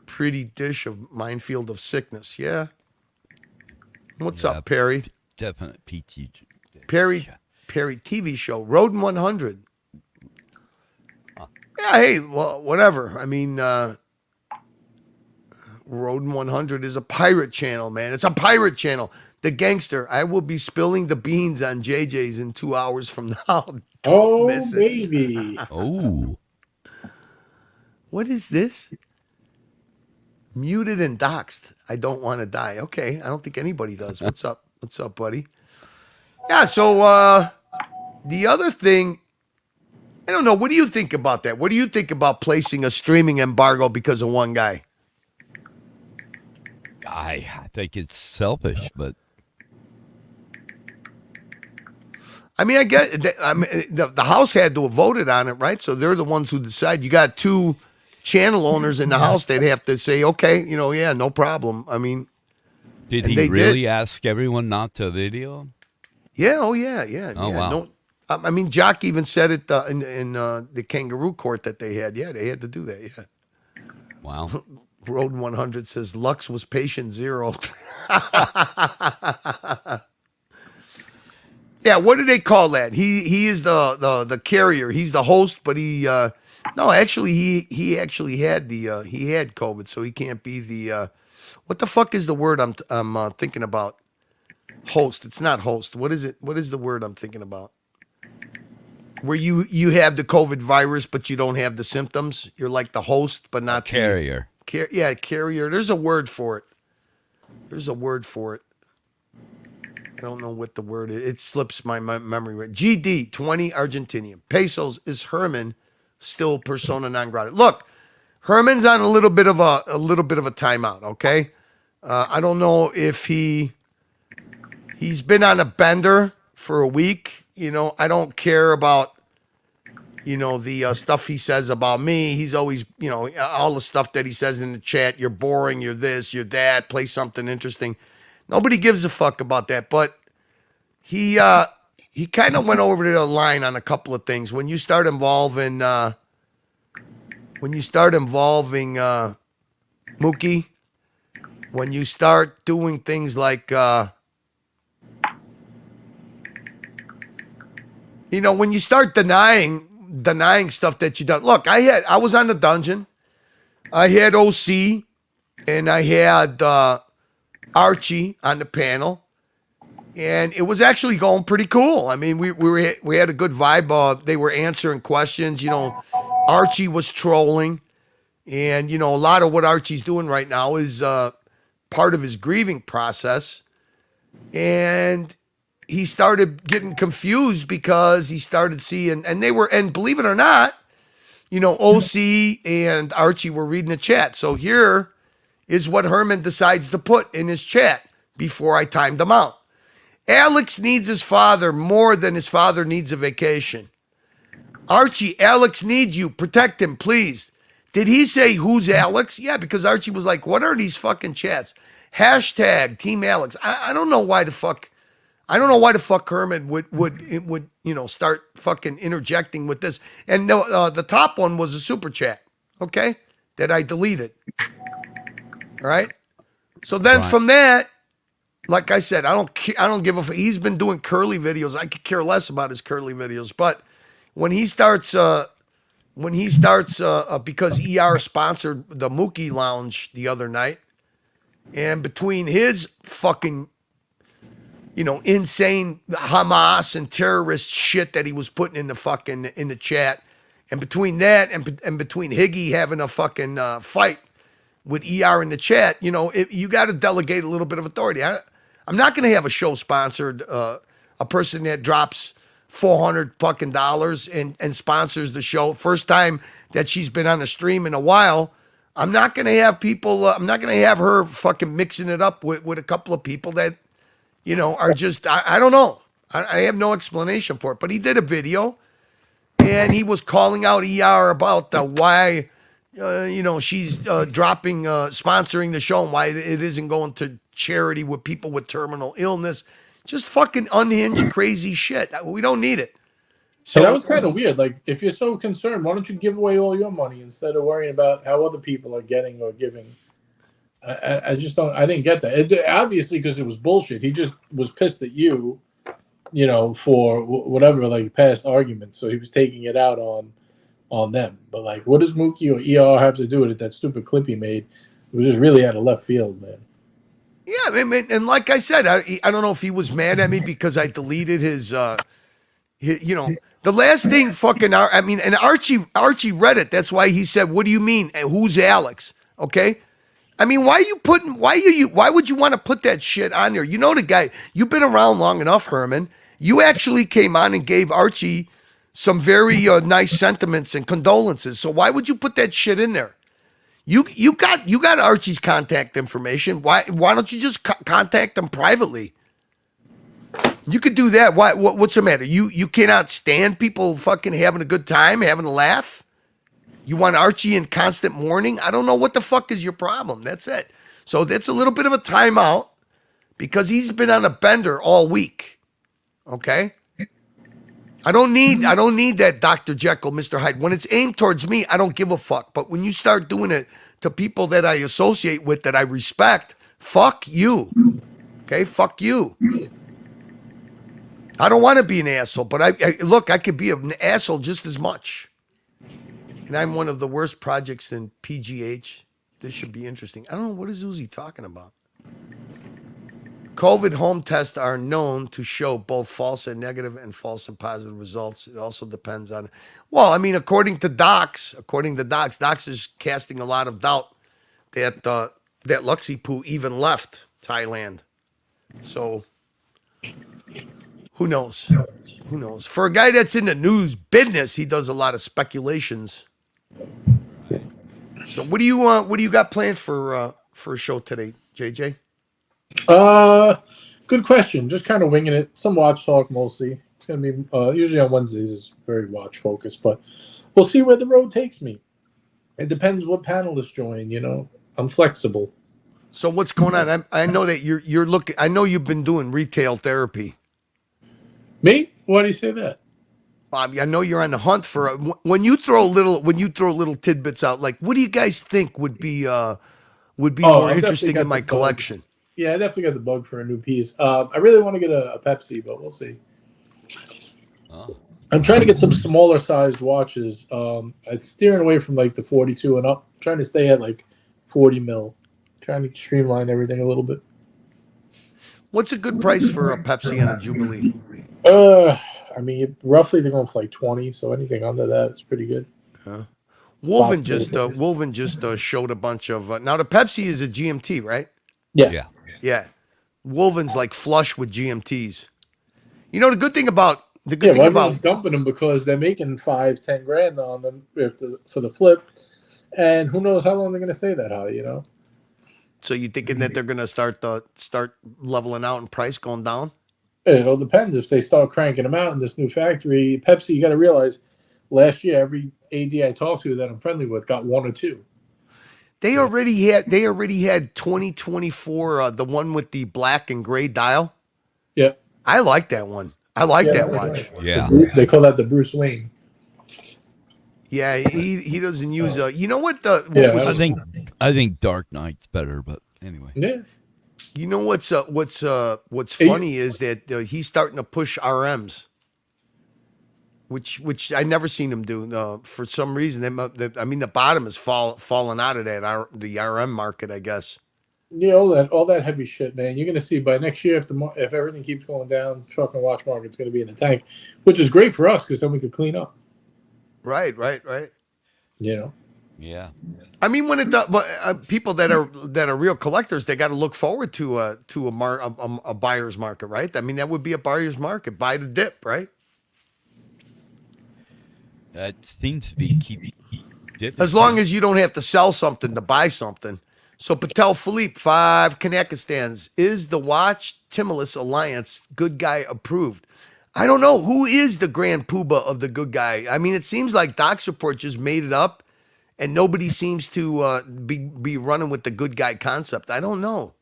pretty dish of minefield of sickness. Yeah. What's up, Perry? Definite PT. Perry TV show. Rodin 100. Yeah, hey, well, whatever. I mean, Rodin 100 is a pirate channel, man. It's a pirate channel. The Gangster. I will be spilling the beans on JJ's in 2 hours from now. Oh, miss it. baby. Oh. What is this? Muted and doxxed. I don't want to die. Okay, I don't think anybody does. What's up? What's up, buddy? Yeah, so the other thing, I don't know. What do you think about that? What do you think about placing a streaming embargo because of one guy? I think it's selfish, but I mean, I get that. I mean, the House had to have voted on it, right? So they're the ones who decide. You got two channel owners in the House. They'd have to say, okay, yeah, no problem. I mean, did he really ask everyone not to video? Yeah. Oh, yeah. Oh, yeah. wow. No, I mean, Jock even said it in the kangaroo court that they had. Yeah, they had to do that. Yeah. Wow. Road 100 says Lux was patient zero. Yeah, what do they call that? He is the carrier. He's the host, but no, actually he actually had he had COVID, so he can't be the what the fuck is the word I'm thinking about? Host. It's not host. What is it? What is the word I'm thinking about? Where you have the COVID virus, but you don't have the symptoms. You're like the host, but not carrier. Carrier. There's a word for it. I don't know what the word is. It slips my memory. GD 20 Argentinian pesos. Is Herman still persona non grata? Look, Herman's on a little bit of a timeout. Okay, I don't know if he's been on a bender for a week. I don't care about the stuff he says about me. He's always all the stuff that he says in the chat. You're boring. You're this. You're that. Play something interesting. Nobody gives a fuck about that, but he kind of went over the line on a couple of things. When you start involving Mookie, when you start doing things like when you start denying stuff that you done. Look, I was on the dungeon. I had OC and I had Archie on the panel, and it was actually going pretty cool. I mean, we had a good vibe. They were answering questions. Archie was trolling, and a lot of what Archie's doing right now is part of his grieving process. And he started getting confused because he started seeing, and believe it or not, OC and Archie were reading the chat. So here is what Herman decides to put in his chat before I timed him out. Alex needs his father more than his father needs a vacation. Archie, Alex needs you. Protect him, please. Did he say who's Alex? Yeah, because Archie was like, what are these fucking chats? Hashtag Team Alex. I don't know why the fuck Herman would start fucking interjecting with this. And no, the top one was a super chat, okay, that I deleted. All right. So then from that, like I said, I don't give a fuck. He's been doing curly videos. I could care less about his curly videos. But when he starts, because ER sponsored the Mookie Lounge the other night, and between his fucking, insane Hamas and terrorist shit that he was putting in the chat, and between that and between Higgy having a fucking fight with ER in the chat, you got to delegate a little bit of authority. I'm not going to have a show sponsored, a person that drops $400 fucking dollars and sponsors the show. First time that she's been on the stream in a while. I'm not gonna have people. I'm not gonna have her fucking mixing it up with a couple of people that, you know, are just. I don't know. I have no explanation for it. But he did a video, and he was calling out ER about why, you know, she's dropping sponsoring the show and why it isn't going to charity with people with terminal illness. Just fucking unhinged, crazy shit. We don't need it. So that was kind of weird. Like, if you're so concerned, why don't you give away all your money instead of worrying about how other people are getting or giving? I just don't. I didn't get that. Obviously, because it was bullshit. He just was pissed at you, you know, for whatever, like, past arguments. So he was taking it out on them. But like, what does Mookie or ER have to do with it? That stupid clip he made, it was just really out of left field, man. Yeah, I mean, and like I said, I don't know if he was mad at me because I deleted his you know, the last thing fucking, I mean, and Archie read it. That's why he said, "What do you mean? And who's Alex?" Okay. I mean, why would you want to put that shit on there? You know the guy. You've been around long enough, Herman. You actually came on and gave Archie some very nice sentiments and condolences. So why would you put that shit in there? You got Archie's contact information. Why don't you just contact him privately? You could do that. What's the matter? You cannot stand people fucking having a good time, having a laugh? You want Archie in constant mourning? I don't know what the fuck is your problem. That's it. So that's a little bit of a timeout because he's been on a bender all week. Okay? I don't need that Dr. Jekyll, Mr. Hyde. When it's aimed towards me, I don't give a fuck. But when you start doing it to people that I associate with, that I respect, fuck you. Okay? Fuck you. I don't want to be an asshole, but I look, I could be an asshole just as much. And I'm one of the worst projects in PGH. This should be interesting. I don't know, what is Uzi talking about? COVID home tests are known to show both false and negative and false and positive results. It also depends on, well, I mean, according to Docs is casting a lot of doubt that that Luxy Poo even left Thailand. So who knows? Who knows? For a guy that's in the news business, he does a lot of speculations. So what do you got planned for a show today, JJ? Good question. Just kind of winging it. Some watch talk mostly. It's gonna be usually on Wednesdays is very watch focused, but we'll see where the road takes me. It depends what panelists join. You know, I'm flexible. So what's going on? I know that you're looking. I know you've been doing retail therapy. Me? Why do you say that? Bobby, I know you're on the hunt for when you throw little tidbits out. Like, what do you guys think would be more interesting in my collection? Yeah, I definitely got the bug for a new piece. I really want to get a Pepsi, but we'll see. I'm trying to get some smaller sized watches. I'm steering away from like the 42 and up. I'm trying to stay at like 40 mil. Trying to streamline everything a little bit. What's a good price for a Pepsi and a Jubilee? I mean, roughly they're going for like 20, so anything under that is pretty good. Woven just showed a bunch of now the Pepsi is a GMT, right? Yeah. Woven's like flush with GMTs. You know the good thing about everyone's dumping them because they're making $5-10 grand on them for the flip, and who knows how long they're going to stay that high, you know. So you thinking that they're going to start leveling out in price, going down? It all depends if they start cranking them out in this new factory. Pepsi, you got to realize, last year every AD I talked to that I'm friendly with got one or two. They already had 2024, the one with the black and gray dial. Yeah, I like that one. I like that watch. Yeah, they call that the Bruce Wayne. Yeah, he doesn't use you know what I think Dark Knight's better, but anyway. Yeah. You know what's funny is that he's starting to push RMs, which I never seen him do. For some reason, the bottom is falling out of the RM market, I guess. Yeah, all that heavy shit, man. You're gonna see by next year if everything keeps going down, truck and watch market's gonna be in the tank, which is great for us because then we could clean up. Right. You know. Yeah. I mean, when people that are real collectors, they got to look forward to a buyer's market, right? I mean, that would be a buyer's market. Buy the dip, right? That seems to be keeping. As long as you don't have to sell something to buy something. So Patel Philippe, 5 Kanakistans. Is the Watch Timulus Alliance good guy approved? I don't know. Who is the grand poobah of the good guy? I mean, it seems like Docs Report just made it up, and nobody seems to be running with the good guy concept. I don't know.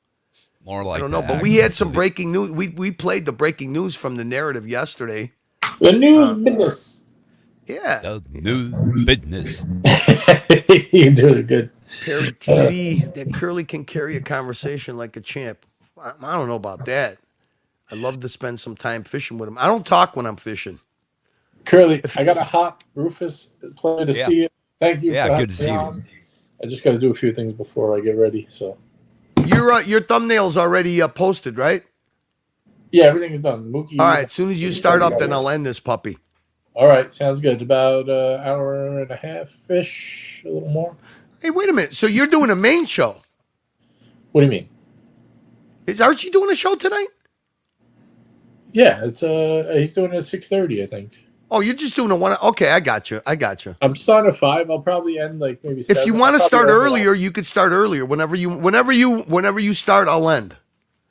More like I don't know. But we had some breaking news. We played the breaking news from the narrative yesterday. The news business. Yeah. The news business. You're doing good. Perry TV, that Curly can carry a conversation like a champ. I don't know about that. I love to spend some time fishing with him. I don't talk when I'm fishing. Curly, I got a hop. Rufus, pleasure to Yeah. see you. Thank you. Yeah, for good to see having me you. on. I just got to do a few things before I get ready. So Your thumbnail's already posted, right? yeah, everything's done. Mookie. All right. As soon as you start up, then I'll end this puppy. All right, sounds good. About an hour and a half-ish, a little more. Hey, wait a minute. So you're doing a main show? What do you mean? Is Archie doing a show tonight? Yeah, it's he's doing it at 6:30, I think. Oh, you're just doing a one. Okay, I got you. I'm starting at 5. I'll probably end like maybe 7. If you want to I'll start probably end earlier, you could start earlier. Whenever you start, I'll end.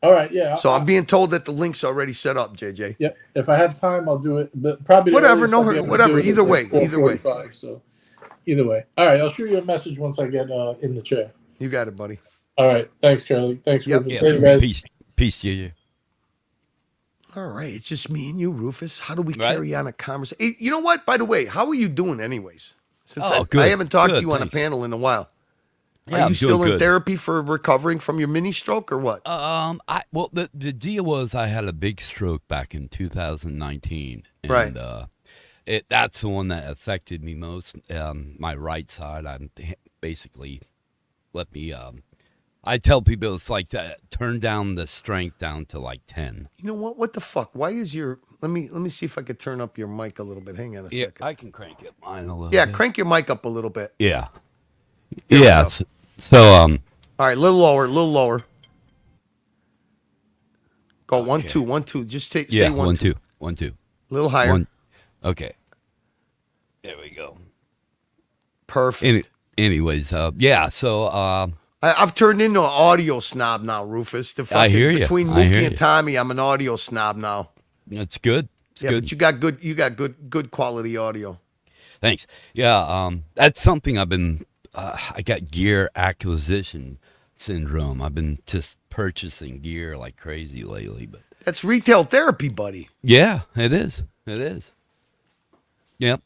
All right, yeah. So I'm being told that the link's already set up, JJ. Yep. If I have time, I'll do it. But probably the Whatever, earliest no I'll be hurry, able to whatever. do it is Either way, like either way. 4:45, So either way. All right, I'll shoot you a message once I get in the chair. You got it, buddy. All right. Thanks, Curly. Thanks for Yeah, the guys. peace, yeah. All right, it's just me and you, Rufus. How do we Right. carry on a conversation? You know what? By the way, how are you doing, anyways? Since Oh, I good, haven't talked to good, you on a thanks. panel in a while. Yeah, Are you I'm still doing in good. therapy for recovering from your mini stroke or what? The deal was I had a big stroke back in 2019, and Right. That's the one that affected me most. My right side, I'm basically let me. I tell people it's like turn down the strength down to like 10. You know what? What the fuck? Why is your? Let me see if I could turn up your mic a little bit. Hang on a Yeah, second. I can crank it mine a little. Yeah, bit. crank your mic up a little bit. Yeah. There we Yeah. go. So All right, a little lower, a little lower. Go 1 2 1 2. Just say yeah, 1 2. 1 2. A little higher. Okay. There we go. Perfect. Anyways, yeah. So I've turned into an audio snob now, Rufus. The I hear ya. Between I hear Mookie and ya. Tommy, I'm an audio snob now. That's good. It's Yeah, good. but you got good quality audio. Thanks. Yeah, that's something I've been. I got gear acquisition syndrome. I've been just purchasing gear like crazy lately. But That's retail therapy, buddy. yeah, it is. It is. Yep.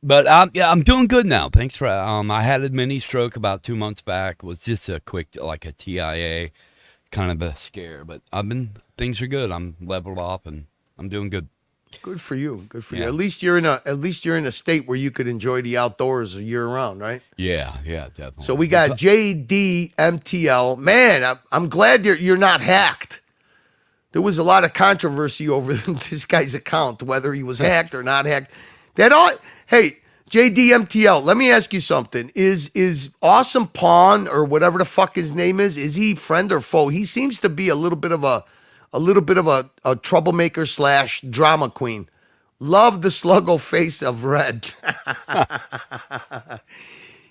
But I'm doing good now. Thanks for. I had a mini stroke about 2 months back. It was just a quick, like a TIA, kind of a scare. But things are good. I'm leveled off and I'm doing good. Good for you. Good for you. Yeah. At least you're in a state where you could enjoy the outdoors year round, right? Yeah, definitely. So we got JDMTL. Man, I'm glad you're not hacked. There was a lot of controversy over this guy's account, whether he was hacked or not hacked. Hey, JDMTL, let me ask you something. Is Awesome Pawn or whatever the fuck his name is he friend or foe? He seems to be a little bit of a troublemaker / drama queen. Love the sluggo face of red.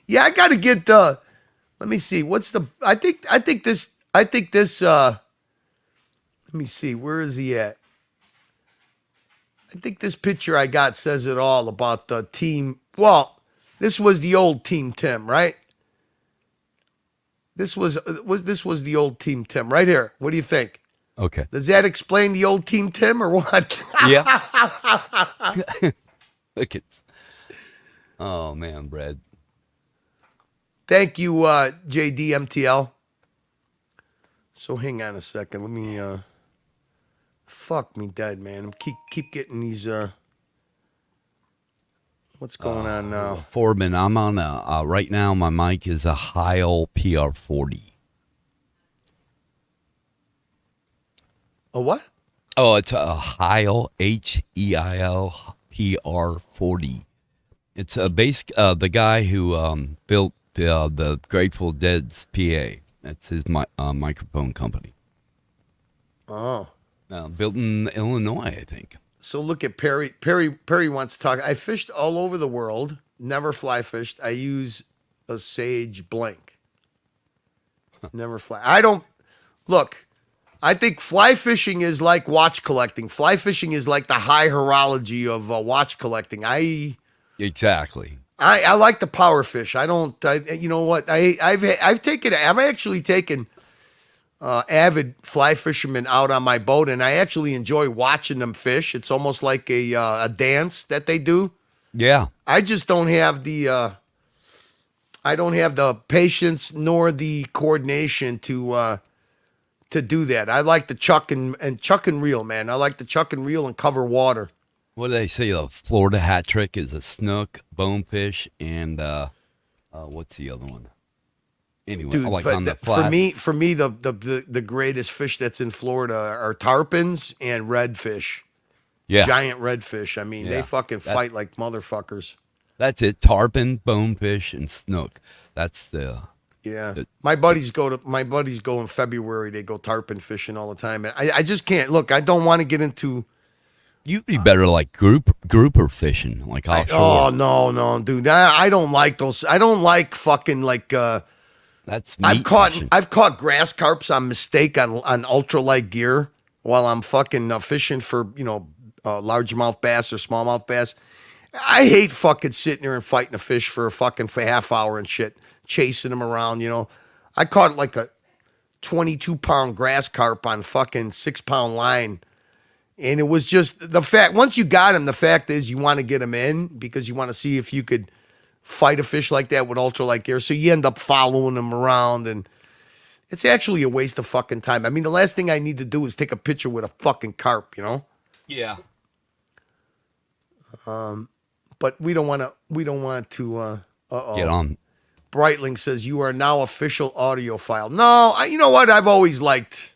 Yeah, I gotta get let me see. I think this let me see, where is he at? I think this picture I got says it all about the team. Well, this was the old Team Tim, right? This was the old Team Tim right here. What do you think? Okay. Does that explain the old Team Tim or what? Yeah. Look at. Oh man, Brad. Thank you, JDMTL. So hang on a second. Let me fuck me dead, man. Keep getting these what's going on now? Foreman, I'm on right now my mic is a Heil PR40. A what? Oh, it's a Heil Heil PR40. It's a the guy who built the Grateful Dead's PA. That's his microphone company. Oh. Built in Illinois, I think. So look at Perry. Perry wants to talk. I fished all over the world. Never fly fished. I use a Sage blank. Never fly. I don't look. I think fly fishing is like watch collecting. Fly fishing is like the high horology of watch collecting. Exactly. I like the power fish. I don't. You know what? I've actually taken avid fly fishermen out on my boat, and I actually enjoy watching them fish. It's almost like a dance that they do. Yeah. I just don't have the. I don't have the patience nor the coordination to do that. I like to chuck and reel, man. I like to chuck and reel and cover water. What do they say? The Florida hat trick is a snook, bonefish, and what's the other one? Anyway, Dude, like on the flats. for me, the greatest fish that's in Florida are tarpons and redfish. Yeah. Giant redfish. I mean, they fucking fight like motherfuckers. That's it. Tarpon, bonefish, and snook. That's the. Yeah, my buddies go in February. They go tarpon fishing all the time. And I just can't look. I don't want to get into. You'd be better like grouper fishing, like offshore. No, dude. I don't like those. I don't like fucking like. That's I've caught grass carps on mistake on ultralight gear while I'm fucking fishing for largemouth bass or smallmouth bass. I hate fucking sitting there and fighting a fish for half hour and shit, chasing them around. I caught like a 22-pound grass carp on fucking 6-pound line. And it was just the fact, once you got him, the fact is you want to get him in because you want to see if you could fight a fish like that with ultralight gear. So you end up following him around, and it's actually a waste of fucking time. I mean, the last thing I need to do is take a picture with a fucking carp, Yeah. But we don't want to, get on. Breitling says, you are now official audiophile. No, you know what? I've always liked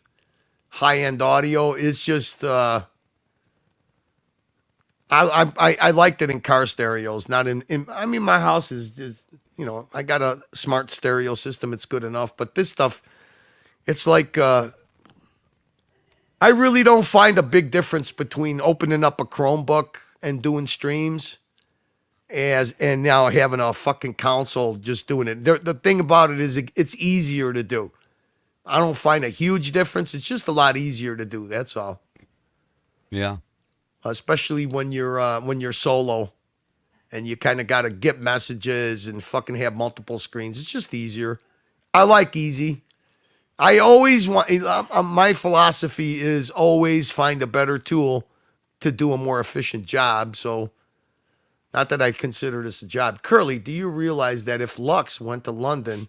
high-end audio. It's just I liked it in car stereos, not in I mean, my house is I got a smart stereo system. It's good enough. But this stuff, it's like I really don't find a big difference between opening up a Chromebook and doing streams and now having a fucking console just doing it. The thing about it is it's easier to do. I don't find a huge difference. It's just a lot easier to do. That's all. Yeah. Especially when you're solo and you kind of got to get messages and fucking have multiple screens. It's just easier. I like easy. I always want, my philosophy is always find a better tool to do a more efficient job. So not that I consider this a job. Curly, do you realize that if Lux went to London,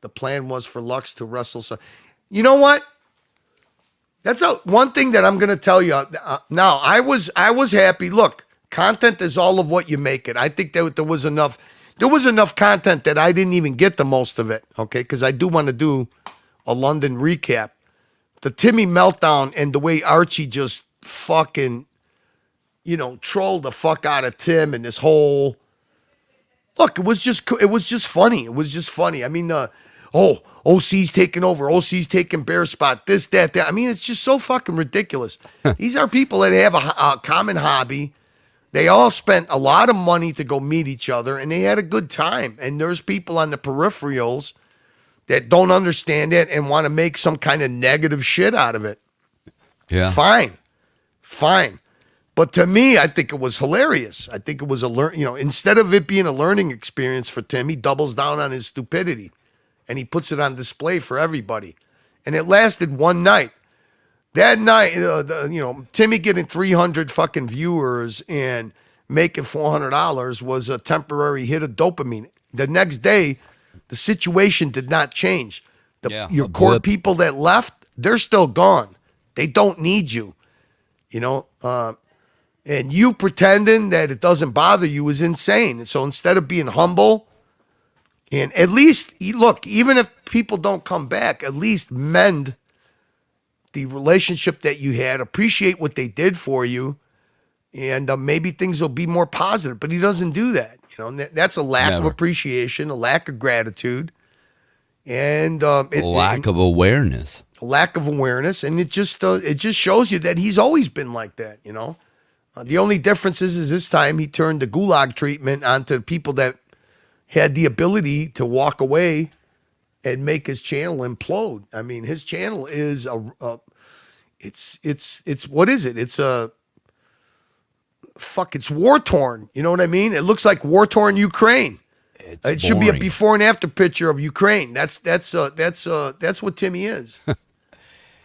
the plan was for Lux to wrestle? So, you know what? That's one thing that I'm going to tell you. Now, I was happy. Look, content is all of what you make it. I think that there was enough content that I didn't even get the most of it, okay? Because I do want to do a London recap. The Timmy meltdown and the way Archie just fucking, trolled the fuck out of Tim and this whole... Look, it was just funny. It was just funny. I mean, OC's taking over. OC's taking Bear spot. This, that. I mean, it's just so fucking ridiculous. These are people that have a common hobby. They all spent a lot of money to go meet each other, and they had a good time. And there's people on the peripherals that don't understand it and want to make some kind of negative shit out of it. Yeah. Fine. But to me, I think it was hilarious. I think it was instead of it being a learning experience for Tim, he doubles down on his stupidity and he puts it on display for everybody. And it lasted one night. That night, Timmy getting 300 fucking viewers and making $400 was a temporary hit of dopamine. The next day, the situation did not change. Your core people that left, they're still gone. They don't need you. And you pretending that it doesn't bother you is insane. So instead of being humble, and at least, look, even if people don't come back, at least mend the relationship that you had, appreciate what they did for you, and maybe things will be more positive. But he doesn't do that. That's a lack of appreciation, a lack of gratitude, and a lack of awareness. A lack of awareness, and it just shows you that he's always been like that. The only difference is this time he turned the gulag treatment onto people that had the ability to walk away and make his channel implode. I mean, his channel is it's what is it? It's it's war torn. You know what I mean? It looks like war torn Ukraine. It should be a before and after picture of Ukraine. That's what Timmy is.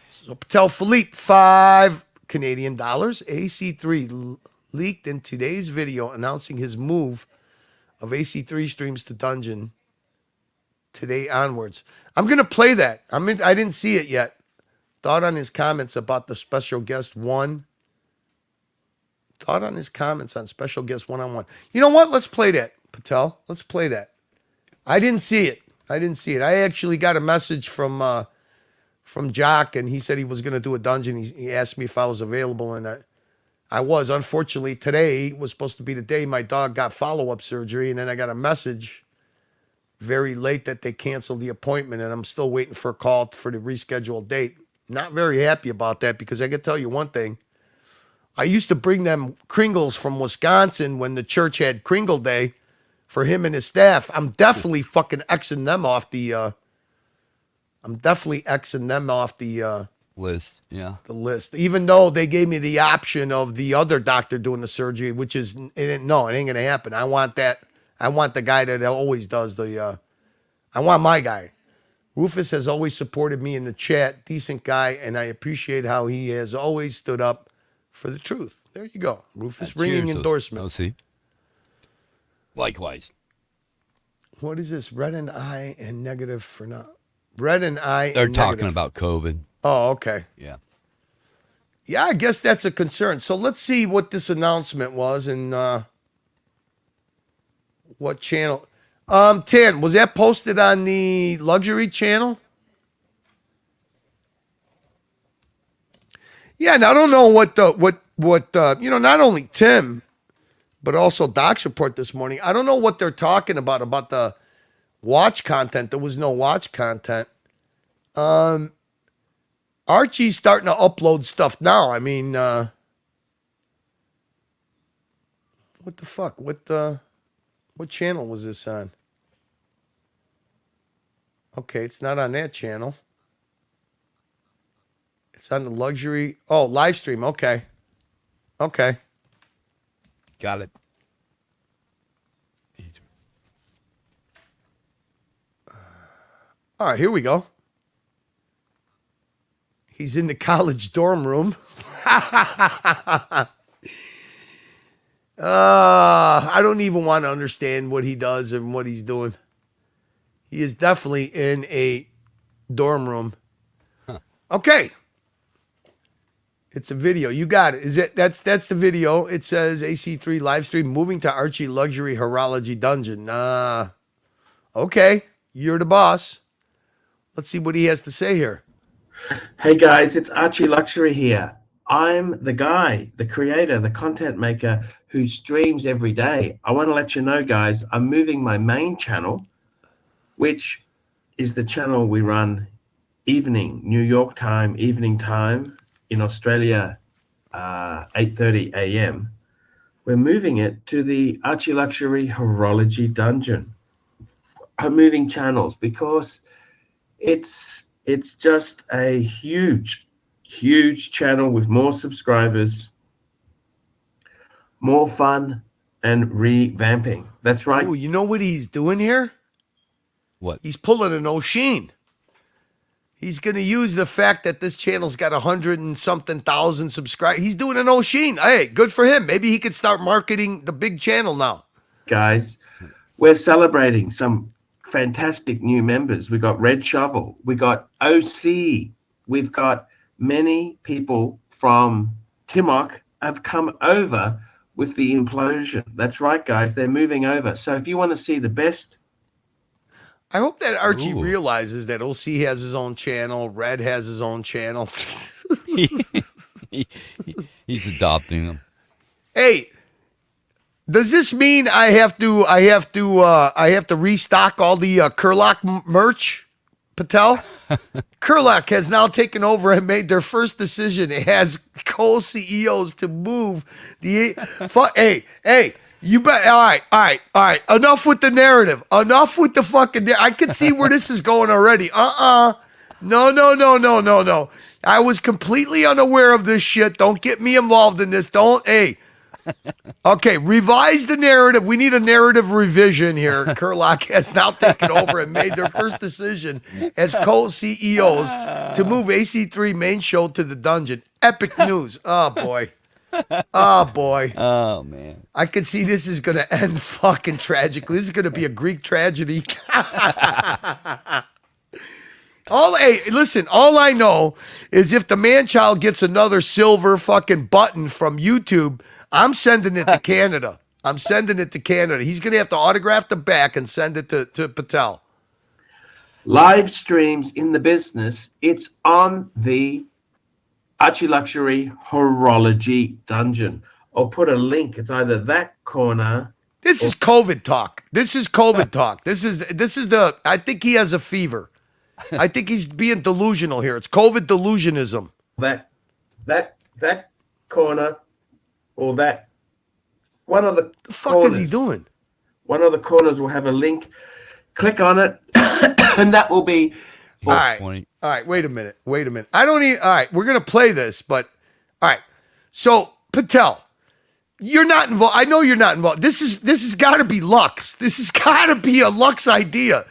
So Patel Philippe, $5 Canadian. AC3 leaked in today's video announcing his move of AC3 streams to Dungeon today onwards. I'm gonna play that. I didn't see it yet. Thought on his comments about the special guest one. Thought on his comments on special guest one-on-one. You know what? Let's play that, Patel. Let's play that. I didn't see it. I actually got a message from Jock, and he said he was going to do a dungeon. He asked me if I was available, and I was. Unfortunately, today was supposed to be the day my dog got follow-up surgery, and then I got a message very late that they canceled the appointment, and I'm still waiting for a call for the rescheduled date. Not very happy about that, because I can tell you one thing. I used to bring them Kringles from Wisconsin when the church had Kringle Day for him and his staff. I'm definitely fucking Xing them off the list. Yeah. The list. Even though they gave me the option of the other doctor doing the surgery, which is no, it ain't gonna happen. I want that. I want the guy that always does I want my guy. Rufus has always supported me in the chat. Decent guy, and I appreciate how he has always stood up for the truth. There you go. Rufus ringing endorsement. I'll see. Likewise. What is this? Red and I and negative for now. Red and I. They're talking about COVID. Oh, okay. Yeah. Yeah, I guess that's a concern. So let's see what this announcement was and what channel. Tan, was that posted on the luxury channel? Yeah, and I don't know what not only Tim, but also Doc's report this morning. I don't know what they're talking about the watch content. There was no watch content. Archie's starting to upload stuff now. I mean, what the fuck? What channel was this on? Okay, it's not on that channel. It's on the luxury. Oh, live stream. Okay. Okay. Got it. All right, here we go. He's in the college dorm room. I don't even want to understand what he does and what he's doing. He is definitely in a dorm room. Huh. Okay. It's a video. You got it. That's the video. It says AC3 live stream moving to Archie Luxury Horology Dungeon. Okay. You're the boss. Let's see what he has to say here. Hey guys, it's Archie Luxury here. I'm the guy, the creator, the content maker who streams every day. I want to let you know, guys, I'm moving my main channel, which is the channel we run evening, New York time, evening time. In Australia, 8:30 a.m. We're moving it to the Archie Luxury Horology Dungeon. I'm moving channels because it's just a huge channel with more subscribers, more fun, and revamping. That's right. Oh, you know what he's doing here? What? He's pulling an O'Sheen. He's going to use the fact that this channel's got 100 and something thousand subscribers. He's doing an O'Sheen. Hey, good for him. Maybe he could start marketing the big channel now. Guys, we're celebrating some fantastic new members. We got Red Shovel. We got OC. We've got many people from Timok have come over with the implosion. That's right, guys. They're moving over. So if you want to see the best, I hope that Archie realizes that OC has his own channel, Red has his own channel. He's adopting them. Hey, does this mean I have to restock all the Kerlock merch? Patel, Kurlak has now taken over and made their first decision as co-CEOs to move the. Hey, you bet. All right. Enough with the narrative. Enough with the fucking. I can see where this is going already. No. I was completely unaware of this shit. Don't get me involved in this. Hey. Okay, revise the narrative. We need a narrative revision here. Kurlak has now taken over and made their first decision as co-CEOs to move AC3 main show to the dungeon. Epic news. Oh, boy. Oh, man. I can see this is going to end fucking tragically. This is going to be a Greek tragedy. All I know is if the man-child gets another silver fucking button from YouTube, I'm sending it to Canada. He's going to have to autograph the back and send it to Patel. Live streams in the business. It's on the Archie Luxury Horology Dungeon. I'll put a link. It's either that corner. This is COVID talk. This is the. I think he has a fever. I think he's being delusional here. It's COVID delusionism. That corner. Or that one of the fuck is he doing? One of the corners will have a link. Click on it, and that will be. All right. Wait a minute. I don't need. All right, we're gonna play this, but all right. So Patel, you're not involved. I know you're not involved. This has got to be Lux. This has got to be a Lux idea.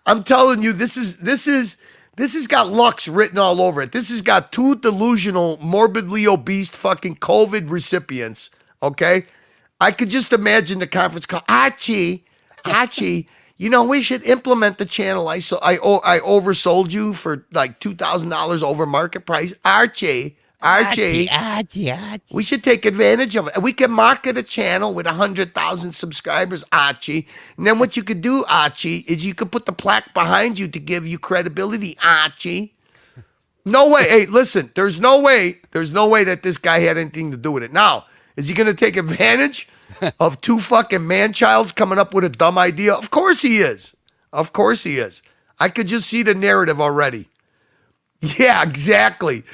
I'm telling you, this has got Lux written all over it. This has got two delusional, morbidly obese fucking COVID recipients, okay? I could just imagine the conference call. Archie, we should implement the channel. I oversold you for like $2,000 over market price. Archie. We should take advantage of it. We can market a channel with 100,000 subscribers, Archie. And then what you could do, Archie, is you could put the plaque behind you to give you credibility, Archie. No way. Hey, listen, there's no way that this guy had anything to do with it. Now, is he going to take advantage of two fucking man-childs coming up with a dumb idea? Of course he is. I could just see the narrative already. Yeah, exactly,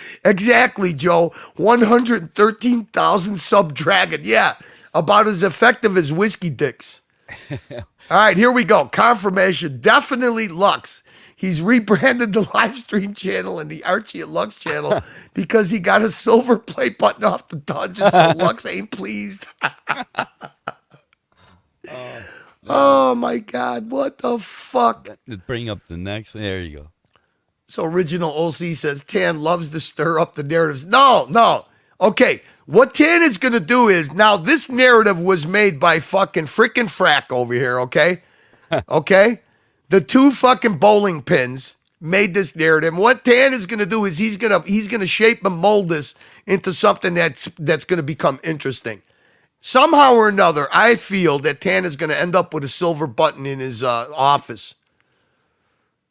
Joe. 113,000 sub dragon. Yeah, about as effective as whiskey dicks. All right, here we go. Confirmation. Definitely Lux. He's rebranded the live stream channel and the Archie at Lux channel because he got a silver play button off the dungeon, so Lux ain't pleased. Oh my God, what the fuck? Bring up the next. There you go. So Original OC says Tan loves to stir up the narratives. No. Okay, what Tan is going to do is, now this narrative was made by fucking frickin' Frack over here, okay? Okay? The two fucking bowling pins made this narrative. And what Tan is going to do is he's going to shape and mold this into something that's going to become interesting. Somehow or another, I feel that Tan is going to end up with a silver button in his office.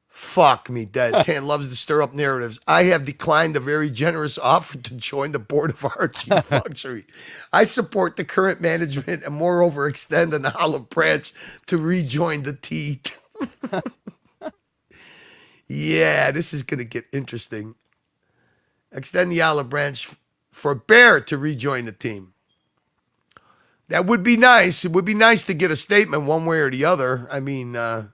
Fuck me dead. Tan loves to stir up narratives. I have declined a very generous offer to join the board of Archie Luxury. I support the current management and moreover extend an olive branch to rejoin the team. Yeah, this is going to get interesting. Extend the olive branch for Bear to rejoin the team. That would be nice. It would be nice to get a statement one way or the other. I mean, that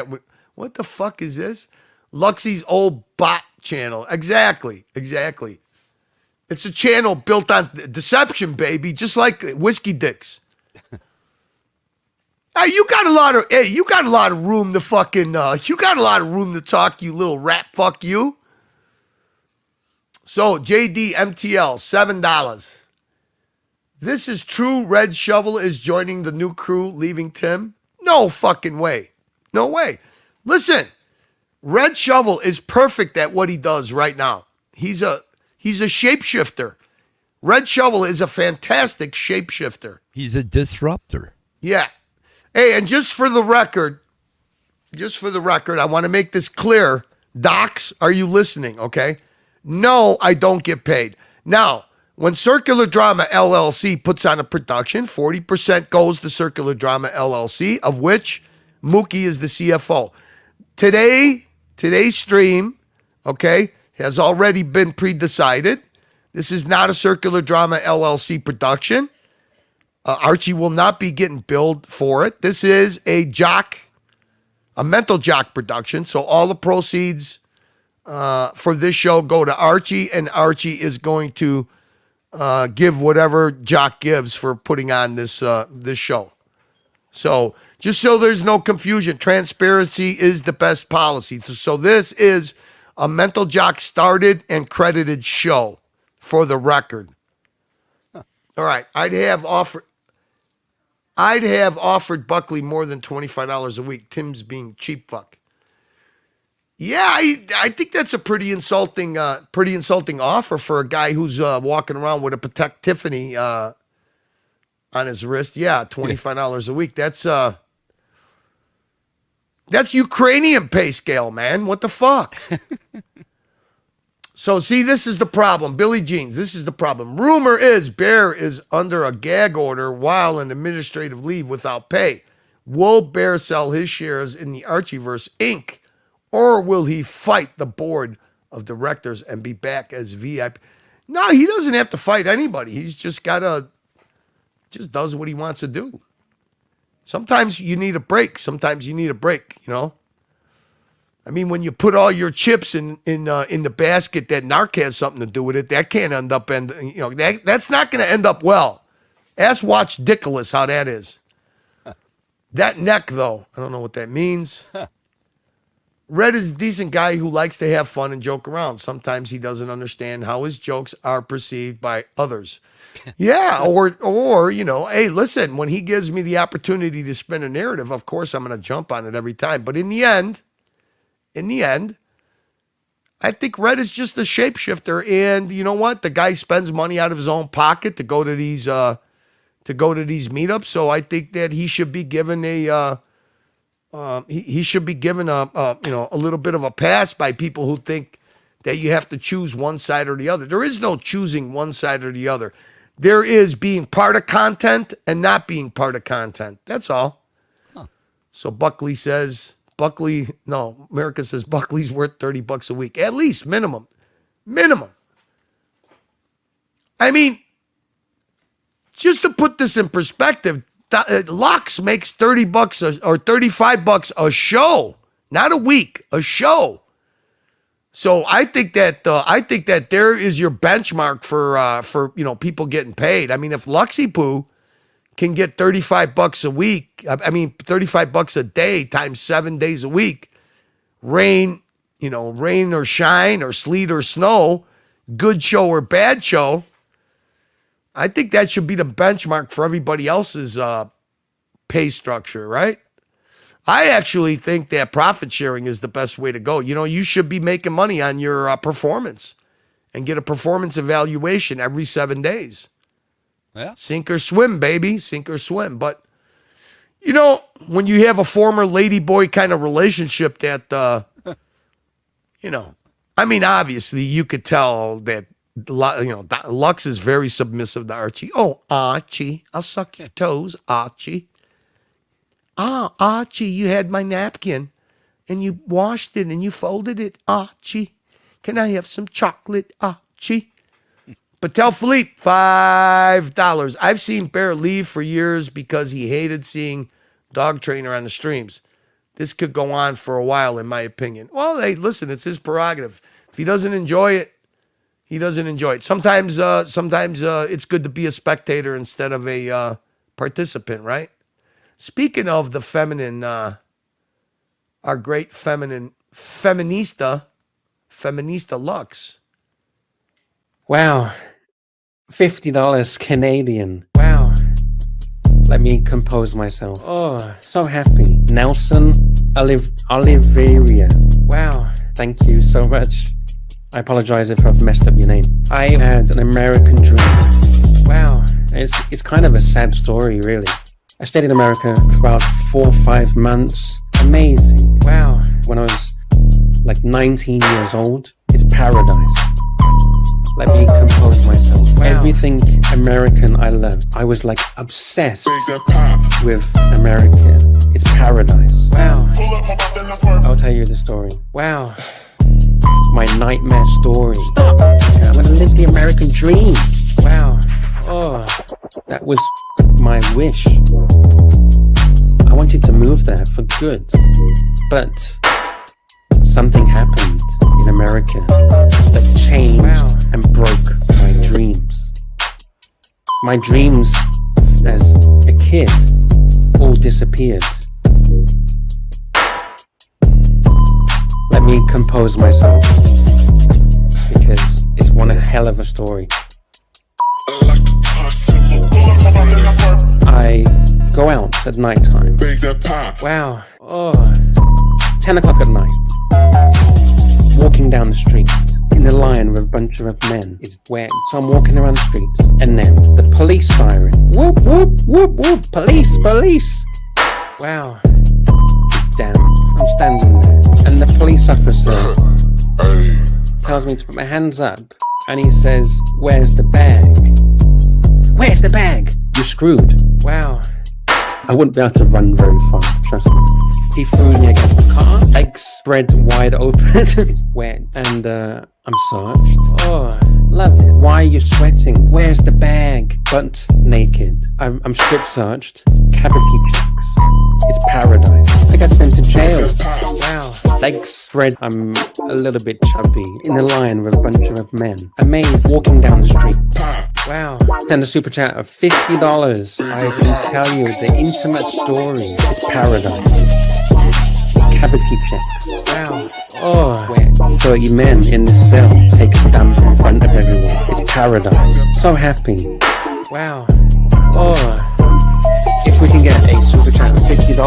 would... What the fuck is this? Luxie's old bot channel. Exactly. It's a channel built on deception, baby, just like whiskey dicks. Hey, you got a lot of room to fucking you got a lot of room to talk, you little rat fuck you. So JD MTL, $7. This is true. Red Shovel is joining the new crew, leaving Tim. No fucking way. No way. Listen, Red Shovel is perfect at what he does right now. He's a shapeshifter. Red Shovel is a fantastic shapeshifter. He's a disruptor. Yeah. Hey, and just for the record, I want to make this clear. Docs, are you listening? Okay. No, I don't get paid. Now, when Circular Drama LLC puts on a production, 40% goes to Circular Drama LLC, of which Mookie is the CFO. Today Today's stream, okay, has already been pre-decided. This is not a Circular Drama LLC production. Archie will not be getting billed for it. This is a mental jock production. So all the proceeds for this show go to Archie, and Archie is going to give whatever Jock gives for putting on this show. So just so there's no confusion, transparency is the best policy. So this is a Mental Jock started and credited show, for the record. All right, I'd have offered Buckley more than $25 a week. Tim's being cheap fuck. Yeah, I think that's a pretty insulting offer for a guy who's walking around with a Patek Tiffany on his wrist. Yeah, $25 a week. That's Ukrainian pay scale, man. What the fuck? So, see, this is the problem. Billy Jeans, this is the problem. Rumor is Bear is under a gag order while on administrative leave without pay. Will Bear sell his shares in the Archieverse Inc., or will he fight the board of directors and be back as VIP? No, he doesn't have to fight anybody. He's just does what he wants to do. Sometimes you need a break. I mean, when you put all your chips in the basket that narc has something to do with it, that can't end up that's not going to end up well. Ask Watch Dickolas how that is. That neck, though, I don't know what that means. Red is a decent guy who likes to have fun and joke around. Sometimes he doesn't understand how his jokes are perceived by others. Yeah, or hey, listen, when he gives me the opportunity to spin a narrative, of course I'm going to jump on it every time. But in the end, I think Red is just a shapeshifter, and you know what? The guy spends money out of his own pocket to go to these meetups. So I think that he should be given a little bit of a pass by people who think that you have to choose one side or the other. There is no choosing one side or the other. There is being part of content and not being part of content. That's all. Huh. So America says Buckley's worth $30 a week. At least minimum. I mean, just to put this in perspective, Lux makes $30 or $35 a show, not a week, a show. So I think that there is your benchmark for people getting paid. I mean, if Luxy Poo can get $35 a week, $35 a day times 7 days a week, rain or shine or sleet or snow, good show or bad show, I think that should be the benchmark for everybody else's pay structure, right? I actually think that profit sharing is the best way to go. You should be making money on your performance and get a performance evaluation every 7 days. Yeah. Sink or swim, baby. Sink or swim. But, when you have a former ladyboy kind of relationship that, obviously you could tell that, Lux is very submissive to Archie. Oh, Archie, I'll suck your toes, Archie. Archie, you had my napkin and you washed it and you folded it, Archie. Can I have some chocolate, Archie? But tell Philippe, $5. I've seen Bear leave for years because he hated seeing Dog Trainer on the streams. This could go on for a while, in my opinion. Well, hey, listen, it's his prerogative. If he doesn't enjoy it, he doesn't enjoy it. Sometimes it's good to be a spectator instead of a participant, right? Speaking of the feminine, our great feminista Lux. Wow, $50 Canadian. Wow. Let me compose myself. Oh, so happy. Nelson Oliveria. Wow, thank you so much. I apologize if I've messed up your name. I had an American dream. Wow, it's kind of a sad story, really. I stayed in America for about 4 or 5 months. Amazing. Wow. When I was like 19 years old, it's paradise. Let me compose myself. Wow. Everything American I loved. I was like obsessed with America. It's paradise. Wow. I'll tell you the story. Wow. My nightmare story. Stop. I'm gonna live the American dream. Wow. Oh, that was my wish. I wanted to move there for good. But something happened in America that changed and broke my dreams. My dreams as a kid all disappeared. Let me compose myself, because it's one hell of a story. I go out at night time. Wow. Oh, 10 o'clock at night. Walking down the street in a line with a bunch of men. It's wet. So I'm walking around the street, and then the police siren. Whoop, whoop, whoop, whoop. Police, police. Wow. It's damp. I'm standing there, and the police officer tells me to put my hands up, and he says, "Where's the bag? Where's the bag? You're screwed." Wow. I wouldn't be able to run very far, trust me. He threw me against the car, legs spread wide open. It's wet, and I'm searched. Oh, love it. Why are you sweating? Where's the bag? Butt naked. I'm strip searched. Cavity checks. It's paradise. I got sent to jail. Wow. Legs spread. I'm a little bit chubby. In a line with a bunch of men. Amazed. Walking down the street. Wow. Send a super chat of $50. I can tell you the intimate story. It's paradise. Cavity checks. Wow. Oh, 30 men in this cell take a dump in front of everyone. It's paradise. So happy. Wow. Oh, if we can get a super chat of $50.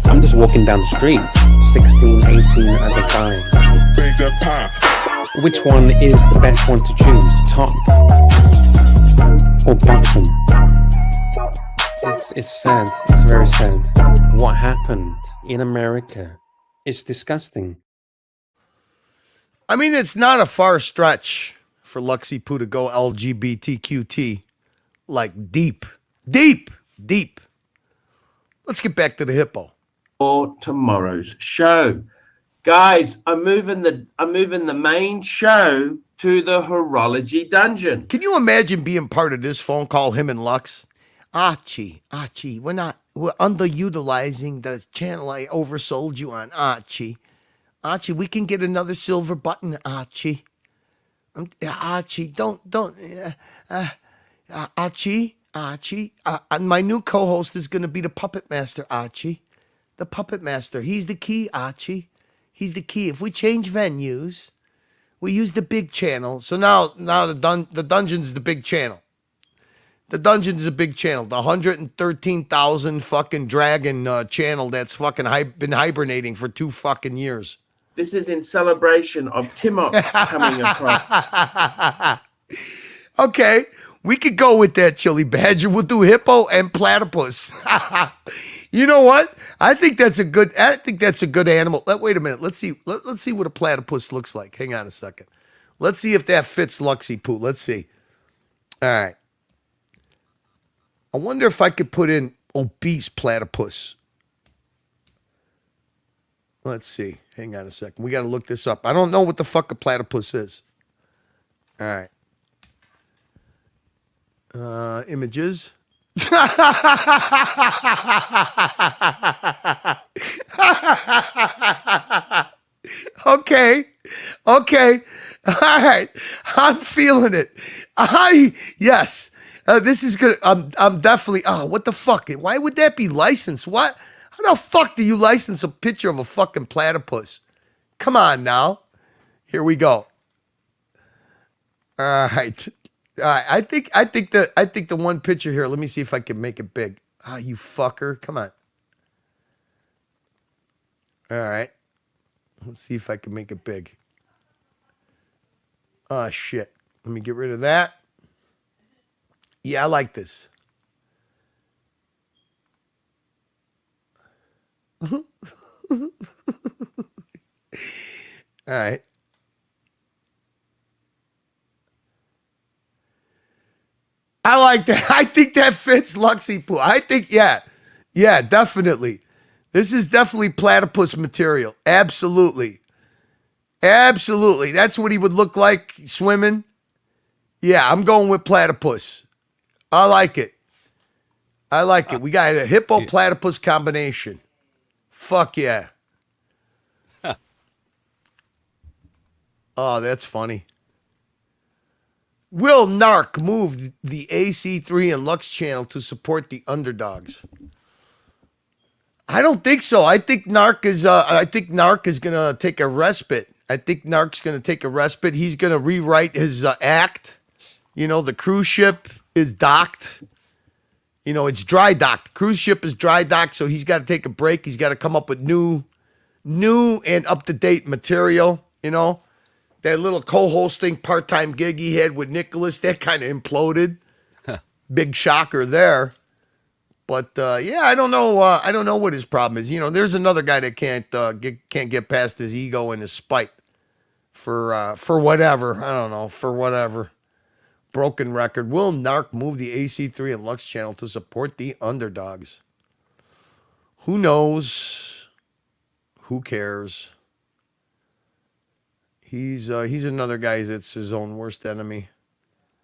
I'm just walking down the street. 16, 18 at a time. Which one is the best one to choose? Top or bottom? It's sad. It's very sad. What happened in America? It's disgusting. I mean, it's not a far stretch for Luxy Poo to go LGBTQT. Like deep. Let's get back to the hippo. For tomorrow's show. Guys, I'm moving the main show to the horology dungeon. Can you imagine being part of this phone call, him and Lux? Archie, we're underutilizing the channel I oversold you on, Archie. Archie, we can get another silver button, Archie. Archie, Archie, my new co-host is going to be the Puppet Master, Archie. The Puppet Master. He's the key, Archie. He's the key. If we change venues, we use the big channel. So now the dungeon's the big channel. The dungeon is a big channel. The 113,000 fucking dragon channel that's fucking been hibernating for 2 fucking years. This is in celebration of Timok coming across. Okay, we could go with that, Chili Badger. We'll do hippo and platypus. You know what? I think that's a good animal. Wait a minute. Let's see what a platypus looks like. Hang on a second. Let's see if that fits Luxy Poo. Let's see. All right. I wonder if I could put in obese platypus. Let's see. Hang on a second. We got to look this up. I don't know what the fuck a platypus is. All right. Images. Okay. All right. I'm feeling it. Yes. This is good. I'm definitely. Oh, what the fuck? Why would that be licensed? What? How the fuck do you license a picture of a fucking platypus? Come on now. Here we go. All right. I think the one picture here. Let me see if I can make it big. Ah, you fucker. Come on. All right. Let's see if I can make it big. Oh shit. Let me get rid of that. Yeah, I like this. All right. I like that. I think that fits Luxy Poo. I think, yeah, definitely. This is definitely platypus material. Absolutely. Absolutely. That's what he would look like swimming. Yeah, I'm going with platypus. I like it. I like it. We got a hippo platypus combination. Fuck yeah. Oh, that's funny. Will Narc move the AC3 and Lux channel to support the underdogs? I don't think so. I think Narc is gonna take a respite. I think Narc's gonna take a respite. He's gonna rewrite his act. You know, the cruise ship is docked. You know, it's dry docked. Cruise ship is dry docked, so he's got to take a break. He's got to come up with new and up-to-date material, you know. That little co-hosting part-time gig he had with Nicholas, that kind of imploded. Big shocker there. But yeah, I don't know. I don't know what his problem is. You know, there's another guy that can't get past his ego and his spite for whatever. I don't know, for whatever. Broken record. Will Narc move the AC3 and Lux channel to support the underdogs? Who knows? Who cares? He's another guy that's his own worst enemy.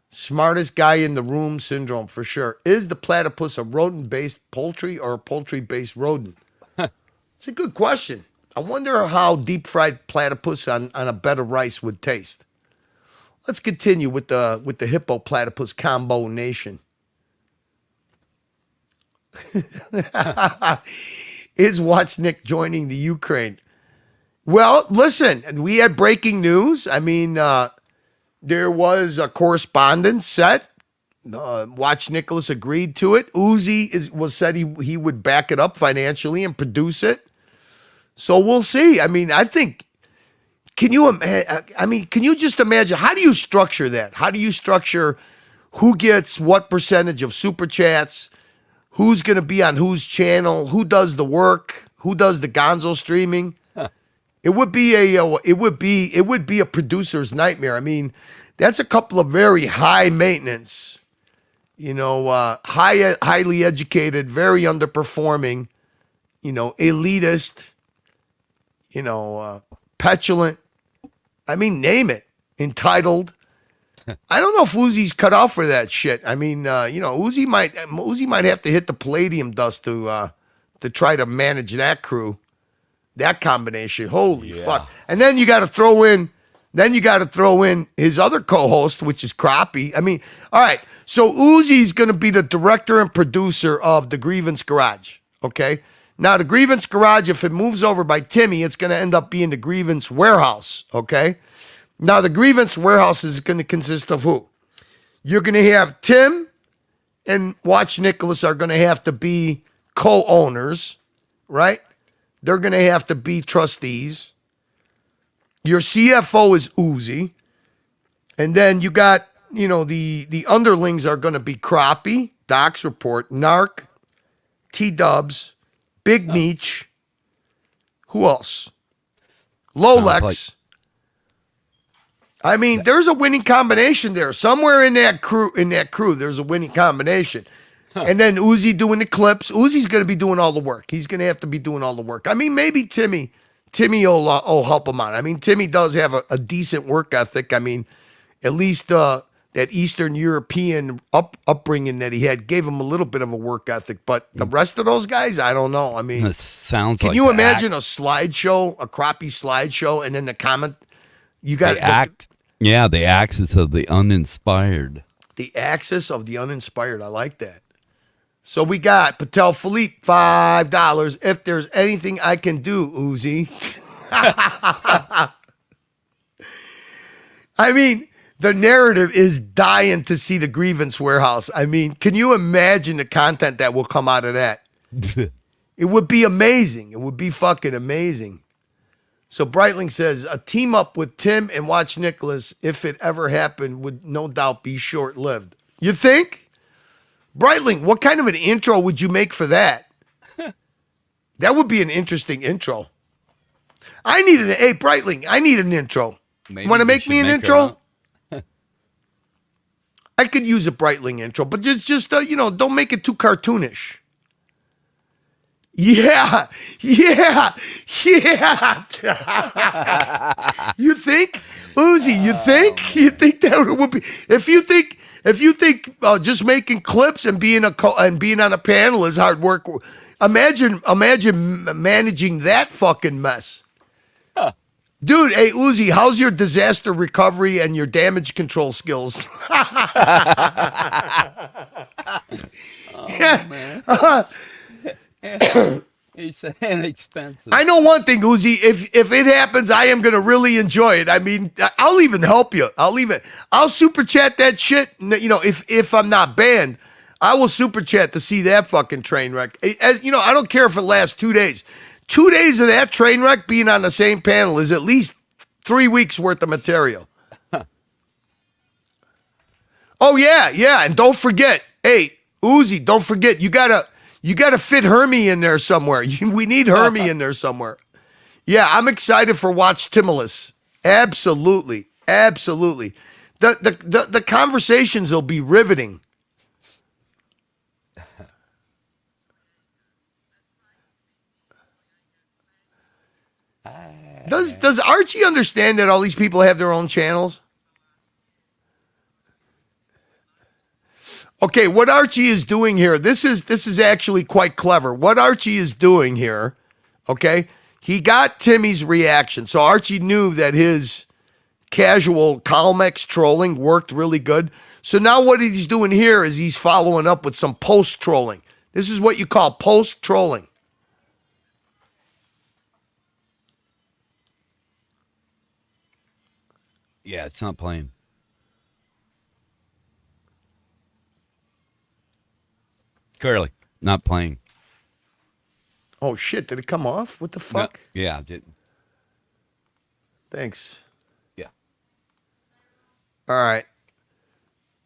Smartest guy in the room syndrome for sure. Is the platypus a rodent-based poultry or a poultry-based rodent? It's a good question. I wonder how deep-fried platypus on a bed of rice would taste. Let's continue with the hippo platypus combo nation. Is Watchnik joining the Ukraine? Well, listen, we had breaking news. I mean, there was a correspondence set. Watch Nicholas agreed to it. Uzi was said he would back it up financially and produce it. So we'll see. I mean, I think. Can you just imagine? How do you structure that? How do you structure who gets what percentage of super chats? Who's going to be on whose channel? Who does the work? Who does the Gonzo streaming? It would be a producer's nightmare. I mean, that's a couple of very high maintenance, you know, highly educated, very underperforming, you know, elitist, you know, petulant. I mean, name it. Entitled. I don't know if Uzi's cut off for that shit. I mean, you know, Uzi might have to hit the palladium dust to try to manage that crew, that combination. Holy fuck! And then you got to throw in his other co-host, which is Crappie. I mean, all right. So Uzi's going to be the director and producer of the Grievance Garage. Okay. Now, the Grievance Garage, if it moves over by Timmy, it's going to end up being the Grievance Warehouse, okay? Now, the Grievance Warehouse is going to consist of who? You're going to have Tim and Watch Nicholas are going to have to be co-owners, right? They're going to have to be trustees. Your CFO is Uzi. And then you got, you know, the underlings are going to be Crappie, Doc's Report, Narc, T-Dubs, Big Meech. Who else? Lolex. I mean, there's a winning combination there. Somewhere in that crew, there's a winning combination. And then Uzi doing the clips. Uzi's going to be doing all the work. He's going to have to be doing all the work. I mean, maybe Timmy will help him out. I mean, Timmy does have a decent work ethic. I mean, at least that Eastern European upbringing that he had gave him a little bit of a work ethic. But the rest of those guys, I don't know. I mean, can you imagine a slideshow, a crappie slideshow, and then the comment? You got the axis of the uninspired. The axis of the uninspired. I like that. So we got Patel Philippe, $5. If there's anything I can do, Uzi. I mean, the narrative is dying to see the Grievance Warehouse. I mean, can you imagine the content that will come out of that? It would be amazing. It would be fucking amazing. So Breitling says, a team up with Tim and Watch Nicholas, if it ever happened, would no doubt be short-lived. You think? Breitling, what kind of an intro would you make for that? That would be an interesting intro. Hey, Breitling, I need an intro. Want to make me an intro? I could use a Breitling intro, but just don't make it too cartoonish. Yeah. You think, Uzi? You think that would be? If you think just making clips and being on a panel is hard work, imagine managing that fucking mess. Dude, hey Uzi, how's your disaster recovery and your damage control skills? Man. He's saying expensive. I know one thing, Uzi. If it happens, I am gonna really enjoy it. I mean, I'll even help you. I'll super chat that shit. If I'm not banned, I will super chat to see that fucking train wreck. I don't care if it lasts 2 days. 2 days of that train wreck being on the same panel is at least 3 weeks worth of material. Oh yeah, and don't forget, hey Uzi, don't forget you gotta fit Hermie in there somewhere. We need Hermie in there somewhere. Yeah, I'm excited for Watch Timulus. Absolutely. The conversations will be riveting. Does Archie understand that all these people have their own channels? Okay, what Archie is doing here, this is actually quite clever. What Archie is doing here, okay, he got Timmy's reaction. So Archie knew that his casual Calmex trolling worked really good. So now what he's doing here is he's following up with some post-trolling. This is what you call post-trolling. Yeah, it's not playing. Curly, not playing. Oh shit, did it come off? What the fuck? No, yeah, it didn't. Thanks. Yeah. All right.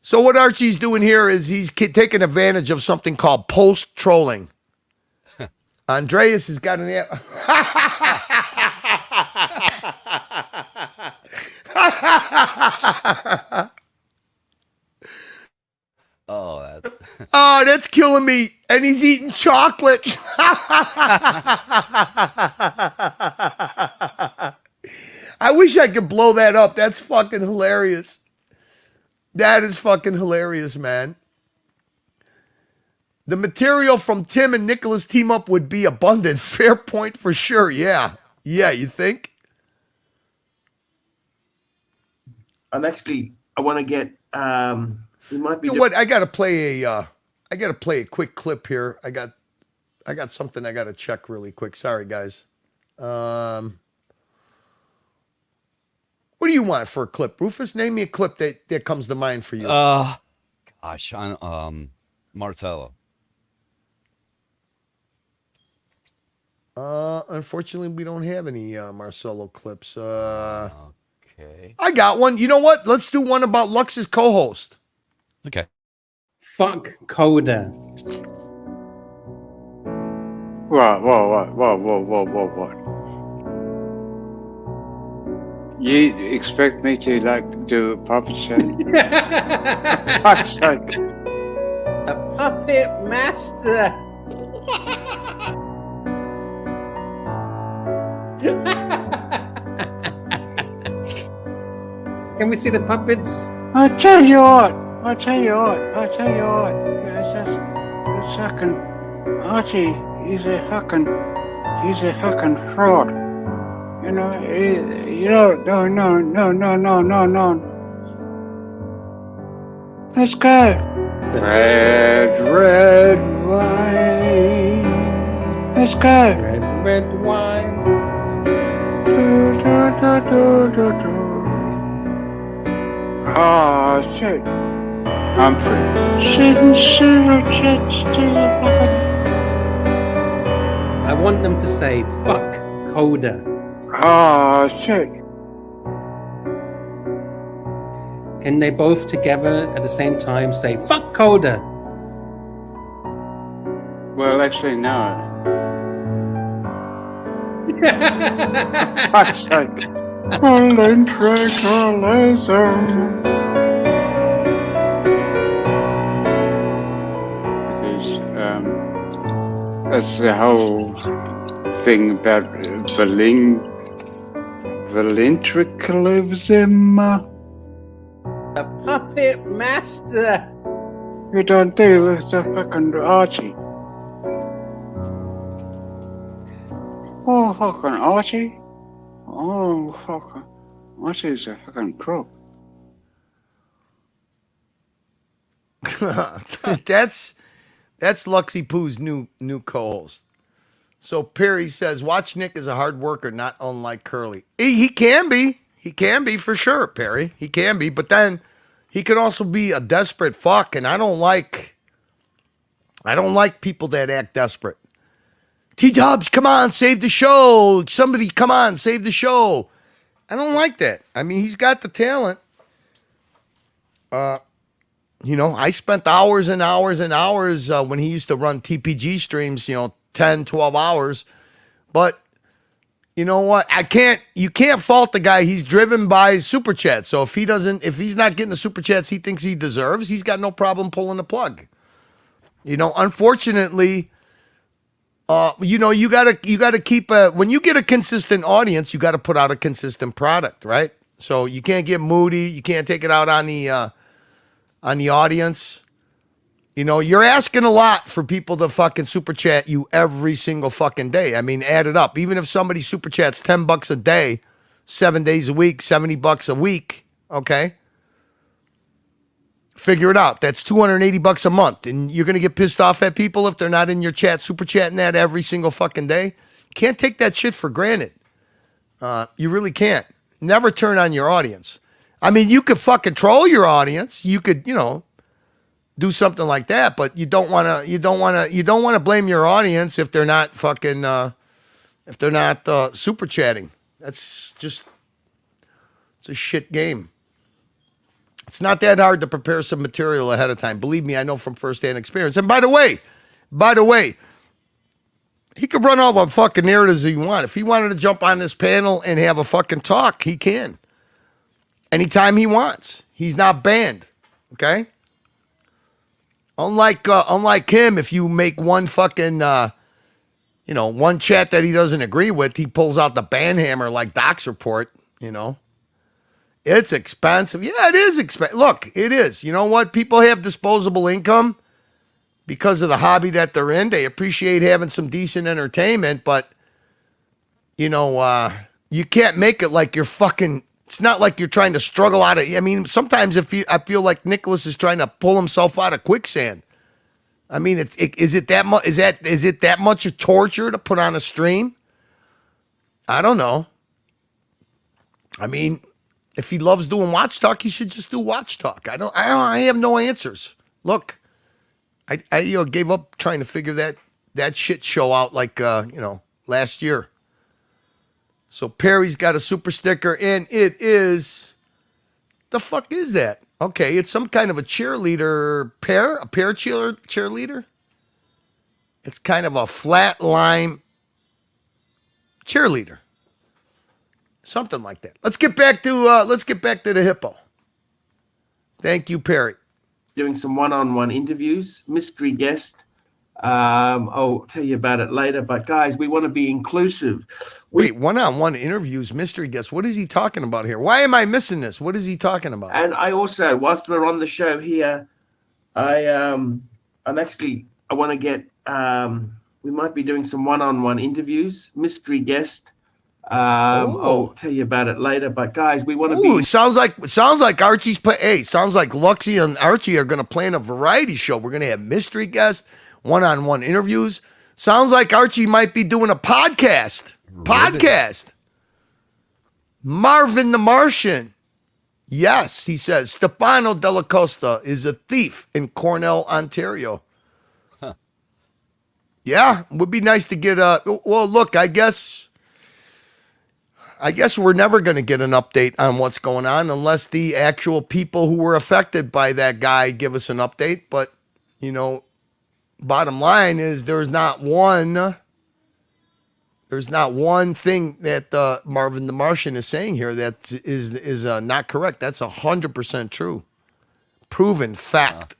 So what Archie's doing here is he's taking advantage of something called post-trolling. Andreas has got an app. Oh, that's killing me. And he's eating chocolate. I wish I could blow that up. That's fucking hilarious. That is fucking hilarious, man. The material from Tim and Nicholas team up would be abundant. Fair point for sure. Yeah. Yeah, you think? I want to get we might be You know what? I gotta play a quick clip here. I got something I gotta check really quick. Sorry, guys. What do you want for a clip, Rufus? Name me a clip that comes to mind for you. Gosh, Marcelo. Unfortunately, we don't have any Marcelo clips. Okay. I got one. You know what? Let's do one about Lux's co-host. Okay. Fuck Coda. What? You expect me to do a puppet show? Fuck's sake. A puppet master. Can we see the puppets? I tell you what. It's fucking Archie. He's a fucking fraud. No. Let's go. Red wine. Let's go. Red wine. Oh shit. I'm free. I want them to say fuck Coda. Oh shit. Can they both together at the same time say fuck Coda? Well, actually, no. Fuck's sake. That's the whole thing about ventriloquism. A puppet master. You don't do with the fucking Archie. Oh, fucking Archie. Oh, fucking Archie's a fucking crook. That's Luxy Pooh's new co-host. So Perry says, watch Nick as a hard worker, not unlike Curly. He can be. He can be for sure, Perry. He can be, but then he could also be a desperate fuck, and I don't like people that act desperate. T-Dubs, come on, save the show. Somebody, come on, save the show. I don't like that. I mean, he's got the talent. I spent hours and hours and hours when he used to run TPG streams, 10, 12 hours. But you know what? You can't fault the guy. He's driven by super chats. So if he's not getting the super chats he thinks he deserves, he's got no problem pulling the plug. Unfortunately, you gotta keep when you get a consistent audience, you gotta put out a consistent product, right? So you can't get moody. You can't take it out on the audience. You're asking a lot for people to fucking super chat you every single fucking day. I mean, add it up. Even if somebody super chats $10 a day, 7 days a week, $70 a week, okay? Figure it out. That's $280 a month. And you're going to get pissed off at people if they're not in your chat, super chatting that every single fucking day. You can't take that shit for granted. You really can't. Never turn on your audience. I mean, you could fucking troll your audience. You could, do something like that, but you don't want to blame your audience if they're not fucking super chatting. It's a shit game. It's not that hard to prepare some material ahead of time. Believe me, I know from firsthand experience. And by the way, he could run all the fucking narratives he wants. If he wanted to jump on this panel and have a fucking talk, he can. Anytime he wants. He's not banned. Okay? Unlike him, if you make one fucking, one chat that he doesn't agree with, he pulls out the ban hammer like Doc's report, It's expensive. Yeah, it is expensive. Look, it is. You know what? People have disposable income because of the hobby that they're in. They appreciate having some decent entertainment, but, you can't make it like you're fucking... It's not like you're trying to struggle out of... I mean, sometimes I feel like Nicholas is trying to pull himself out of quicksand. I mean, is it that much? Is it that much a torture to put on a stream? I don't know. I mean, if he loves doing watch talk, he should just do watch talk. I have no answers. Look, I gave up trying to figure that shit show out like last year. So Perry's got a super sticker, and it is... The fuck is that? Okay, it's some kind of a cheerleader pair? A pair cheerleader? It's kind of a flat line cheerleader. Something like that. Let's get back to the hippo. Thank you, Perry. Doing some one-on-one interviews, mystery guest. I'll tell you about it later. But guys, we want to be inclusive. Wait, one-on-one interviews, mystery guest. What is he talking about here? Why am I missing this? What is he talking about? And I also, whilst we're on the show here, I want to get. We might be doing some one-on-one interviews, mystery guest. I'll tell you about it later. But guys, we want to be. Sounds like Archie's play. Hey, sounds like Luxy and Archie are going to plan a variety show. We're going to have mystery guests, one-on-one interviews. Sounds like Archie might be doing a podcast. Podcast. Marvin the Martian. Yes, he says Stefano Della Costa is a thief in Cornell, Ontario. Huh. Yeah, would be nice to get well, look, I guess we're never going to get an update on what's going on unless the actual people who were affected by that guy give us an update. But, bottom line is there's not one thing that Marvin the Martian is saying here that is not correct. That's 100% true. Proven fact.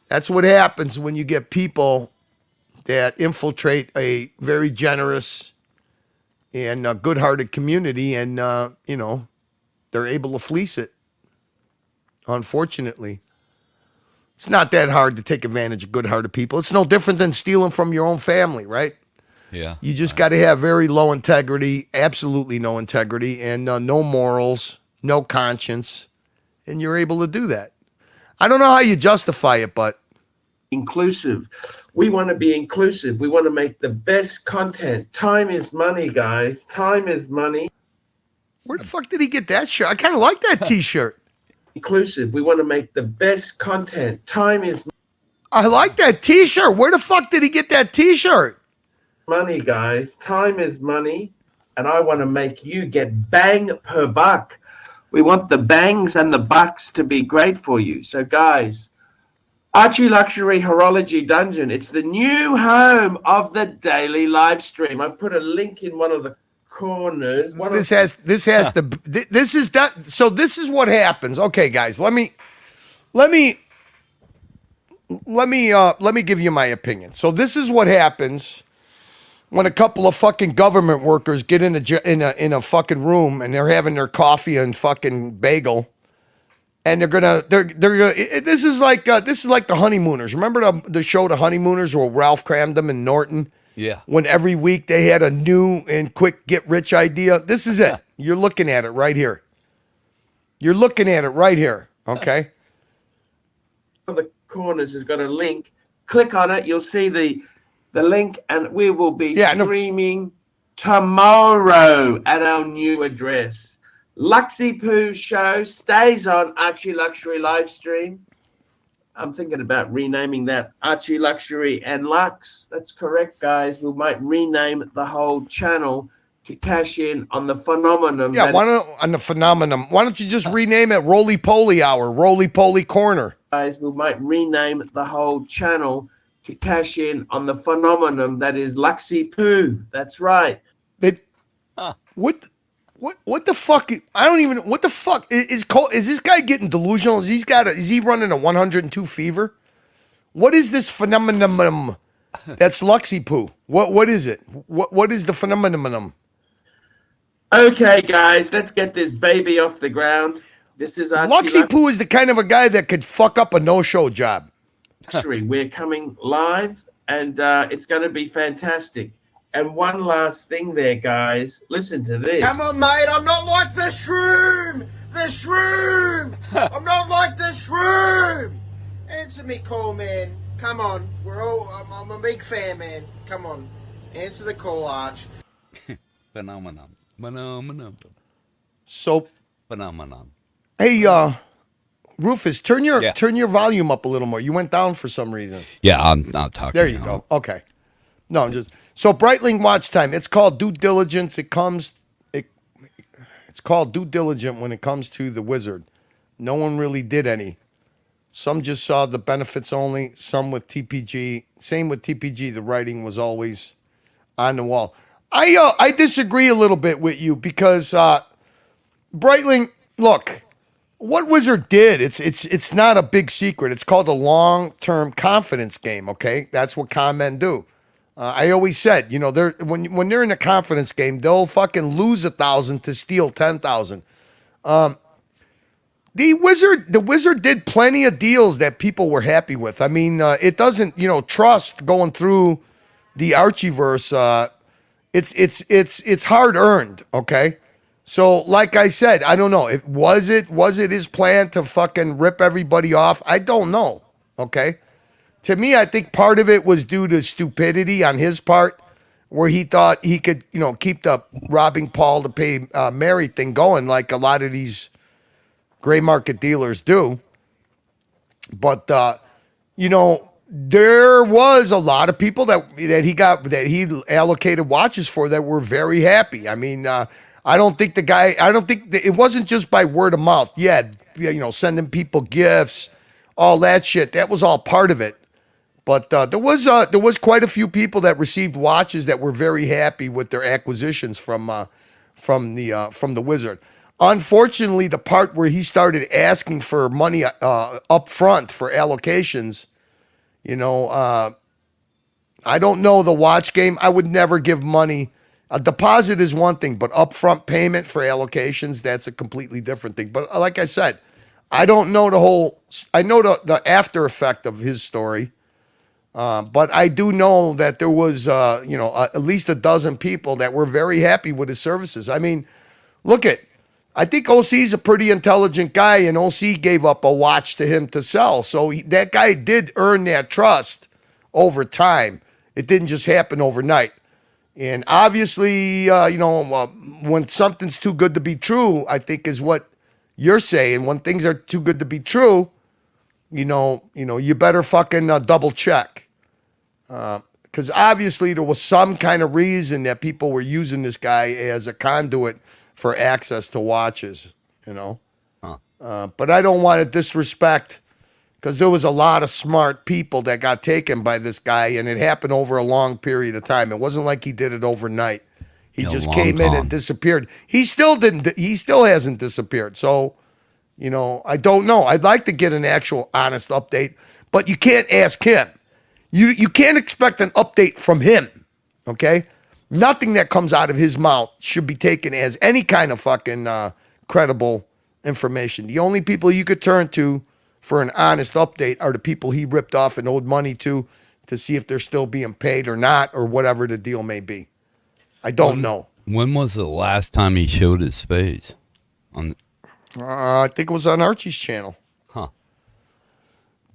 That's what happens when you get people that infiltrate a very generous and good-hearted community, and you know, they're able to fleece it. Unfortunately, it's not that hard to take advantage of good-hearted people. It's no different than stealing from your own family, right? Yeah. You just got to have very low integrity, absolutely no integrity, and no morals, no conscience, and you're able to do that. I don't know how you justify it, but inclusive. We want to be inclusive. We want to make the best content. Time is money, guys. Time is money. Where the fuck did he get that shirt? I kind of like that T-shirt. Inclusive. We want to make the best content. Time is I like that T-shirt. Where the fuck did he get that T-shirt? money, guys. Time is money, and I want to make you get bang per buck. We want the bangs and the bucks to be great for you. So, guys, Archie Luxury Horology Dungeon. It's the new home of the daily live stream. I put a link in one of the corners. This is that. So this is what happens. Okay, guys, let me give you my opinion. So this is what happens when a couple of fucking government workers get in a fucking room and they're having their coffee and fucking bagel, and they're gonna. This is like the Honeymooners. Remember the show The Honeymooners, where Ralph Cramden and Norton? Yeah. When every week they had a new and quick get rich idea. This is it. You're looking at it right here. You're looking at it right here. Okay. One of the corners has got a link. Click on it. You'll see the link, and we will be streaming tomorrow at our new address. Luxy Poo Show stays on Archie Luxury live stream. I'm thinking about renaming that Archie Luxury and Lux. That's correct, guys. We might rename the whole channel to cash in on the phenomenon. Yeah, why don't you just rename it Roly Poly Hour, Roly Poly Corner? Guys, we might rename the whole channel to cash in on the phenomenon that is Luxy Poo. That's right. What the fuck? I don't even. What the fuck is this guy getting delusional? Is he running a 102 fever? What is this phenomenon? That's Luxy Poo. What is it? What is the phenomenon? Okay, guys, let's get this baby off the ground. This is Luxy Poo is the kind of a guy that could fuck up a no-show job. We're coming live, and it's going to be fantastic. And one last thing there, guys. Listen to this. Come on, mate. I'm not like the shroom. The shroom. I'm not like the shroom. Answer me call, man. Come on. I'm a big fan, man. Come on. Answer the call, Arch. Phenomenon. So, Phenomenon. hey, Rufus, turn your volume up a little more. You went down for some reason. Yeah, I'm not talking. There you go. Okay. No, so Breitling watch time. It's called due diligence. It's called due diligent when it comes to the Wizard. No one really did any. Some just saw the benefits only. Some with TPG. Same with TPG. The writing was always on the wall. I disagree a little bit with you because Breitling. Look, what Wizard did. It's not a big secret. It's called a long-term confidence game. Okay, that's what con men do. I always said, they're when they're in a confidence game, they'll fucking lose 1,000 to steal 10,000. The Wizard did plenty of deals that people were happy with. I mean, it doesn't, trust going through the Archieverse. It's hard earned. Okay, so like I said, I don't know. Was it his plan to fucking rip everybody off? I don't know. Okay. To me, I think part of it was due to stupidity on his part, where he thought he could, keep the robbing Paul to pay Mary thing going like a lot of these gray market dealers do. But, there was a lot of people that he allocated watches for that were very happy. I mean, I don't think it wasn't just by word of mouth. Yeah, sending people gifts, all that shit. That was all part of it. But there was quite a few people that received watches that were very happy with their acquisitions from the Wizard. Unfortunately, the part where he started asking for money up front for allocations, I don't know the watch game. I would never give money. A deposit is one thing, but upfront payment for allocations, that's a completely different thing. But like I said, I don't know I know the after effect of his story. But I do know that there was, at least a dozen people that were very happy with his services. I mean, I think OC's a pretty intelligent guy, and OC gave up a watch to him to sell. So that guy did earn that trust over time. It didn't just happen overnight. And obviously, when something's too good to be true, I think is what you're saying. When things are too good to be true, you better fucking double check. Because obviously there was some kind of reason that people were using this guy as a conduit for access to watches, But I don't want to disrespect, because there was a lot of smart people that got taken by this guy, and it happened over a long period of time. It wasn't like he did it overnight. He just came in and disappeared. He still didn't. He still hasn't disappeared. So, I don't know. I'd like to get an actual honest update, but you can't ask him. You can't expect an update from him, okay? Nothing that comes out of his mouth should be taken as any kind of fucking credible information. The only people you could turn to for an honest update are the people he ripped off and owed money to see if they're still being paid or not, or whatever the deal may be. I don't know. When was the last time he showed his face? I think it was on Archie's channel. Huh.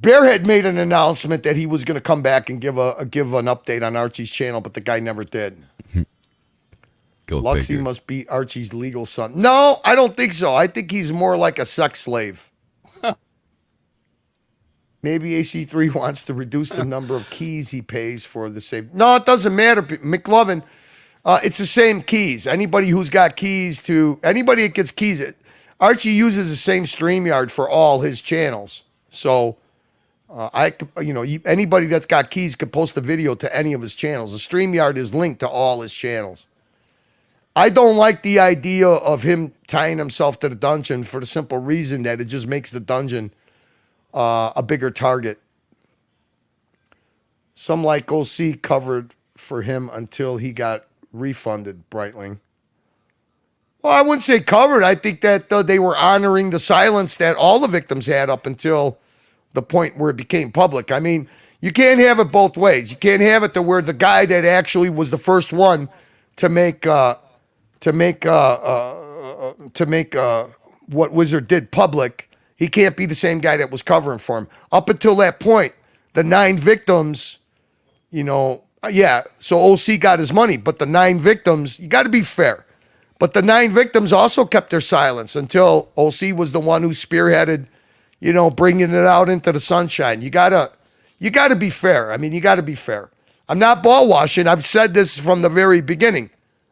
Bear had made an announcement that he was going to come back and give an update on Archie's channel, but the guy never did. Go Luxy figure. must be Archie's legal son. No, I don't think so. I think he's more like a sex slave. Maybe AC3 wants to reduce the number of keys he pays for the same. No, it doesn't matter, McLovin. It's the same keys. Anybody who's got keys anybody that gets keys, Archie uses the same StreamYard for all his channels. So anybody that's got keys could post a video to any of his channels. The StreamYard is linked to all his channels. I don't like the idea of him tying himself to the dungeon for the simple reason that it just makes the dungeon a bigger target. Some like OC covered for him until he got refunded, Breitling. Well, I wouldn't say covered. I think that they were honoring the silence that all the victims had up until the point where it became public. I mean, you can't have it both ways. You can't have it to where the guy that actually was the first one to make what Wizard did public, he can't be the same guy that was covering for him. Up until that point, the 9 victims, so OC got his money, but the 9 victims, you got to be fair. But the 9 victims also kept their silence until OC was the one who spearheaded, bringing it out into the sunshine. You gotta be fair. I mean, you got to be fair. I'm not ball washing. I've said this from the very beginning.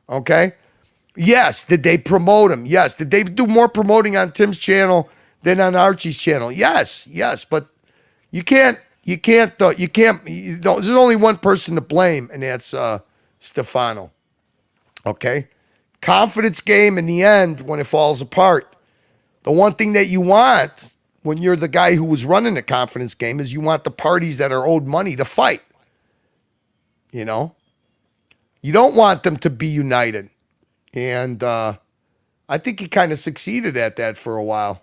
Okay. Yes. Did they promote him? Yes. Did they do more promoting on Tim's channel than on Archie's channel? Yes. But you can't, there's only one person to blame, and that's Stefano. Okay. Confidence game in the end, when it falls apart, the one thing that you want when you're the guy who was running the confidence game is you want the parties that are owed money to fight. You don't want them to be united. And I think he kind of succeeded at that for a while.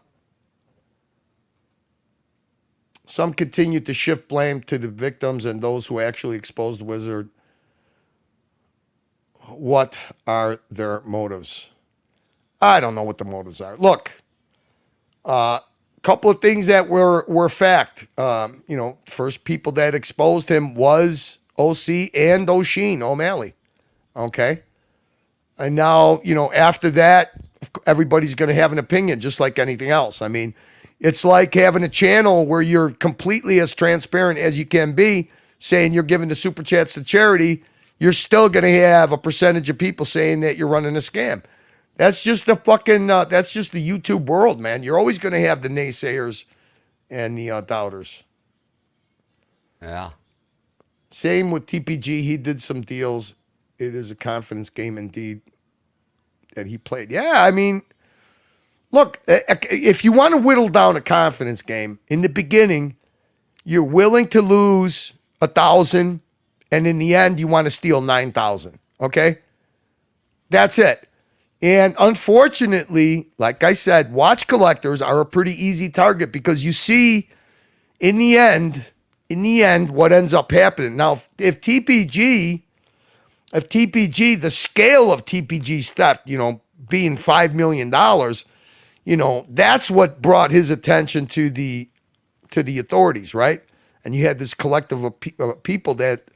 Some continued to shift blame to the victims and those who actually exposed Wizard. What are their motives? I don't know what the motives are. Look, couple of things that were fact. First people that exposed him was OC and O'Malley. Okay. And now, after that, everybody's going to have an opinion just like anything else. I mean, it's like having a channel where you're completely as transparent as you can be, saying you're giving the super chats to charity. You're still going to have a percentage of people saying that you're running a scam. That's just the that's just the YouTube world, man. You're always going to have the naysayers and the doubters. Yeah. Same with TPG. He did some deals. It is a confidence game indeed that he played. Yeah, I mean, look, if you want to whittle down a confidence game, in the beginning, you're willing to lose 1,000 and in the end, you want to steal 9,000. Okay, that's it. And unfortunately, like I said, watch collectors are a pretty easy target because you see, in the end, what ends up happening. Now, if TPG, the scale of TPG's theft, being $5 million, that's what brought his attention to the authorities, right? And you had this collective of people that,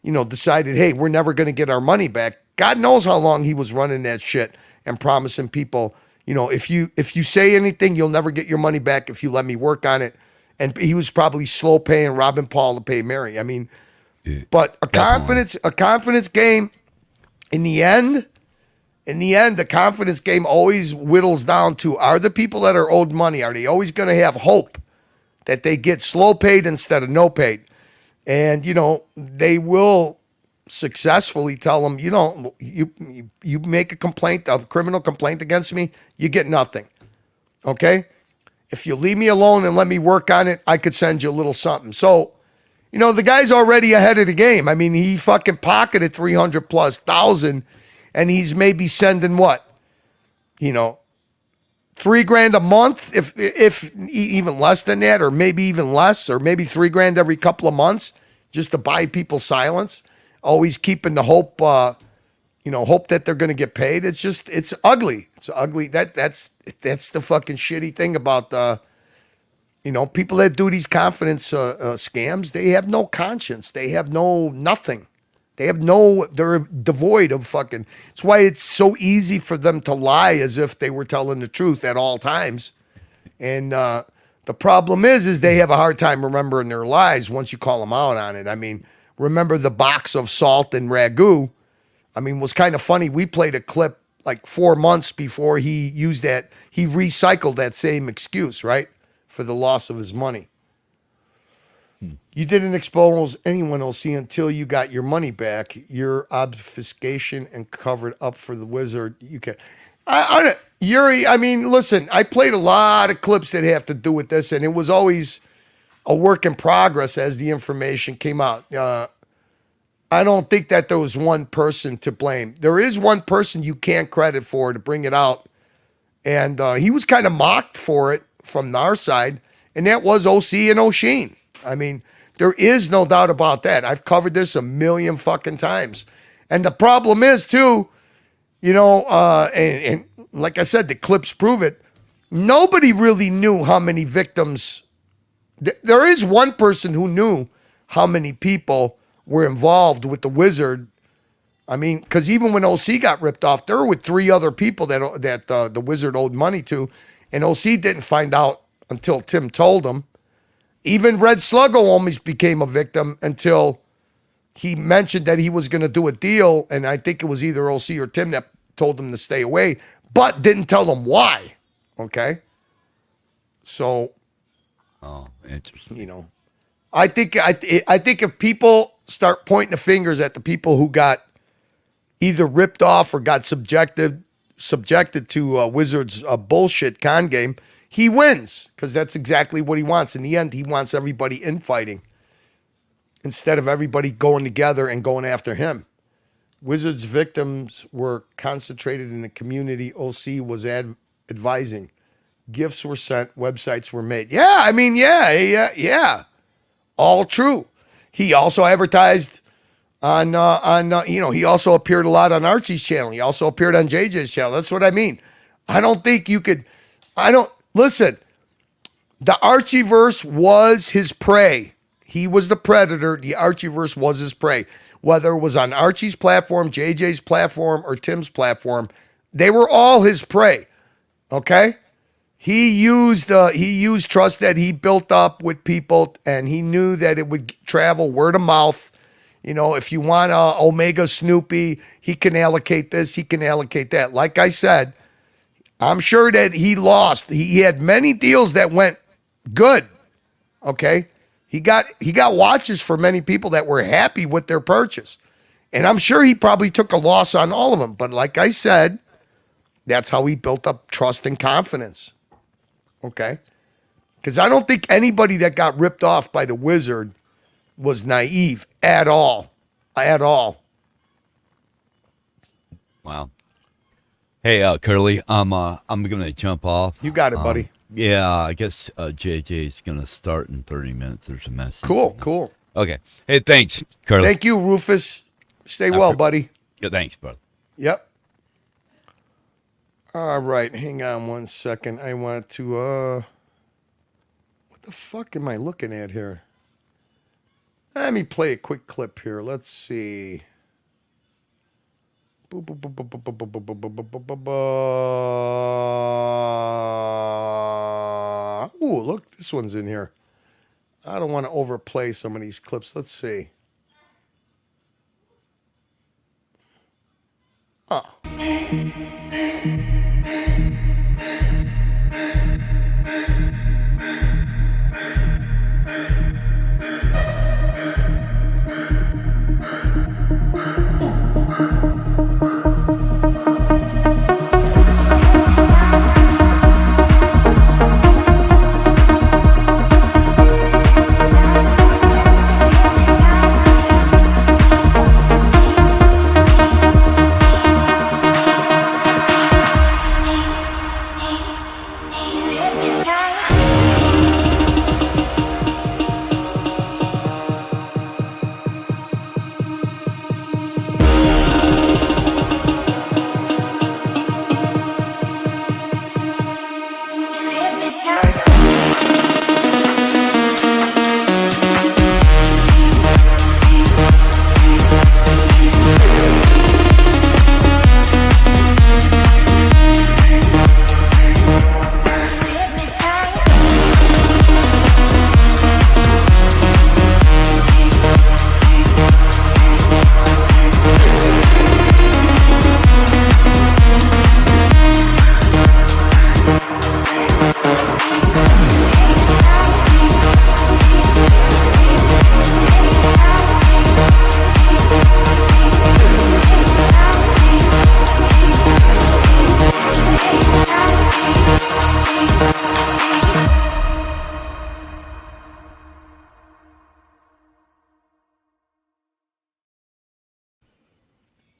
decided, hey, we're never going to get our money back. God knows how long he was running that shit and promising people, if you say anything, you'll never get your money back if you let me work on it. And he was probably slow paying Robin Paul to pay Mary. I mean, but a confidence game, in the end, the confidence game always whittles down to, are the people that are owed money, are they always going to have hope that they get slow paid instead of no paid? And, they will successfully tell them, you make a complaint, a criminal complaint against me, you get nothing. Okay? If you leave me alone and let me work on it, I could send you a little something. So, the guy's already ahead of the game. I mean, he fucking pocketed 300,000+, and he's maybe sending what? $3,000 a month, if even less than that, or maybe even less, or maybe $3,000 every couple of months, just to buy people silence. Always keeping the hope, hope that they're going to get paid. It's ugly. It's ugly. That's the fucking shitty thing about the, people that do these confidence scams. They have no conscience. They have nothing. They're devoid of fucking. It's why it's so easy for them to lie as if they were telling the truth at all times. And the problem is they have a hard time remembering their lies once you call them out on it. I mean, remember the box of salt and ragu? I mean, was kind of funny. We played a clip like 4 months before he used that. He recycled that same excuse, right? For the loss of his money. You didn't expose anyone else until you got your money back. Your obfuscation and covered up for the wizard. You can, Yuri. I mean, listen. I played a lot of clips that have to do with this, and it was always a work in progress as the information came out. I don't think that there was one person to blame. There is one person you can't credit for to bring it out, and he was kind of mocked for it from our side, and that was OC and O'Sheen. I mean, there is no doubt about that. I've covered this a million fucking times. And the problem is, too, and like I said, the clips prove it, nobody really knew how many victims. There is one person who knew how many people were involved with the wizard. I mean, because even when OC got ripped off, there were 3 other people that the wizard owed money to, and OC didn't find out until Tim told him. Even Red Sluggo almost became a victim until he mentioned that he was going to do a deal, and I think it was either OC or Tim that told him to stay away, but didn't tell him why. Okay? So, interesting. I think if people start pointing the fingers at the people who got either ripped off or got subjected to Wizards' bullshit con game, he wins, because that's exactly what he wants. In the end, he wants everybody infighting instead of everybody going together and going after him. Wizards' victims were concentrated in the community OC was advising. Gifts were sent, websites were made. Yeah, I mean, yeah. All true. He also advertised on he also appeared a lot on Archie's channel. He also appeared on JJ's channel. That's what I mean. I don't think you could, listen, the Archieverse was his prey. He was the predator. The Archieverse was his prey. Whether it was on Archie's platform, JJ's platform, or Tim's platform, they were all his prey. Okay? He used trust that he built up with people, and he knew that it would travel word of mouth. If you want Omega Snoopy, he can allocate this, he can allocate that. Like I said, I'm sure that he lost. He had many deals that went good. Okay? He got watches for many people that were happy with their purchase. And I'm sure he probably took a loss on all of them. But like I said, that's how he built up trust and confidence. Okay? Because I don't think anybody that got ripped off by the Wizard was naive at all. at all. Wow. Hey, Curly, I'm gonna jump off. You got it, buddy. Yeah, I guess JJ's gonna start in 30 minutes. There's a message. Cool. Okay. Hey, thanks, Curly. Thank you, Rufus. Stay well, buddy. Yeah, thanks, brother. Yep. All right, hang on one second. I want to what the fuck am I looking at here? Let me play a quick clip here. Let's see. Ooh, look, this one's in here. I don't want to overplay some of these clips. Let's see. Oh.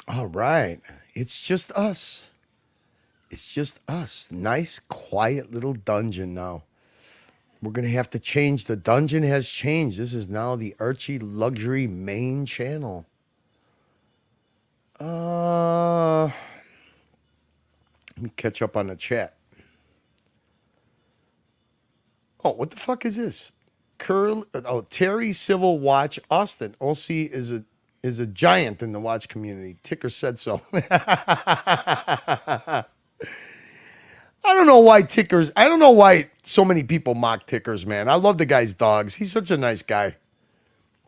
All right. It's just us. It's just us. Nice, quiet little dungeon now. We're going to have to change. The dungeon has changed. This is now the Archie Luxury main channel. Let me catch up on the chat. Oh, what the fuck is this? Terry Civil Watch Austin. OC is a giant in the watch community. Ticker said so. I don't know why so many people mock Tickers, man. I love the guy's dogs. He's such a nice guy.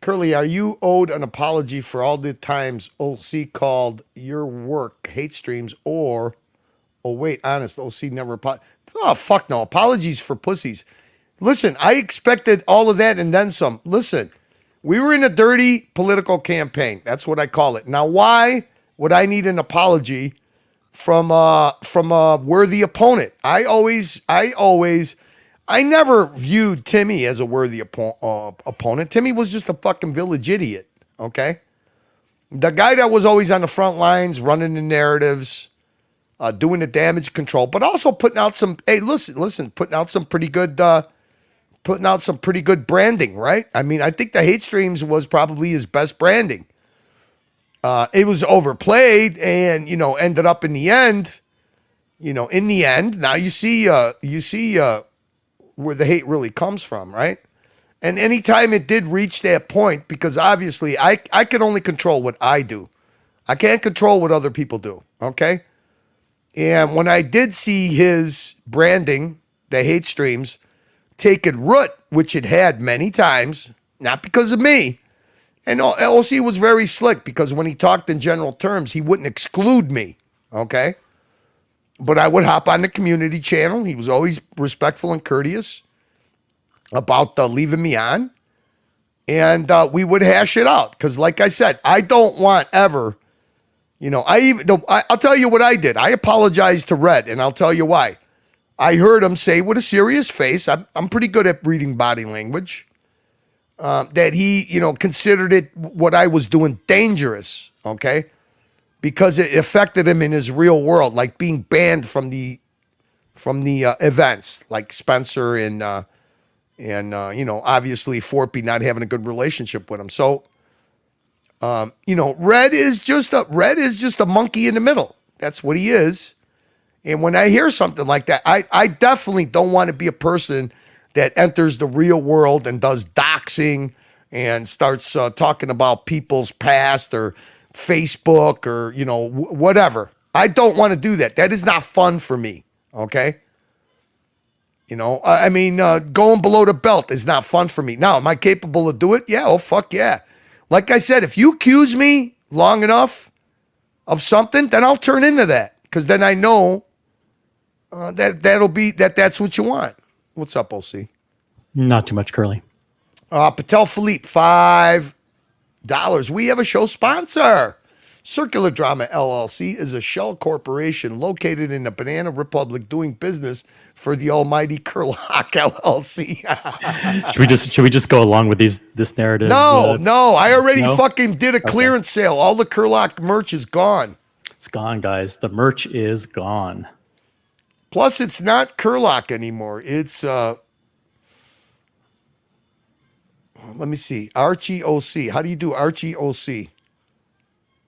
Curly, are you owed an apology for all the times OC called your work hate streams or, oh wait, honest, OC never apologized. Oh, fuck no. Apologies for pussies. Listen, I expected all of that and then some. Listen, we were in a dirty political campaign. That's what I call it. Now, why would I need an apology from a worthy opponent? I never viewed Timmy as a worthy opponent. Timmy was just a fucking village idiot, okay? The guy that was always on the front lines, running the narratives, doing the damage control, but also putting out some, hey, listen, putting out some pretty good branding, right? I mean, I think the hate streams was probably his best branding. It was overplayed and, ended up in the end, now you see where the hate really comes from, right? And anytime it did reach that point, because obviously I can only control what I do. I can't control what other people do, okay? And when I did see his branding, the hate streams, taken root, which it had many times, not because of me. And LC was very slick because when he talked in general terms, he wouldn't exclude me, okay? But I would hop on the community channel. He was always respectful and courteous about leaving me on. And we would hash it out. Because like I said, I don't want ever, I'll tell you what I did. I apologized to Red, and I'll tell you why. I heard him say with a serious face, I'm pretty good at reading body language. that he, considered it what I was doing dangerous, okay? Because it affected him in his real world, like being banned from the events, like Spencer and obviously Forpy not having a good relationship with him. So, Red is just a monkey in the middle. That's what he is. And when I hear something like that, I definitely don't want to be a person that enters the real world and does doxing and starts talking about people's past or Facebook or, whatever. I don't want to do that. That is not fun for me, okay? Going below the belt is not fun for me. Now, am I capable of doing it? Yeah, oh, fuck yeah. Like I said, if you accuse me long enough of something, then I'll turn into that because then I know that's what you want. What's up, OC? Not too much, Curly. Patel Philippe, $5. We have a show sponsor. Circular Drama LLC is a shell corporation located in the Banana Republic doing business for the almighty Kurlock LLC. Should we just go along with this narrative? No. I already fucking did a clearance sale. All the Kurlock merch is gone. It's gone, guys. The merch is gone. Plus, it's not Kurlock anymore. It's let me see. Archie OC. How do you do Archie OC?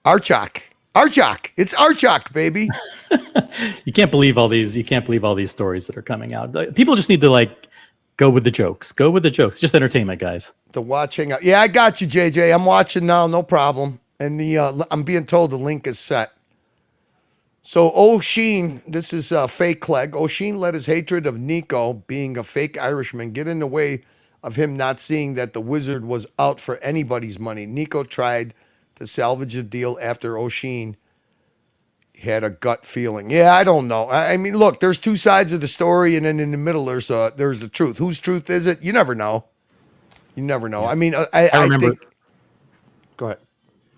Archok. It's Archok, baby. You can't believe all these stories that are coming out. People just need to go with the jokes. Go with the jokes. Just entertainment, guys. The watching. Yeah, I got you, JJ. I'm watching now. No problem. And I'm being told the link is set. So O'Sheen, this is fake Clegg. O'Sheen let his hatred of Nico, being a fake Irishman, get in the way of him not seeing that the Wizard was out for anybody's money. Nico tried to salvage the deal after O'Sheen had a gut feeling. Yeah, I don't know. I mean, look, there's two sides of the story, and then in the middle there's the truth. Whose truth is it? You never know. Yeah. I mean, I remember. Go ahead.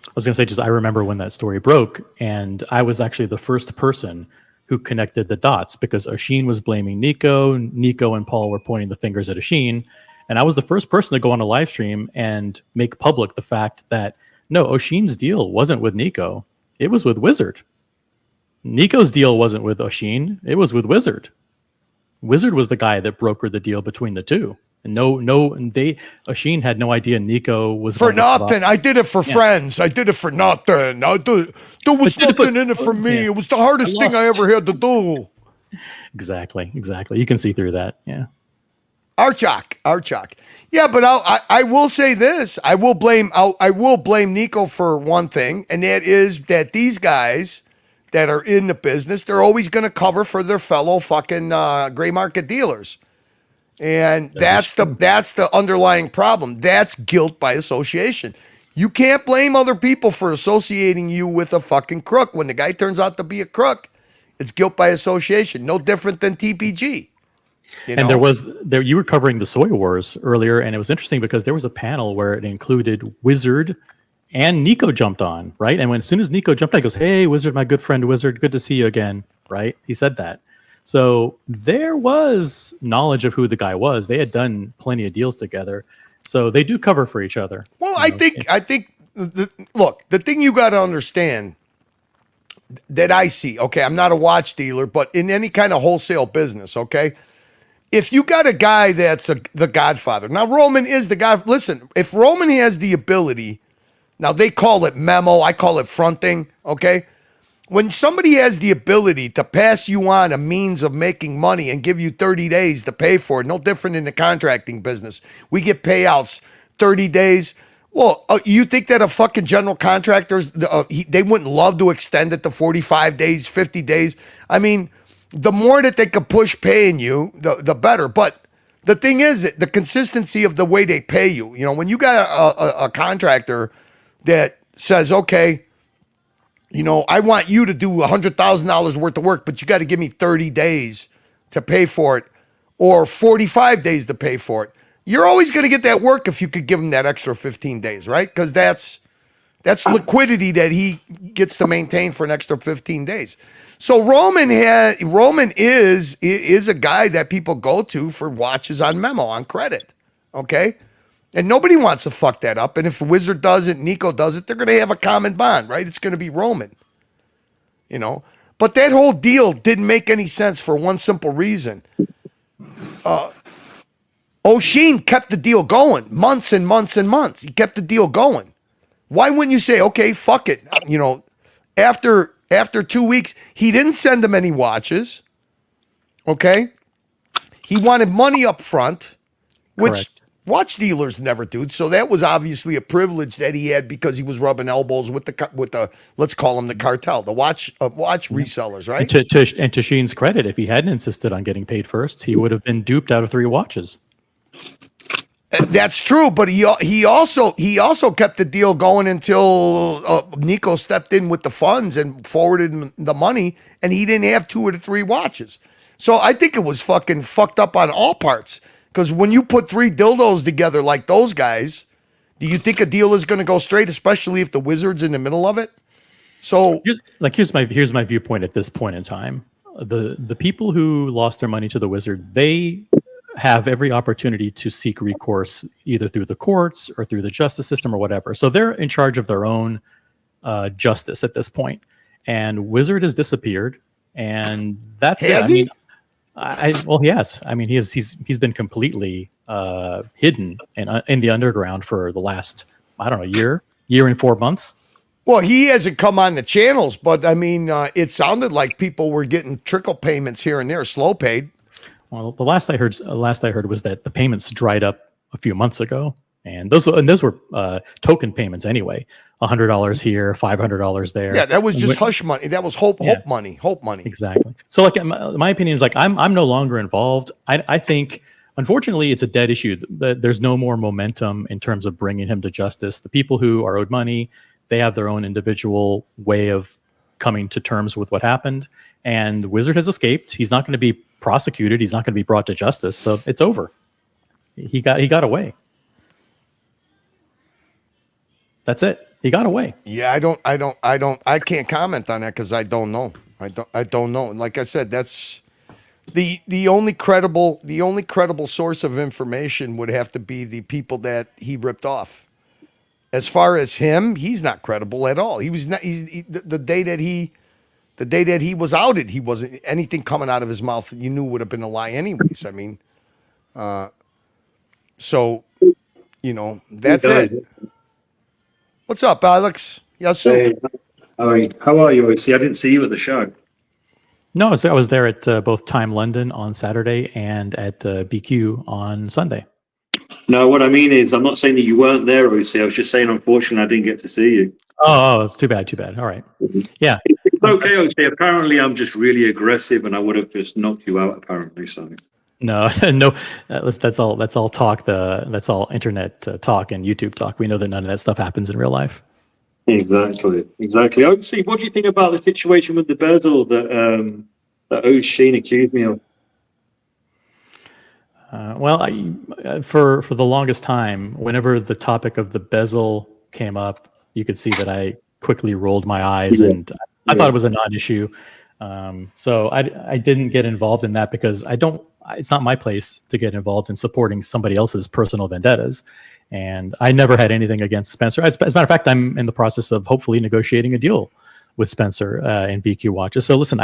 I was going to say, I remember when that story broke, and I was actually the first person who connected the dots because O'Sheen was blaming Nico. Nico and Paul were pointing the fingers at O'Sheen. And I was the first person to go on a live stream and make public the fact that, no, O'Sheen's deal wasn't with Nico. It was with Wizard. Nico's deal wasn't with O'Sheen. It was with Wizard. Wizard was the guy that brokered the deal between the two. And O'Sheen had no idea Nico was for nothing. I did it for friends. I did it for nothing. There was nothing in it for me. Yeah. It was the hardest thing I ever had to do. Exactly. You can see through that. Yeah. Archok. Yeah, but I will say this. I will blame Nico for one thing, and that is that these guys that are in the business, they're always going to cover for their fellow fucking gray market dealers. And that's the underlying problem. That's guilt by association. You can't blame other people for associating you with a fucking crook. When the guy turns out to be a crook, it's guilt by association. No different than TPG. And you were covering the Soy Wars earlier, and it was interesting because there was a panel where it included Wizard and Nico jumped on, right? And as soon as Nico jumped on, he goes, "Hey, Wizard, my good friend Wizard, good to see you again," right? He said that. So there was knowledge of who the guy was. They had done plenty of deals together. So they do cover for each other. Well, I think look, the thing you got to understand that I see, okay, I'm not a watch dealer, but in any kind of wholesale business, okay, if you got a guy that's the Godfather, now Roman is the guy. Listen, if Roman has the ability, now they call it memo, I call it fronting, okay? When somebody has the ability to pass you on a means of making money and give you 30 days to pay for it, no different in the contracting business. We get payouts 30 days. Well, you think that a fucking general contractors, they wouldn't love to extend it to 45 days, 50 days? I mean, the more that they could push paying you, the better. But the thing is, the consistency of the way they pay you. You know, when you got a contractor that says, okay, you know, I want you to do $100,000 worth of work, but you got to give me 30 days to pay for it or 45 days to pay for it. You're always going to get that work if you could give him that extra 15 days, right? Because that's liquidity that he gets to maintain for an extra 15 days. So Roman is a guy that people go to for watches on memo, on credit, okay? And nobody wants to fuck that up. And if Wizard does it, Nico does it, they're going to have a common bond, right? It's going to be Roman, you know. But that whole deal didn't make any sense for one simple reason. O'Sheen kept the deal going months and months and months. He kept the deal going. Why wouldn't you say, okay, fuck it? You know, after 2 weeks, he didn't send them any watches. Okay. He wanted money up front, which Correct. watch dealers never do. So that was obviously a privilege that he had because he was rubbing elbows with the let's call them the cartel, the watch resellers, right? And to Sheen's credit, if he hadn't insisted on getting paid first, he would have been duped out of 3 watches. That's true, but he also kept the deal going until Nico stepped in with the funds and forwarded him the money, and he didn't have 2 of the 3 watches. So I think it was fucking fucked up on all parts. Because when you put 3 dildos together like those guys, do you think a deal is going to go straight, especially if the Wizard's in the middle of it? So here's my viewpoint at this point in time. The people who lost their money to the Wizard, they have every opportunity to seek recourse either through the courts or through the justice system or whatever. So they're in charge of their own justice at this point. And Wizard has disappeared, and that's it. I mean, well, yes. I mean, he's been completely hidden in the underground for the last, I don't know, year and 4 months. Well, he hasn't come on the channels, but I mean, it sounded like people were getting trickle payments here and there, slow paid. Well, the last I heard was that the payments dried up a few months ago, and those were token payments anyway. $100 here, $500 there. Yeah, that was just hush money. That was hope money. Exactly. So, like, my opinion is like I'm no longer involved. I think, unfortunately, it's a dead issue. There's no more momentum in terms of bringing him to justice. The people who are owed money, they have their own individual way of coming to terms with what happened. And the Wizard has escaped. He's not going to be prosecuted. He's not going to be brought to justice. So it's over. He got away. That's it. He got away. Yeah, I can't comment on that because I don't know. I don't know. And like I said, that's the only credible source of information would have to be the people that he ripped off. As far as him, he's not credible at all. He was not. The day that he was outed, he wasn't anything coming out of his mouth you knew would have been a lie anyways. I mean, so you know that's it. What's up, Alex? Yes, sir. Hey, how are you? See, I didn't see you at the show. No, I was there at both Time London on Saturday and at BQ on Sunday. No, what I mean is, I'm not saying that you weren't there, obviously. I was just saying, unfortunately, I didn't get to see you. Oh, it's too bad. All right. Yeah. It's okay, obviously. Apparently, I'm just really aggressive, and I would have just knocked you out, apparently. So. No. That's all talk. That's all internet talk and YouTube talk. We know that none of that stuff happens in real life. Exactly. I would see. What do you think about the situation with the bezel that O'Sheen accused me of? Well, for the longest time, whenever the topic of the bezel came up, you could see that I quickly rolled my eyes, and I thought it was a non-issue. So I didn't get involved in that because it's not my place to get involved in supporting somebody else's personal vendettas. And I never had anything against Spencer. As a matter of fact, I'm in the process of hopefully negotiating a deal with Spencer and BQ Watches. So listen,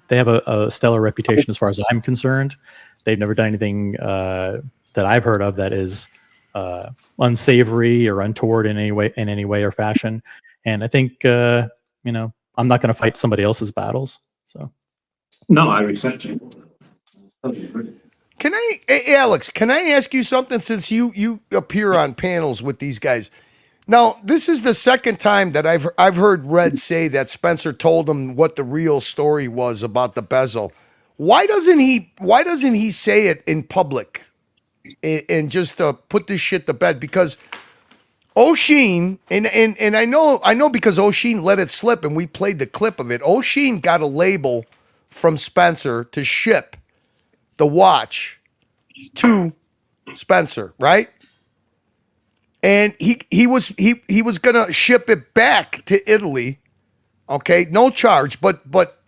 they have a stellar reputation as far as I'm concerned. They've never done anything that I've heard of that is unsavory or untoward in any way or fashion. And I think I'm not going to fight somebody else's battles. So no, I respect you. Alex, can I ask you something since you appear on panels with these guys? Now, this is the second time that I've heard Red say that Spencer told him what the real story was about the bezel. Why doesn't he say it in public and just put this shit to bed? Because O'Sheen and I know because O'Sheen let it slip and we played the clip of it. O'Sheen got a label from Spencer to ship the watch to Spencer, right? And he was gonna ship it back to Italy, okay, no charge. But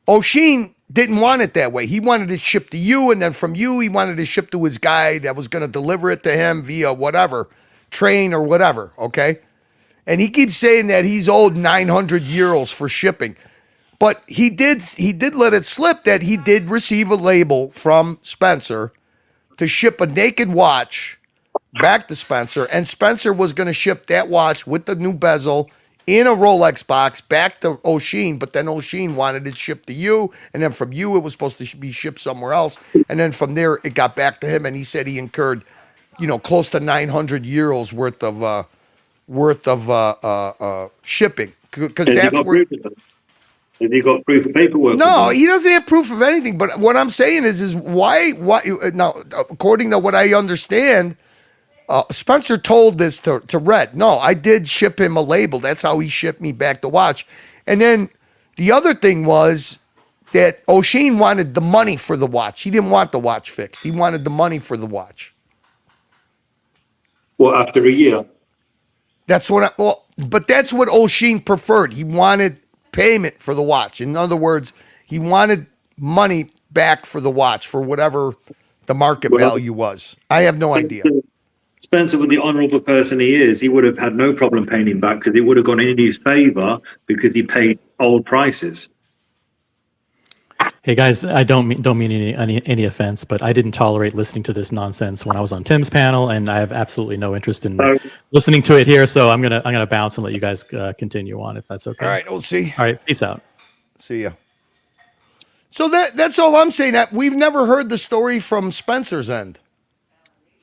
O'Sheen didn't want it that way. He wanted it shipped to you, and then from you, he wanted it shipped to his guy that was going to deliver it to him via whatever, train or whatever, okay? And he keeps saying that he's owed 900 euros for shipping. But he did let it slip that he did receive a label from Spencer to ship a naked watch back to Spencer, and Spencer was going to ship that watch with the new bezel in a Rolex box back to O'Sheen, but then O'Sheen wanted it shipped to you, and then from you it was supposed to be shipped somewhere else, and then from there it got back to him, and he said he incurred, close to 900 euros worth of shipping, because that's where. Have you got proof of paperwork? No, he doesn't have proof of anything. But what I'm saying is why now? According to what I understand, Spencer told this to Red. No, I did ship him a label. That's how he shipped me back the watch. And then the other thing was that O'Sheen wanted the money for the watch. He didn't want the watch fixed. He wanted the money for the watch. Well, after a year. That's what. But that's what O'Sheen preferred. He wanted payment for the watch. In other words, he wanted money back for the watch for whatever the market value was. I have no idea. Spencer, with the honourable person he is, he would have had no problem paying him back because it would have gone in his favour because he paid old prices. Hey guys, I don't mean any offense, but I didn't tolerate listening to this nonsense when I was on Tim's panel, and I have absolutely no interest in listening to it here. So I'm gonna bounce and let you guys continue on if that's okay. All right, we'll see. All right, peace out. See ya. So that's all I'm saying. That we've never heard the story from Spencer's end.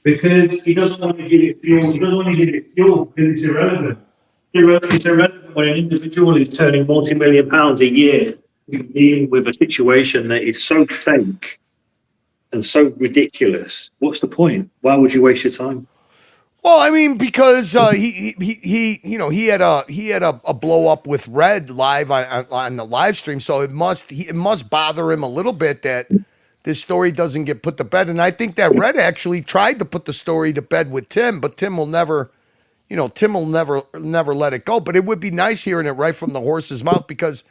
Because he doesn't want to give it fuel. He doesn't want to give it fuel because it's irrelevant. It's irrelevant when an individual is turning multi-million pounds a year dealing with a situation that is so fake and so ridiculous. What's the point? Why would you waste your time? Well, I mean, because he had a blow up with Red live on the live stream, so it must bother him a little bit that this story doesn't get put to bed. And I think that Red actually tried to put the story to bed with Tim, but Tim will never let it go. But it would be nice hearing it right from the horse's mouth, because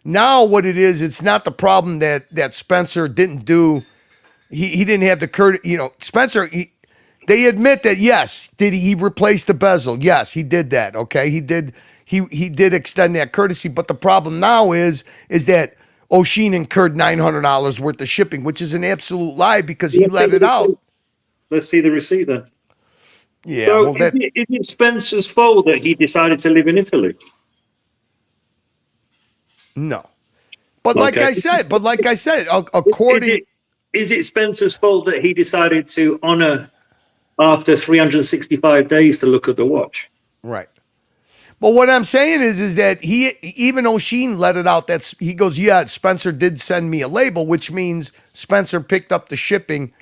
now what it is, it's not the problem that Spencer didn't do. He didn't have the courtesy. Spencer. They admit that, yes, did he replace the bezel? Yes, he did that. Okay, he did extend that courtesy. But the problem now is that O'Sheen incurred $900 worth of shipping, which is an absolute lie because he let it out. Let's see the receipt then. Yeah. So is it Spencer's fault that he decided to live in Italy? No. But like I said, according, is it Spencer's fault that he decided to honor after 365 days to look at the watch? Right. But what I'm saying is that even O'Sheen let it out. He goes, yeah, Spencer did send me a label, which means Spencer picked up the shipping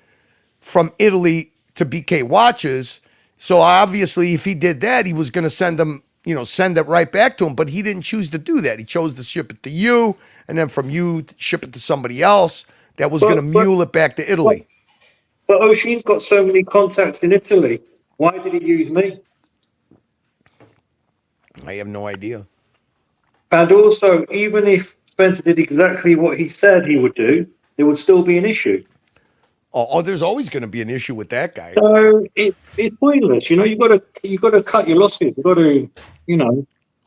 from Italy to BK Watches. So obviously, if he did that, he was going to send it right back to him. But he didn't choose to do that. He chose to ship it to you, and then from you to ship it to somebody else that was going to mule it back to Italy. But O'Sheen's got so many contacts in Italy. Why did he use me? I have no idea. And also, even if Spencer did exactly what he said he would do, there would still be an issue. Oh, there's always going to be an issue with that guy. So it's pointless. You got to cut your losses. You got to,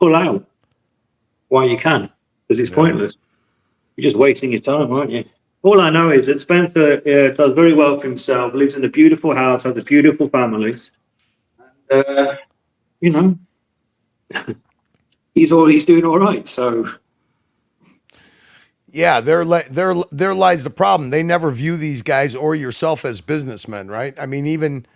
pull out while you can, because it's pointless. You're just wasting your time, aren't you? All I know is that Spencer does very well for himself, lives in a beautiful house, has a beautiful family. He's doing all right. So, yeah, there lies the problem. They never view these guys or yourself as businessmen, right? I mean, even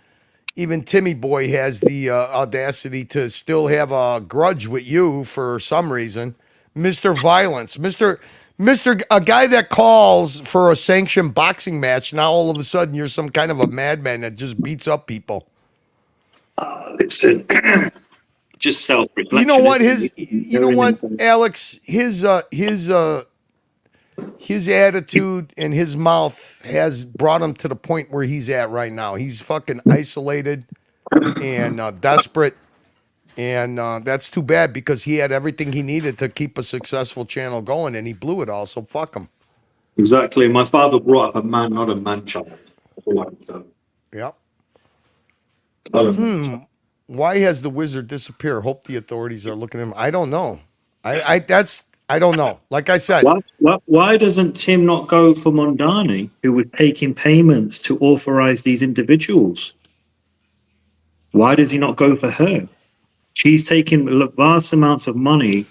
Timmy Boy has the audacity to still have a grudge with you for some reason. Mr. Violence, Mr. A guy that calls for a sanctioned boxing match, now all of a sudden you're some kind of a madman that just beats up people. Listen, just self-reflection. You know what, Alex? His attitude and his mouth has brought him to the point where he's at right now. He's fucking isolated and desperate. And that's too bad because he had everything he needed to keep a successful channel going, and he blew it all. So fuck him. Exactly. My father brought up a man, not a man child. That's all I can tell. Yep. Not a man child. Why has the wizard disappeared? Hope the authorities are looking at him. I don't know. I don't know. Like I said, Why doesn't Tim not go for Mondani, who was taking payments to authorize these individuals? Why does he not go for her? She's taking vast amounts of money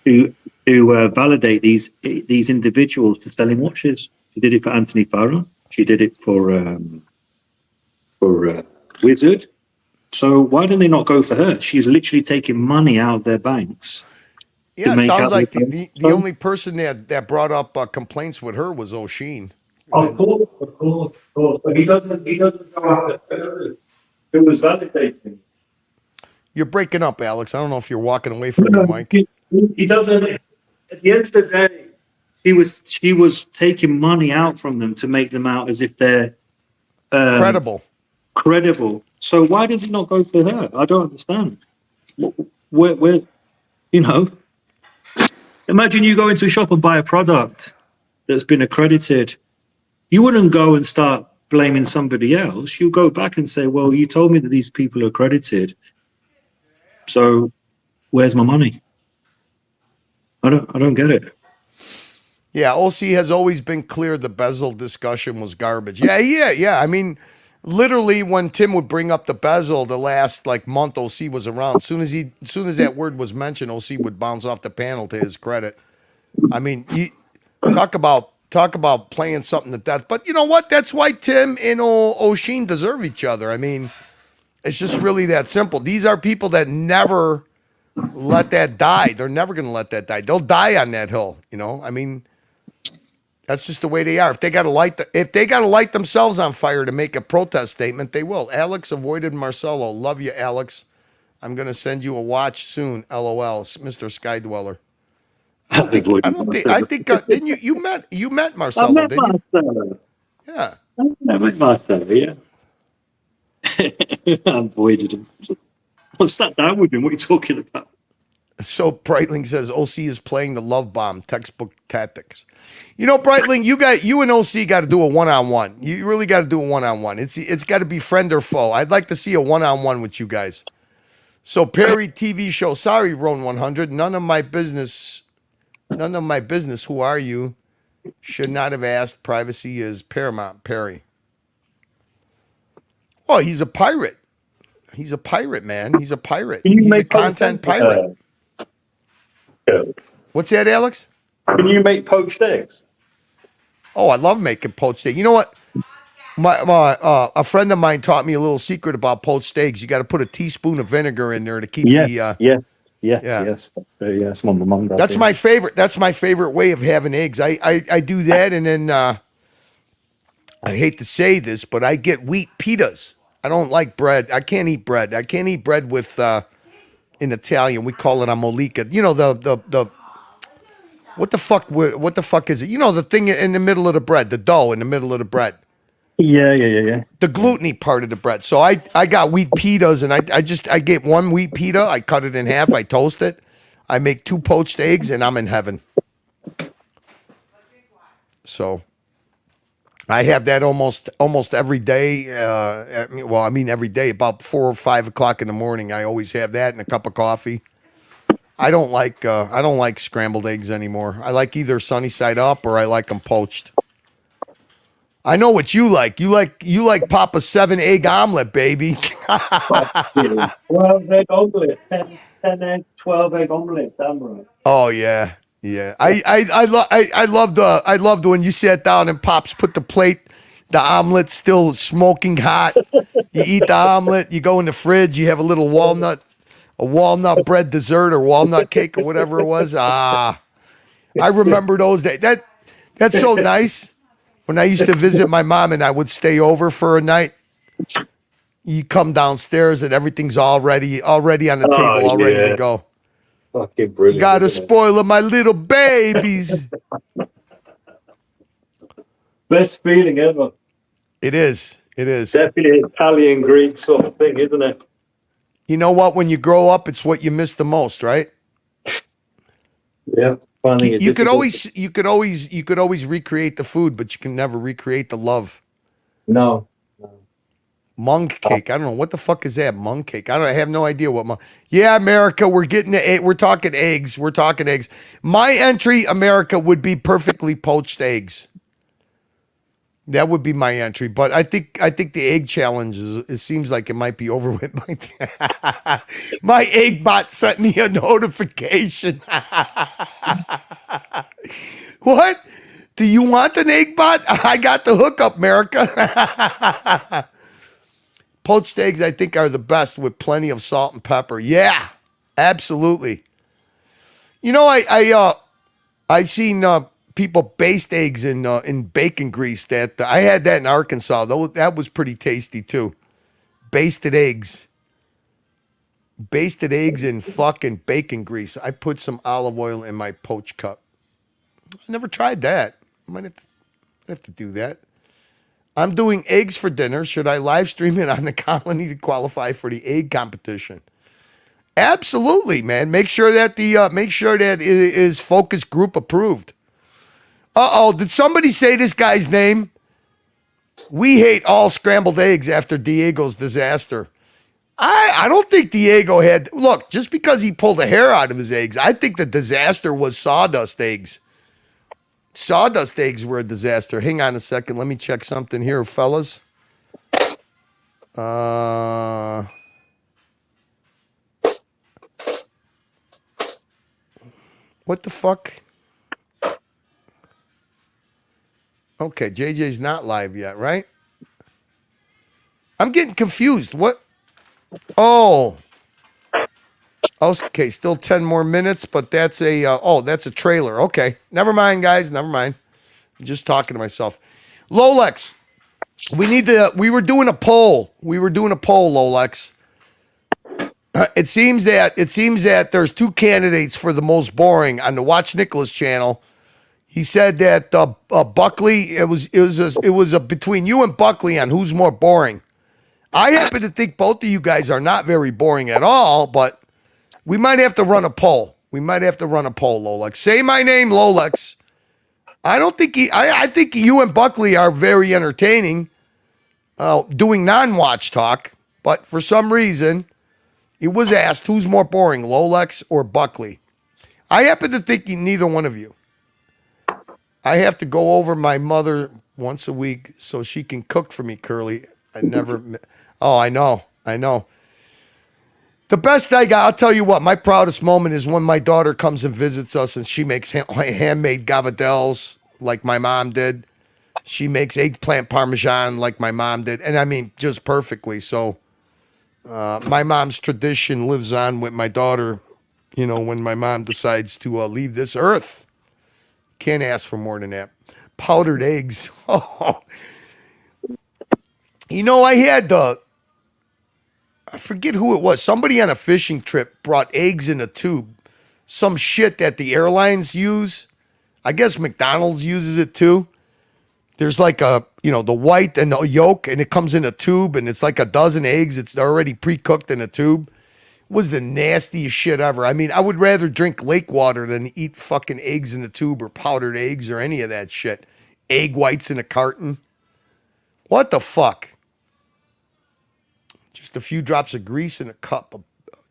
to validate these individuals for selling watches. She did it for Anthony Farah. She did it for Wizard. So why do they not go for her? She's literally taking money out of their banks. yeah, it sounds like the only person that brought up complaints with her was O'Sheen. Of course. But he doesn't go after her. It was validating. You're breaking up, Alex. I don't know if you're walking away from your mic. He doesn't. At the end of the day, she was taking money out from them to make them out as if they're credible. So why does he not go for her? I don't understand. Where imagine you go into a shop and buy a product that's been accredited. You wouldn't go and start blaming somebody else. You go back and say, well, you told me that these people are accredited. So where's my money? I don't get it. Yeah, OC has always been clear the bezel discussion was garbage. Yeah. I mean, literally when Tim would bring up the bezel the last month OC was around, as soon as that word was mentioned, OC would bounce off the panel to his credit. I mean, you talk about playing something to death. But you know what? That's why Tim and O'Sheen deserve each other. I mean, it's just really that simple. These are people that never let that die. They're never going to let that die. They'll die on that hill, I mean, that's just the way they are. If they got to light themselves on fire to make a protest statement, they will. Alex avoided Marcelo. Love you, Alex. I'm going to send you a watch soon. LOL, Mr. Skydweller. I think didn't you met Marcelo, I met didn't you? Marcelo. Yeah. I met Marcelo, yeah. I avoided him. I sat down with him. What are you talking about? So Breitling says OC is playing the love bomb, textbook tactics. Breitling, you and OC got to do a one-on-one. You really got to do a one-on-one. It's got to be friend or foe. I'd like to see a one-on-one with you guys. So Perry TV show. Sorry, Ron 100. None of my business. Who are you? Should not have asked. Privacy is paramount. Perry. Oh, he's a pirate. He's a pirate, man. He's a pirate. He's a content pirate. What's that, Alex? Can you make poached eggs? Oh, I love making poached eggs. You know what? A friend of mine taught me a little secret about poached eggs. You got to put a teaspoon of vinegar in there to keep Yes. Yes, my mom does. That's my favorite. That's my favorite way of having eggs. I do that, and then I hate to say this, but I get wheat pitas. I don't like bread. I can't eat bread. I can't eat bread with in Italian we call it a mollica. The what the fuck is it? The thing in the middle of the bread, the dough in the middle of the bread. Yeah. The gluten-y part of the bread. So I got wheat pitas, and I get one wheat pita. I cut it in half. I toast it. I make 2 poached eggs, and I'm in heaven. So I have that almost every day. Every day about 4 or 5 o'clock in the morning. I always have that and a cup of coffee. I don't like scrambled eggs anymore. I like either sunny side up or I like them poached. I know what you like. You like Papa's 7-egg omelet, baby. 12-egg omelet. 10 egg, 12-egg omelet. Damn right. Oh yeah. I loved when you sat down and Pops put the omelet still smoking hot. You eat the omelet, you go in the fridge, you have a little walnut bread dessert or walnut cake or whatever it was. I remember those days. That's so nice. When I used to visit my mom and I would stay over for a night, you come downstairs and everything's already on the table, all ready to go. Fucking brilliant. Gotta spoil my little babies. Best feeling ever. It is. Definitely Italian Greek sort of thing, isn't it? You know what? When you grow up, it's what you miss the most, right? Yeah. You could always recreate the food, but you can never recreate the love. No. Mung cake. I don't know what the fuck is that. Mung cake. I have no idea what. Yeah, America. We're getting to. We're talking eggs. We're talking eggs. My entry, America, would be perfectly poached eggs. That would be my entry, but I think the egg challenge it seems like it might be over with. My egg bot sent me a notification. What? Do you want an egg bot? I got the hookup, America. Poached eggs, I think, are the best with plenty of salt and pepper. Yeah, absolutely. You know, I've seen people baste eggs in bacon grease. That I had that in Arkansas. Though that was pretty tasty too. Basted eggs in fucking bacon grease. I put some olive oil in my poached cup. I never tried that. I might have to do that. I'm doing eggs for dinner. Should I live stream it on the colony to qualify for the egg competition? Absolutely, man. Make sure that it is focus group approved. Did somebody say this guy's name? We hate all scrambled eggs after Diego's disaster. I don't think Diego had. Look, just because he pulled a hair out of his eggs, I think the disaster was sawdust eggs. Sawdust eggs were a disaster. Hang on a second. Let me check something here, fellas. What the fuck? Okay, JJ's not live yet, right? I'm getting confused. What? Oh. Okay, still 10 more minutes, but that's that's a trailer. Okay. Never mind, guys. Never mind. I'm just talking to myself. Lolex. We were doing a poll. Lolex. It seems that there's two candidates for the most boring on the Watch Nicholas channel. He said that Buckley, it was between you and Buckley on who's more boring. I happen to think both of you guys are not very boring at all, but we might have to run a poll. Lolex. Say my name, Lolex. I think you and Buckley are very entertaining doing non-watch talk, but for some reason, it was asked who's more boring, Lolex or Buckley. I happen to think neither one of you. I have to go over my mother once a week so she can cook for me, Curly. I know. The best I'll tell you what, my proudest moment is when my daughter comes and visits us and she makes handmade gavadels like my mom did. She makes eggplant parmesan like my mom did. And I mean, just perfectly. So my mom's tradition lives on with my daughter, when my mom decides to leave this earth. Can't ask for more than that. Powdered eggs. I had I forget who it was. Somebody on a fishing trip brought eggs in a tube. Some shit that the airlines use. I guess McDonald's uses it too. There's like the white and the yolk, and it comes in a tube, and it's like a dozen eggs. It's already pre-cooked in a tube. It was the nastiest shit ever. I mean, I would rather drink lake water than eat fucking eggs in a tube or powdered eggs or any of that shit. Egg whites in a carton. What the fuck? Just a few drops of grease in a cup.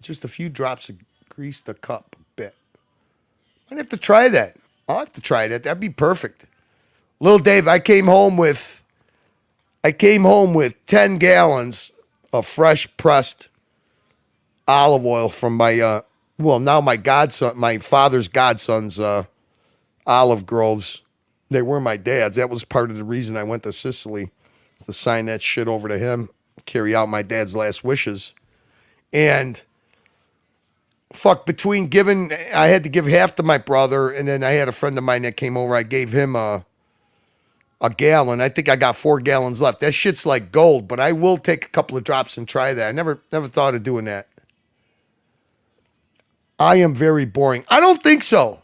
Just a few drops of grease the cup a bit. I'd have to try that. I'll have to try that. That'd be perfect. Little Dave, I came home with 10 gallons of fresh pressed olive oil from my now my godson, my father's godson's olive groves. They were my dad's. That was part of the reason I went to Sicily, to sign that shit over to him, carry out my dad's last wishes. And I had to give half to my brother, and then I had a friend of mine that came over. I gave him a gallon. I think I got 4 gallons left. That shit's like gold, but I will take a couple of drops and try that. I never thought of doing that. I am very boring. I don't think so.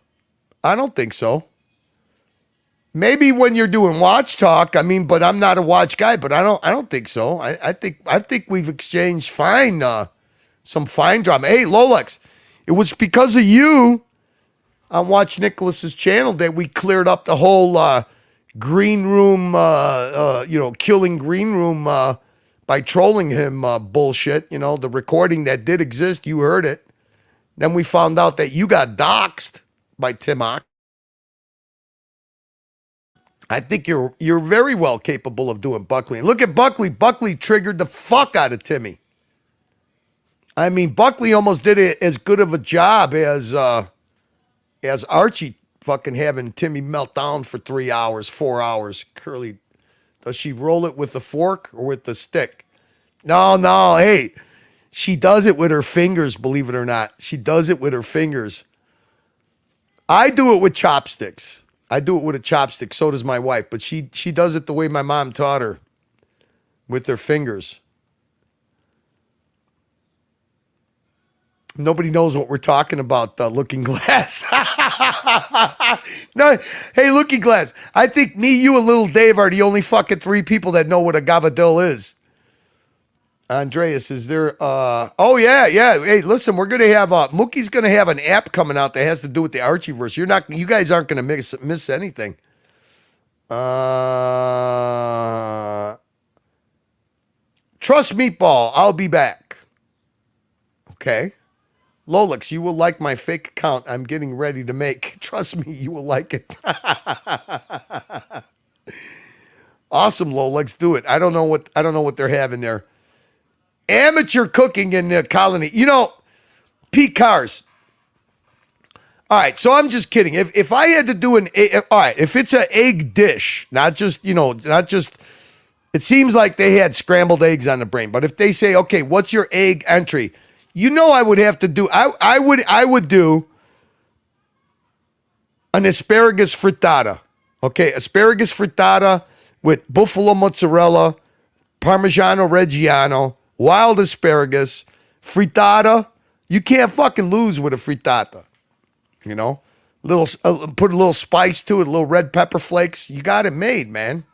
Maybe when you're doing watch talk, but I'm not a watch guy, but I don't think so. I think we've exchanged some fine drama. Hey, Lolex, it was because of you on Watch Nicholas's channel that we cleared up the whole green room, killing green room by trolling him bullshit. You know, the recording that did exist, you heard it. Then we found out that you got doxxed by Timok. I think you're very well capable of doing Buckley. And look at Buckley. Buckley triggered the fuck out of Timmy. I mean, Buckley almost did it as good of a job as Archie fucking having Timmy melt down for 3 hours, 4 hours. Curly, does she roll it with the fork or with the stick? No, hey, she does it with her fingers, believe it or not. She does it with her fingers. I do it with chopsticks. I do it with a chopstick. So does my wife. But she does it the way my mom taught her, with her fingers. Nobody knows what we're talking about, Looking Glass. No, hey, Looking Glass. I think me, you, and Little Dave are the only fucking 3 people that know what a gavadil is. Andreas, is there... oh, yeah. Hey, listen, we're going to have... Mookie's going to have an app coming out that has to do with the Archieverse. You guys aren't going to miss anything. Trust Meatball, I'll be back. Okay. Lolix, you will like my fake account I'm getting ready to make. Trust me, you will like it. Awesome, Lolix, do it. I don't know what they're having there. Amateur cooking in the colony. You know, Pete Cars. All right, so I'm just kidding. If I had to do if it's an egg dish, not just, it seems like they had scrambled eggs on the brain. But if they say, okay, what's your egg entry? You know, I would have to do, I would do an asparagus frittata. Okay, asparagus frittata with buffalo mozzarella, Parmigiano Reggiano, wild asparagus, frittata. You can't fucking lose with a frittata. You know, put a little spice to it, a little red pepper flakes. You got it made, man.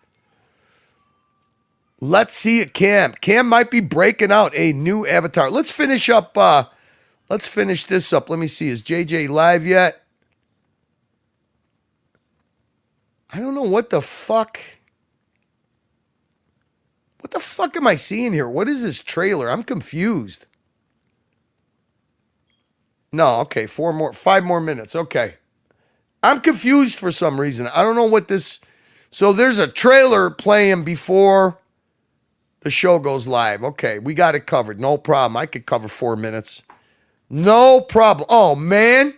Let's see it, Cam. Cam might be breaking out a new avatar. Let's finish up. Let's finish this up. Let me see. Is JJ live yet? I don't know what the fuck. What the fuck am I seeing here? What is this trailer? I'm confused. No, okay, 5 more minutes. Okay. I'm confused for some reason. I don't know what this. So there's a trailer playing before the show goes live. Okay, we got it covered. No problem. I could cover 4 minutes. No problem. Oh, man.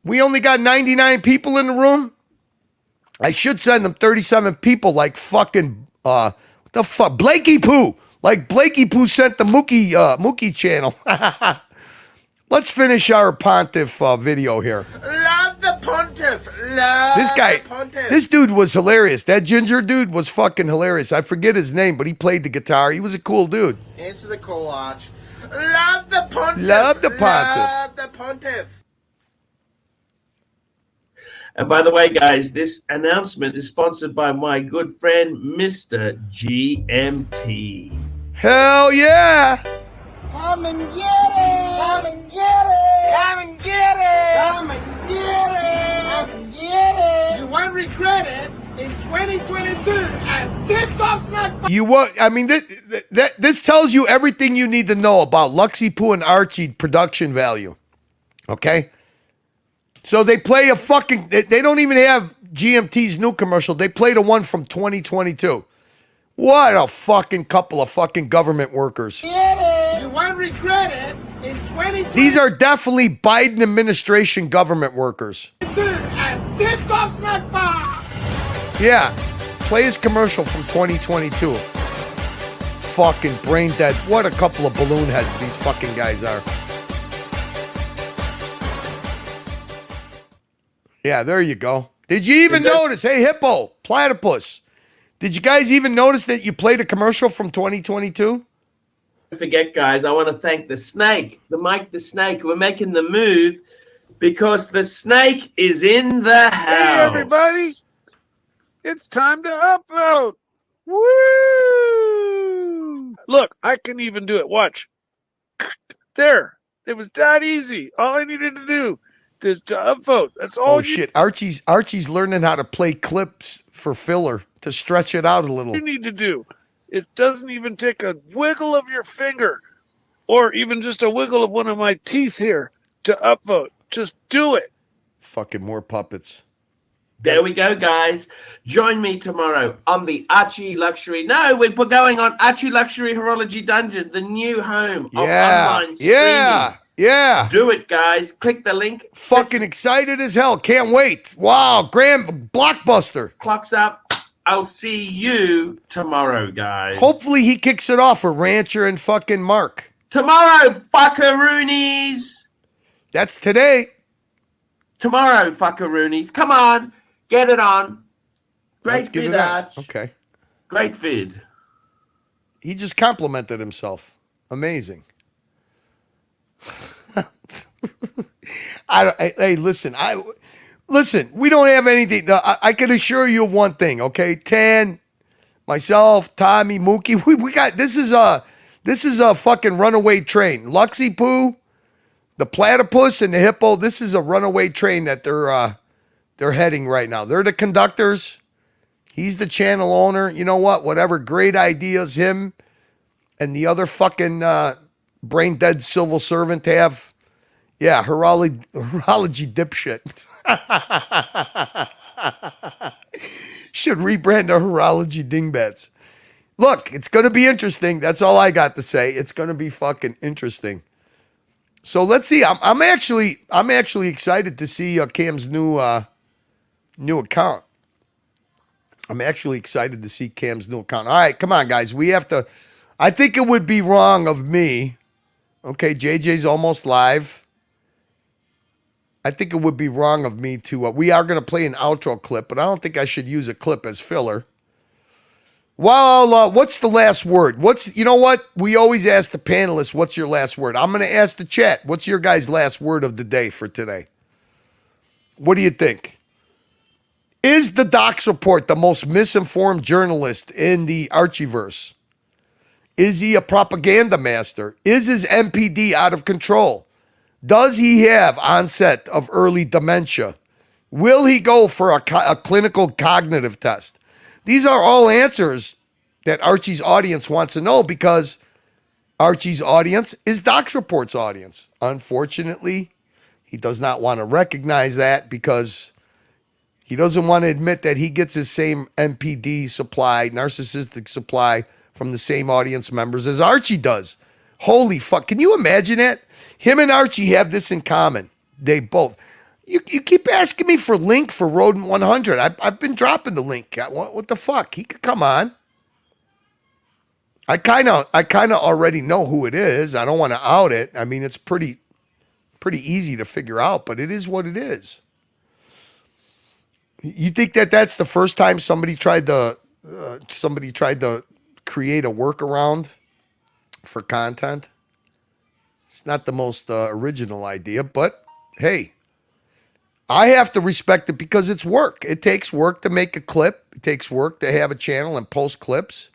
We only got 99 people in the room. I should send them 37 people like fucking, what the fuck? Blakey Poo. Like Blakey Poo sent the Mookie channel. Let's finish our Pontiff video here. Love the Pontiff. Love This guy, the Pontiff. this dude was hilarious. That ginger dude was fucking hilarious. I forget his name, but he played the guitar. He was a cool dude. Answer the call, Arch. Love the Pontiff. Love the Pontiff. Love the Pontiff. And by the way, guys, this announcement is sponsored by my good friend, Mr. GMT. Hell yeah. Come and get it. Come and get it. Come and get it. Come and get it. Come and get it. You won't regret it in 2022 at Tip-Top Snack. You what? I mean, this tells you everything you need to know about Luxy Poo and Archie production value. Okay? So they play a fucking, they don't even have GMT's new commercial. They played a one from 2022. What a fucking couple of fucking government workers. Get it. You won't regret it in 2022 These are definitely Biden administration government workers. at Tip-Top Snack Bar. Yeah, play his commercial from 2022. Fucking brain dead. What a couple of balloon heads these fucking guys are. Yeah, there you go. Did you even notice? Hey, Hippo, Platypus. Did you guys even notice that you played a commercial from 2022? Don't forget, guys, I want to thank the snake, the Mike the Snake. We're making the move because the snake is in the house. Hey, everybody. It's time to upload. Woo! Look, I can even do it. Watch. There. It was that easy. All I needed to do is to upvote. That's all Oh shit, Archie's learning how to play clips for filler to stretch it out a little. you need to do. It doesn't even take a wiggle of your finger or even just a wiggle of one of my teeth here to upvote. Just do it. Fucking more puppets. There we go, guys. Join me tomorrow on the Archie Luxury. No, we're going on Archie Luxury Horology Dungeon, the new home of online streaming. Yeah. Do it, guys. Click the link. Fucking excited as hell. Can't wait. Wow, grand blockbuster. Clock's up. I'll see you tomorrow, guys. Hopefully he kicks it off with Rancher and fucking Mark. Tomorrow, fuckaroonies. That's today. Tomorrow, fuckaroonies. Come on. Get it on. Let's Great give it vid, that. Arch. Okay. Great vid. He just complimented himself. Amazing. Hey, listen. Listen. We don't have anything. I can assure you of one thing. Okay, Tan, myself, Tommy, Mookie. We got this is a fucking runaway train. Luxy Poo, the platypus, and the hippo. This is a runaway train that they're heading right now. They're the conductors. He's the channel owner. You know what? Whatever great ideas him and the other fucking brain dead civil servant have. Yeah, horology dipshit. Should rebrand the horology dingbats. Look, it's going to be interesting. That's all I got to say. It's going to be fucking interesting. So let's see. I'm actually excited to see Cam's new account. I'm actually excited to see Cam's new account. All right, come on, guys. We have to. I think it would be wrong of me. Okay, JJ's almost live. I think it would be wrong of me to. We are going to play an outro clip, but I don't think I should use a clip as filler. Well, what's the last word? You know what? We always ask the panelists, what's your last word? I'm going to ask the chat, what's your guys' last word of the day for today? What do you think? Is the Dox Report the most misinformed journalist in the Archieverse? Is he a propaganda master? Is his MPD out of control? Does he have onset of early dementia? Will he go for a clinical cognitive test? These are all answers that Archie's audience wants to know because Archie's audience is Dox Report's audience. Unfortunately, he does not want to recognize that because he doesn't want to admit that he gets his same MPD supply, narcissistic supply, from the same audience members as Archie does. Holy fuck. Can you imagine that? Him and Archie have this in common. They both. You keep asking me for link for Rodent 100. I've been dropping the link. What the fuck? He could come on. I kind of already know who it is. I don't want to out it. I mean, it's pretty easy to figure out, but it is what it is. You think that's the first time somebody tried to create a workaround for content? It's not the most original idea, but hey, I have to respect it because it's work. It takes work to make a clip. It takes work to have a channel and post clips.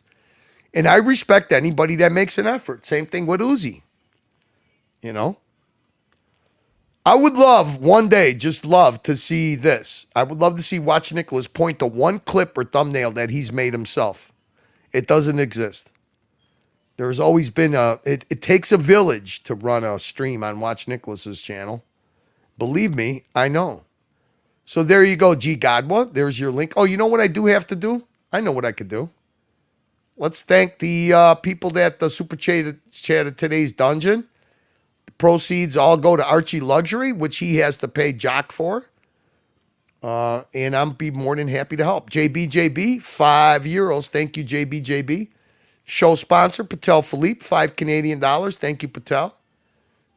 And I respect anybody that makes an effort. Same thing with Uzi. You know? I would love one day, just love to see this. I would love to see Watch Nicholas point to one clip or thumbnail that he's made himself. It doesn't exist. There's always been it takes a village to run a stream on Watch Nicholas's channel. Believe me, I know. So there you go, G Godwa. There's your link. Oh, you know what I do have to do? I know what I could do. Let's thank the people that super chatted today's dungeon. The proceeds all go to Archie Luxury, which he has to pay Jock for. And I'm be more than happy to help. JBJB, €5. Thank you, JBJB. Show sponsor, Patel Philippe, $5 Canadian. Thank you, Patel.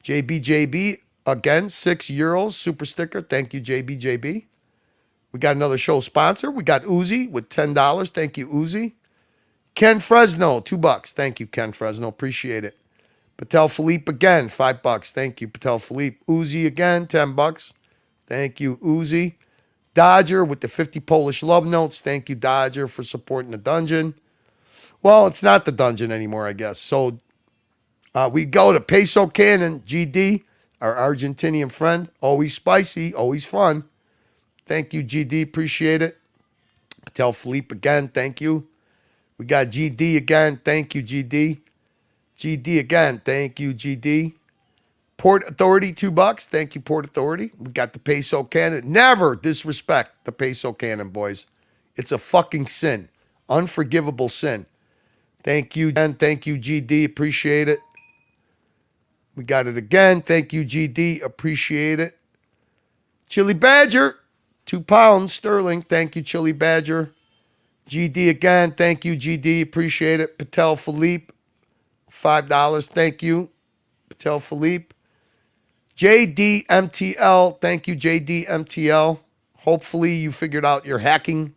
JBJB, again, €6. Super sticker. Thank you, JBJB. We got another show sponsor. We got Uzi with $10. Thank you, Uzi. Ken Fresno, $2. Thank you, Ken Fresno. Appreciate it. Patel Philippe again, $5. Thank you, Patel Philippe. Uzi again, $10. Thank you, Uzi. Dodger with the 50 Polish love notes. Thank you, Dodger, for supporting the dungeon. Well, it's not the dungeon anymore, I guess. So We go to Peso Cannon, GD, our Argentinian friend. Always spicy, always fun. Thank you, GD. Appreciate it. Patel Philippe again. Thank you. We got GD again. Thank you, GD. GD again. Thank you, GD. Port Authority, $2. Thank you, Port Authority. We got the Peso Cannon. Never disrespect the Peso Cannon, boys. It's a fucking sin. Unforgivable sin. Thank you, Dan. Thank you, GD. Appreciate it. We got it again. Thank you, GD. Appreciate it. Chili Badger, £2 sterling. Thank you, Chili Badger. GD again. Thank you, GD. Appreciate it. Patel Philippe, $5. Thank you, Patel Philippe. JDMTL. Thank you, JDMTL. Hopefully you figured out your hacking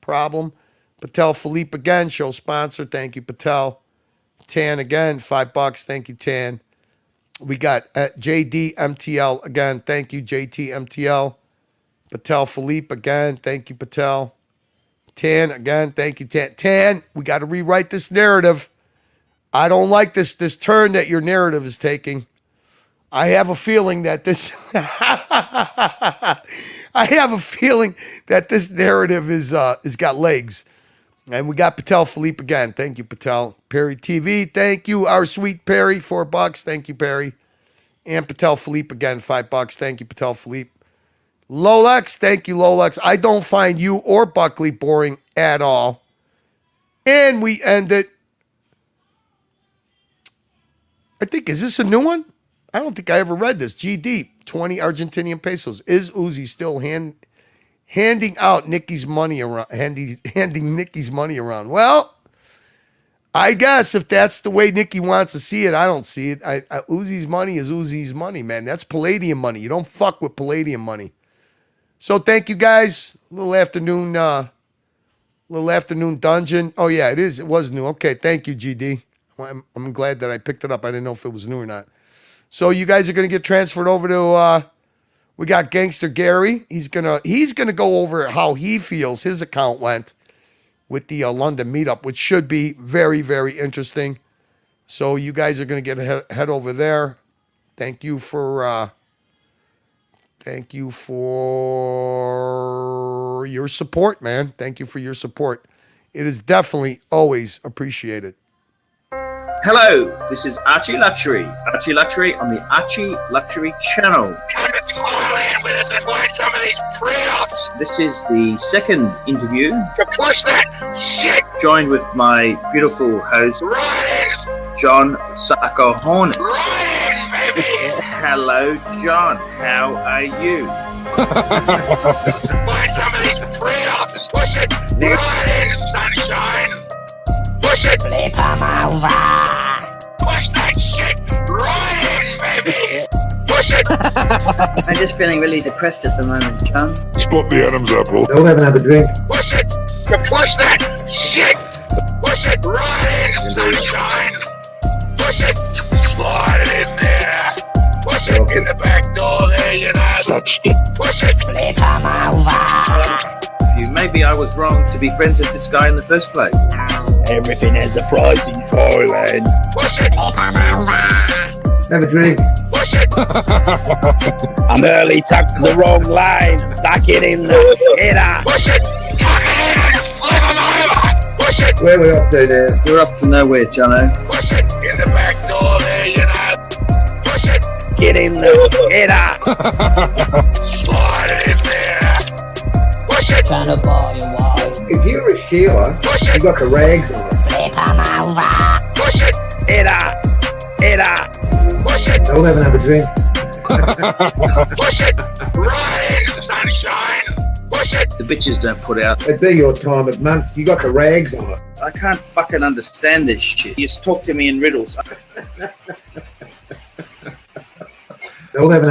problem. Patel Philippe again, show sponsor. Thank you, Patel. Tan again, $5. Thank you, Tan. We got JDMTL again. Thank you, JTMTL. Patel Philippe again. Thank you, Patel. Tan again. Thank you, Tan. Tan, we got to rewrite this narrative. I don't like this turn that your narrative is taking. I have a feeling that this narrative is got legs. And we got Patel Philippe again. Thank you, Patel. Perry TV, thank you. Our sweet Perry, $4. Thank you, Perry. And Patel Philippe again, $5. Thank you, Patel Philippe. Lolex, thank you, Lolex. I don't find you or Buckley boring at all. And we end it. I think, is this a new one? I don't think I ever read this. GD, 20 Argentinian pesos. Is Uzi still handing out Nikki's money around? Handing Nikki's money around. Well, I guess if that's the way Nikki wants to see it, I don't see it. Uzi's money is Uzi's money, man. That's Palladium money. You don't fuck with Palladium money. So thank you guys. Little afternoon dungeon. Oh yeah, it is. It was new. Okay, thank you, GD. I'm glad that I picked it up. I didn't know if it was new or not. So you guys are gonna get transferred over to. We got Gangster Gary. He's gonna go over how he feels his account went with the London meetup, which should be very, very interesting. So you guys are gonna get head over there. Thank you for your support, man. Thank you for your support. It is definitely always appreciated. Hello, this is Archie Luxury. Archie Luxury on the Archie Luxury channel. Come to Thailand with us and find some of these pre-ops. This is the second interview. To push that shit. Joined with my beautiful host, Ryan. John Sarko Hornet. Ryan, baby. Hello, John. How are you? Find some of these pre-ops. Push it. Ryan, sunshine. Push it. Flip 'em over. Push that shit. Ryan, baby. Push it. I'm just feeling really depressed at the moment, John. Spot the Adam's apple. Don't have another drink. Push it. To push that shit. Push it. Ryan, sunshine. Push it. Slide it in there. Push it in the back door there, you know. Push it. Flip 'em over. Maybe I was wrong to be friends with this guy in the first place. Everything has a price in Thailand. Push it. Have a drink. Push it. I'm early tucked to the wrong lane. Stuck it in the header. Push it. Flip 'em over. Push it. Where are we up to now? We're up to nowhere, Jono. Push it in the back door there, you know. Push it. Get in the header. Slide it in there. Push it. Trying to buy your wife. If you're a Sheila, you got the rags on it. Flip 'em over. Push it. Header. Header. Push it. Don't have another drink. Push it. Ryan, sunshine. Push it. The bitches don't put out. It'd be your time of month. You got the rags on it. I can't fucking understand this shit. You just talk to me in riddles. Don't have another